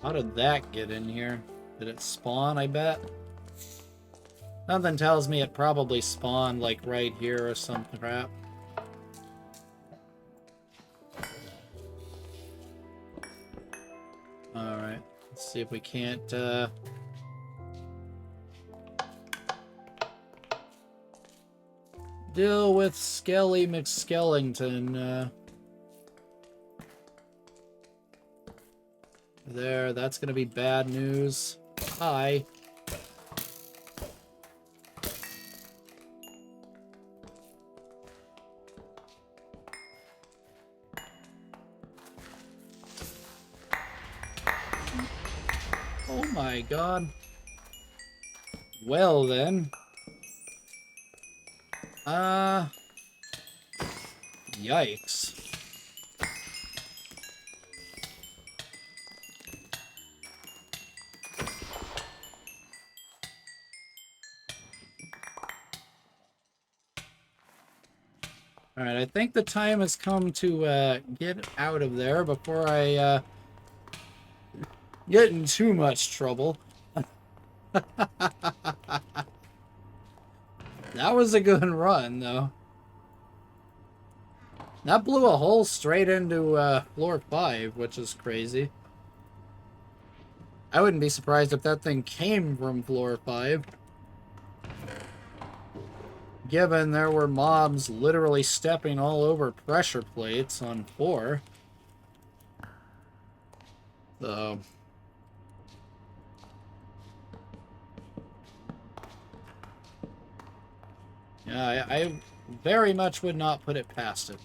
Speaker 1: How did that get in here? Did it spawn, I bet? Something tells me it probably spawned, like, right here or some crap. Alright, let's see if we can't, deal with Skelly McSkellington, There, that's gonna be bad news. Hi. Oh my god. Well then. Yikes. Alright, I think the time has come to get out of there before I get in too much trouble. That was a good run, though. That blew a hole straight into floor 5, which is crazy. I wouldn't be surprised if that thing came from floor 5. Given there were mobs literally stepping all over pressure plates on 4. So... yeah, I very much would not put it past it.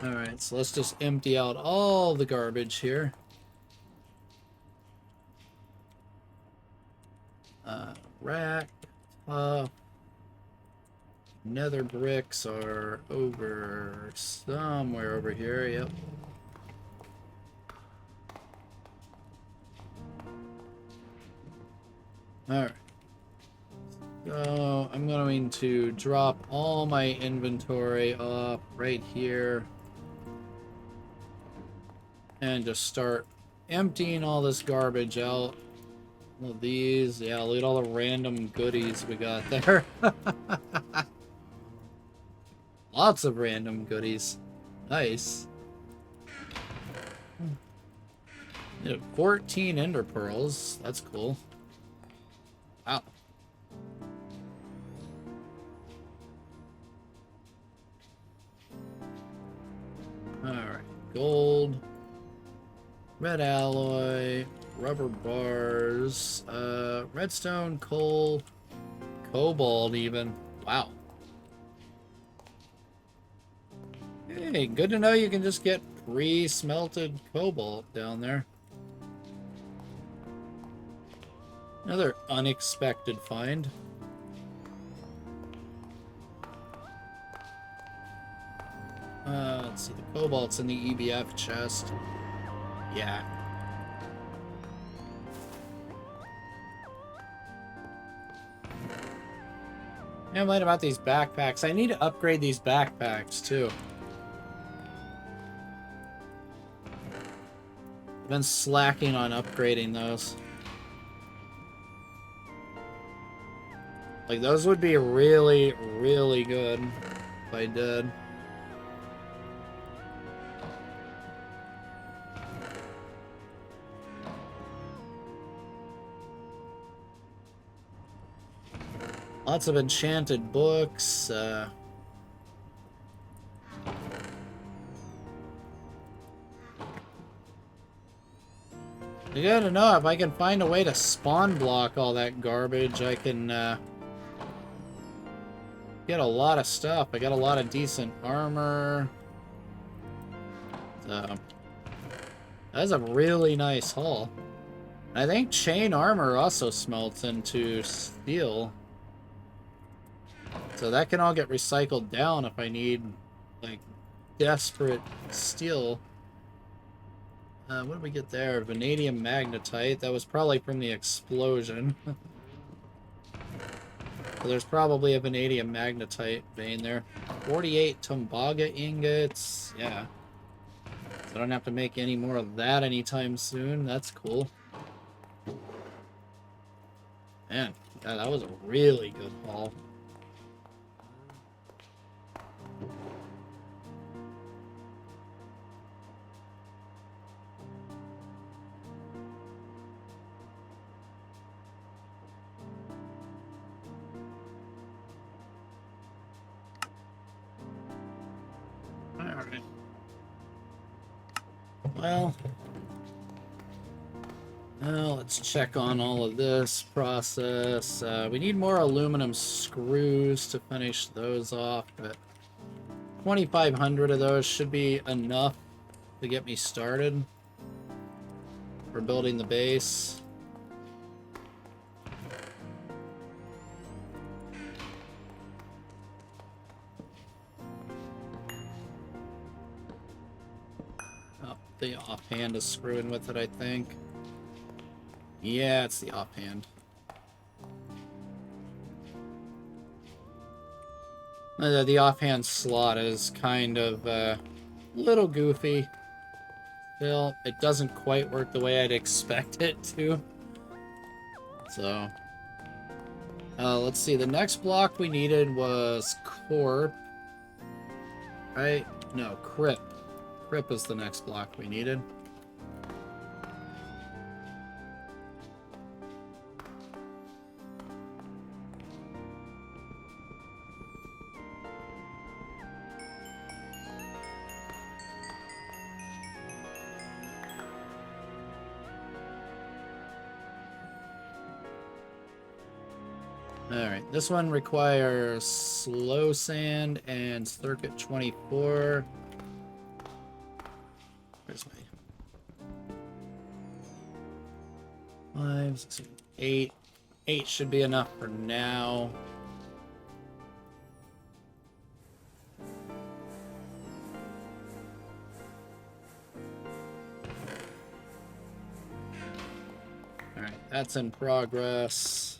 Speaker 1: Alright, so let's just empty out all the garbage here. Rack, nether bricks are over somewhere over here, yep. Alright. So, I'm going to drop all my inventory off right here. And just start emptying all this garbage out. All of these, yeah, look at all the random goodies we got there. Lots of random goodies. Nice. 14 ender pearls. That's cool. Wow. Alright. Gold. Red alloy. Rubber bars. Redstone, coal. Cobalt even. Wow. Hey, good to know you can just get pre-smelted cobalt down there. Another unexpected find. Let's see, the cobalt's in the EBF chest. Yeah. Yeah, I'm right about these backpacks. I need to upgrade these backpacks, too. I've been slacking on upgrading those. Like, those would be really, really good if I did. Lots of enchanted books. You gotta know, if I can find a way to spawn block all that garbage, I can get a lot of stuff. I got a lot of decent armor. So, that's a really nice haul. I think chain armor also smelts into steel. So that can all get recycled down if I need, like, desperate steel. What did we get there? Vanadium magnetite. That was probably from the explosion. So there's probably a vanadium magnetite vein there. 48 Tumbaga ingots. Yeah. So I don't have to make any more of that anytime soon. That's cool. Man, yeah, that was a really good haul. Alright. Well, now let's check on all of this process. We need more aluminum screws to finish those off, but 2,500 of those should be enough to get me started for building the base. Oh, the offhand is screwing with it, I think. Yeah, it's the offhand. The offhand slot is kind of a little goofy. Still, it doesn't quite work the way I'd expect it to. So, let's see. The next block we needed was Corp. Right? No, Crip. Crip is the next block we needed. Alright, this one requires slow sand and circuit 24. Where's my 5, 6, 8. 8 should be enough for now. Alright, that's in progress.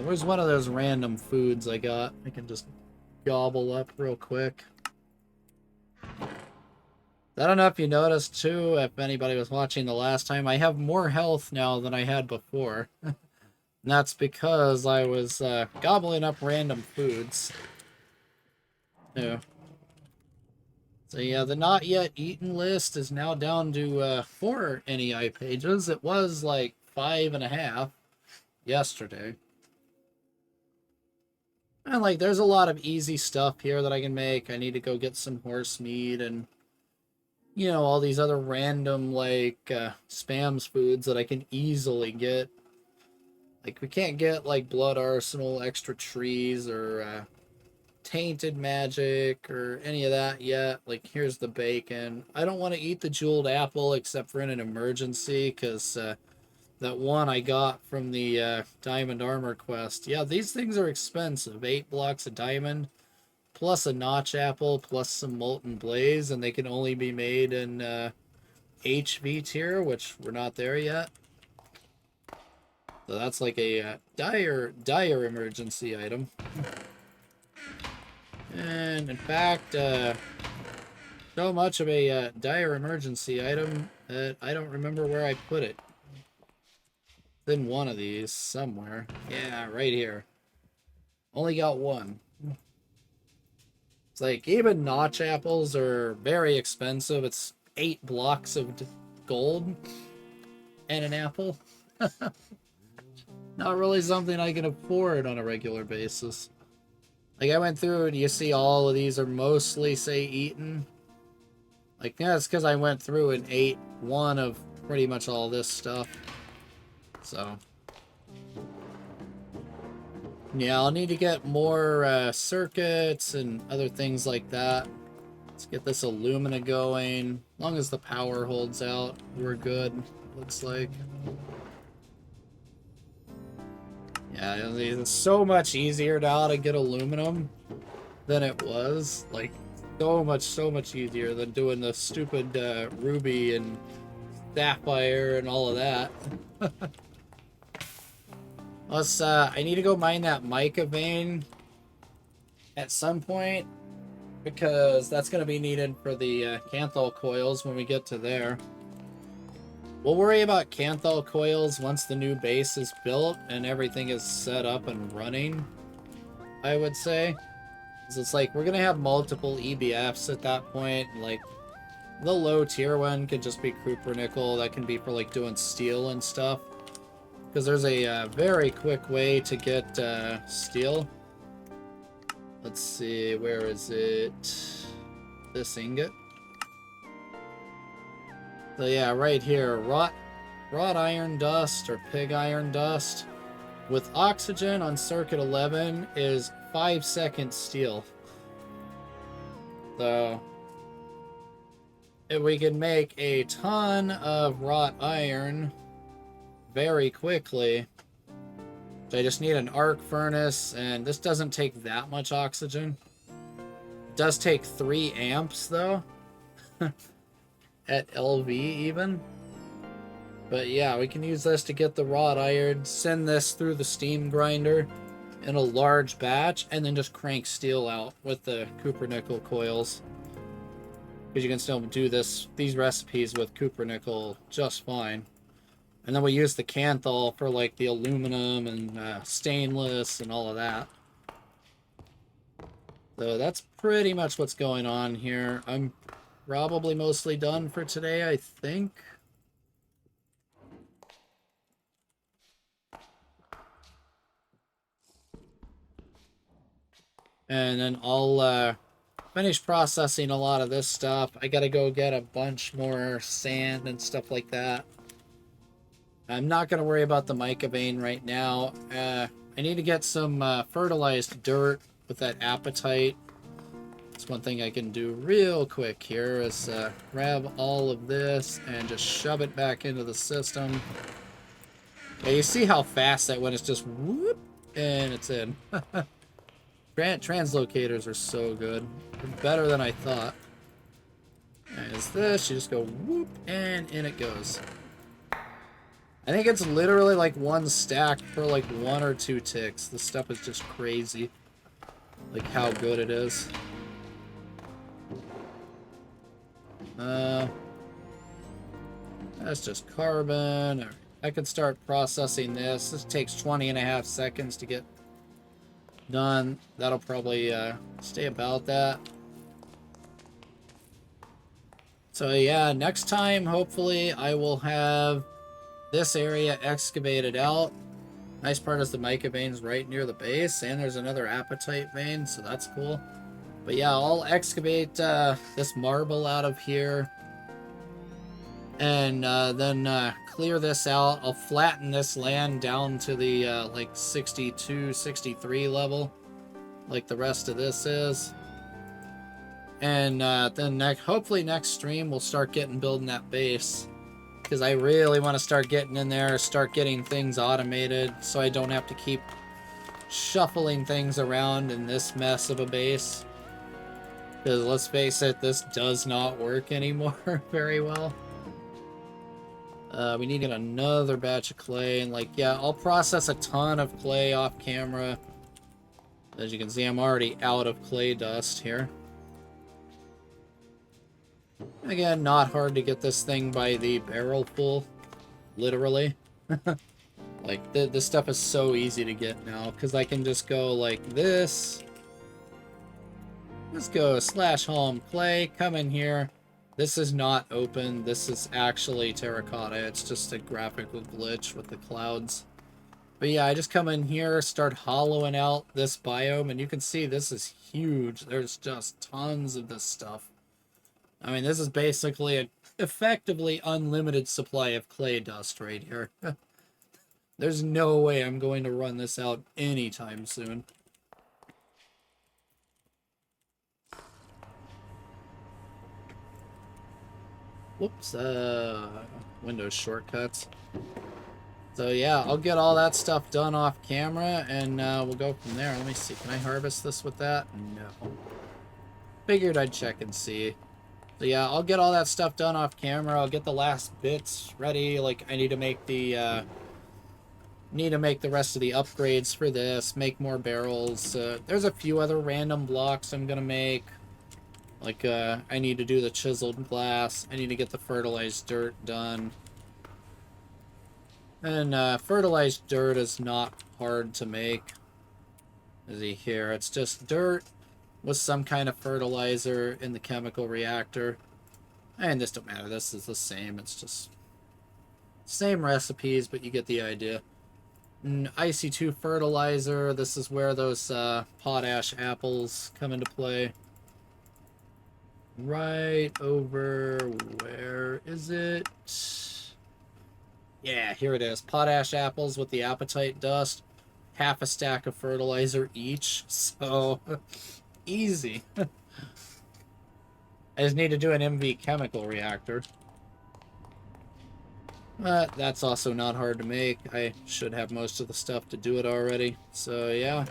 Speaker 1: Where's one of those random foods I got? I can just gobble up real quick. I don't know if you noticed, too, if anybody was watching the last time, I have more health now than I had before. And that's because I was gobbling up random foods. Yeah. So yeah, the not yet eaten list is now down to 4 NEI pages. It was like 5.5 yesterday. And like, there's a lot of easy stuff here that I can make. I need to go get some horse meat and, you know, all these other random, like, spams foods that I can easily get. Like, we can't get, like, blood arsenal, extra trees, or, tainted magic, or any of that yet. Like, here's the bacon. I don't want to eat the jeweled apple except for in an emergency, because, that one I got from the diamond armor quest. Yeah, these things are expensive. 8 blocks of diamond, plus a notch apple, plus some molten blaze, and they can only be made in HV tier, which we're not there yet. So that's like a dire emergency item. And in fact, so much of a dire emergency item that I don't remember where I put it. It's in one of these somewhere. Yeah, right here. Only got one. It's like, even notch apples are very expensive. It's 8 blocks of gold and an apple. Not really something I can afford on a regular basis. Like, I went through and you see all of these are mostly, say, eaten. Like, yeah, it's because I went through and ate one of pretty much all this stuff. So, yeah, I'll need to get more circuits and other things like that. Let's get this alumina going. As long as the power holds out, we're good, looks like. Yeah, it's so much easier now to get aluminum than it was. Like, so much easier than doing the stupid ruby and sapphire and all of that. Plus, I need to go mine that mica vein at some point, because that's going to be needed for the Canthal coils when we get to there. We'll worry about Canthal coils once the new base is built and everything is set up and running, I would say. Because it's like, we're going to have multiple EBFs at that point. Like, the low tier one could just be Cooper Nickel. That can be for, like, doing steel and stuff. Because there's a very quick way to get steel. Let's see, where is it? This ingot. So yeah, right here, wrought iron dust or pig iron dust with oxygen on circuit 11 is 5-second steel. So if we can make a ton of wrought iron very quickly, so I just need an arc furnace, and this doesn't take that much oxygen. It does take 3 amps though. At LV even. But yeah, we can use this to get the wrought iron, send this through the steam grinder in a large batch, and then just crank steel out with the Cooper Nickel coils. Because you can still do these recipes with Cooper Nickel just fine. And then we use the Canthal for like the aluminum and stainless and all of that. So that's pretty much what's going on here. I'm probably mostly done for today, I think. And then I'll finish processing a lot of this stuff. I gotta go get a bunch more sand and stuff like that. I'm not gonna worry about the mica vein right now. I need to get some fertilized dirt with that apatite. That's one thing I can do real quick here is grab all of this and just shove it back into the system. Yeah, you see how fast that went? It's just whoop, and it's in. Translocators are so good. They're better than I thought. As this, you just go whoop, and in it goes. I think it's literally like one stack for like 1 or 2 ticks. This stuff is just crazy. Like how good it is. That's just carbon. I could start processing this. This takes 20.5 seconds to get done. That'll probably stay about that. So yeah, next time hopefully I will have this area excavated out. Nice part is the mica vein's right near the base, and there's another apatite vein, so that's cool. But yeah, I'll excavate this marble out of here, and then clear this out. I'll flatten this land down to the like 62, 63 level, like the rest of this is. And then hopefully next stream we'll start building that base, because I really want to start getting in there, start getting things automated, so I don't have to keep shuffling things around in this mess of a base. Because let's face it, this does not work anymore very well. We need to get another batch of clay, and like, yeah, I'll process a ton of clay off camera. As you can see, I'm already out of clay dust here. Again, not hard to get this thing by the barrel full, literally. Like, this stuff is so easy to get now, because I can just go like this. Let's go /home clay, come in here. This is not open, this is actually terracotta, it's just a graphical glitch with the clouds. But yeah, I just come in here, start hollowing out this biome, and you can see this is huge. There's just tons of this stuff. I mean, this is basically an effectively unlimited supply of clay dust right here. There's no way I'm going to run this out anytime soon. Whoops, Windows shortcuts. So yeah, I'll get all that stuff done off camera, and we'll go from there. Let me see, can I harvest this with that? No. Figured I'd check and see. So yeah, I'll get all that stuff done off camera. I'll get the last bits ready. Like, I need to make the rest of the upgrades for this, make more barrels. There's a few other random blocks I'm gonna make. Like, I need to do the chiseled glass. I need to get the fertilized dirt done. And fertilized dirt is not hard to make. As you hear, it's just dirt with some kind of fertilizer in the chemical reactor. And this don't matter, this is the same, it's just same recipes, but you get the idea. And IC2 fertilizer, this is where those potash apples come into play. Right over, where is it? Yeah, here it is. Potash apples with the apatite dust. Half a stack of fertilizer each, so easy. I just need to do an MV chemical reactor. But that's also not hard to make. I should have most of the stuff to do it already. So yeah.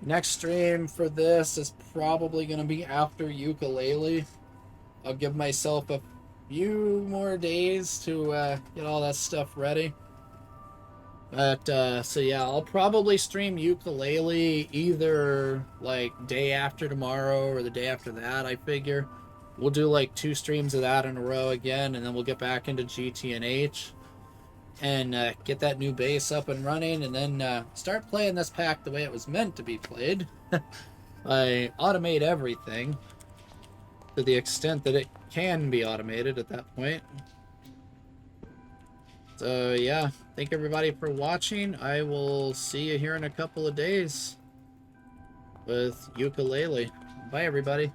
Speaker 1: Next stream for this is probably going to be after ukulele. I'll give myself a few more days to get all that stuff ready. But, so yeah, I'll probably stream ukulele either, like, day after tomorrow or the day after that, I figure. We'll do, like, 2 streams of that in a row again, and then we'll get back into GT&H and get that new base up and running, and then start playing this pack the way it was meant to be played. I automate everything to the extent that it can be automated at that point. So yeah, thank everybody for watching. I will see you here in a couple of days with ukulele. Bye everybody.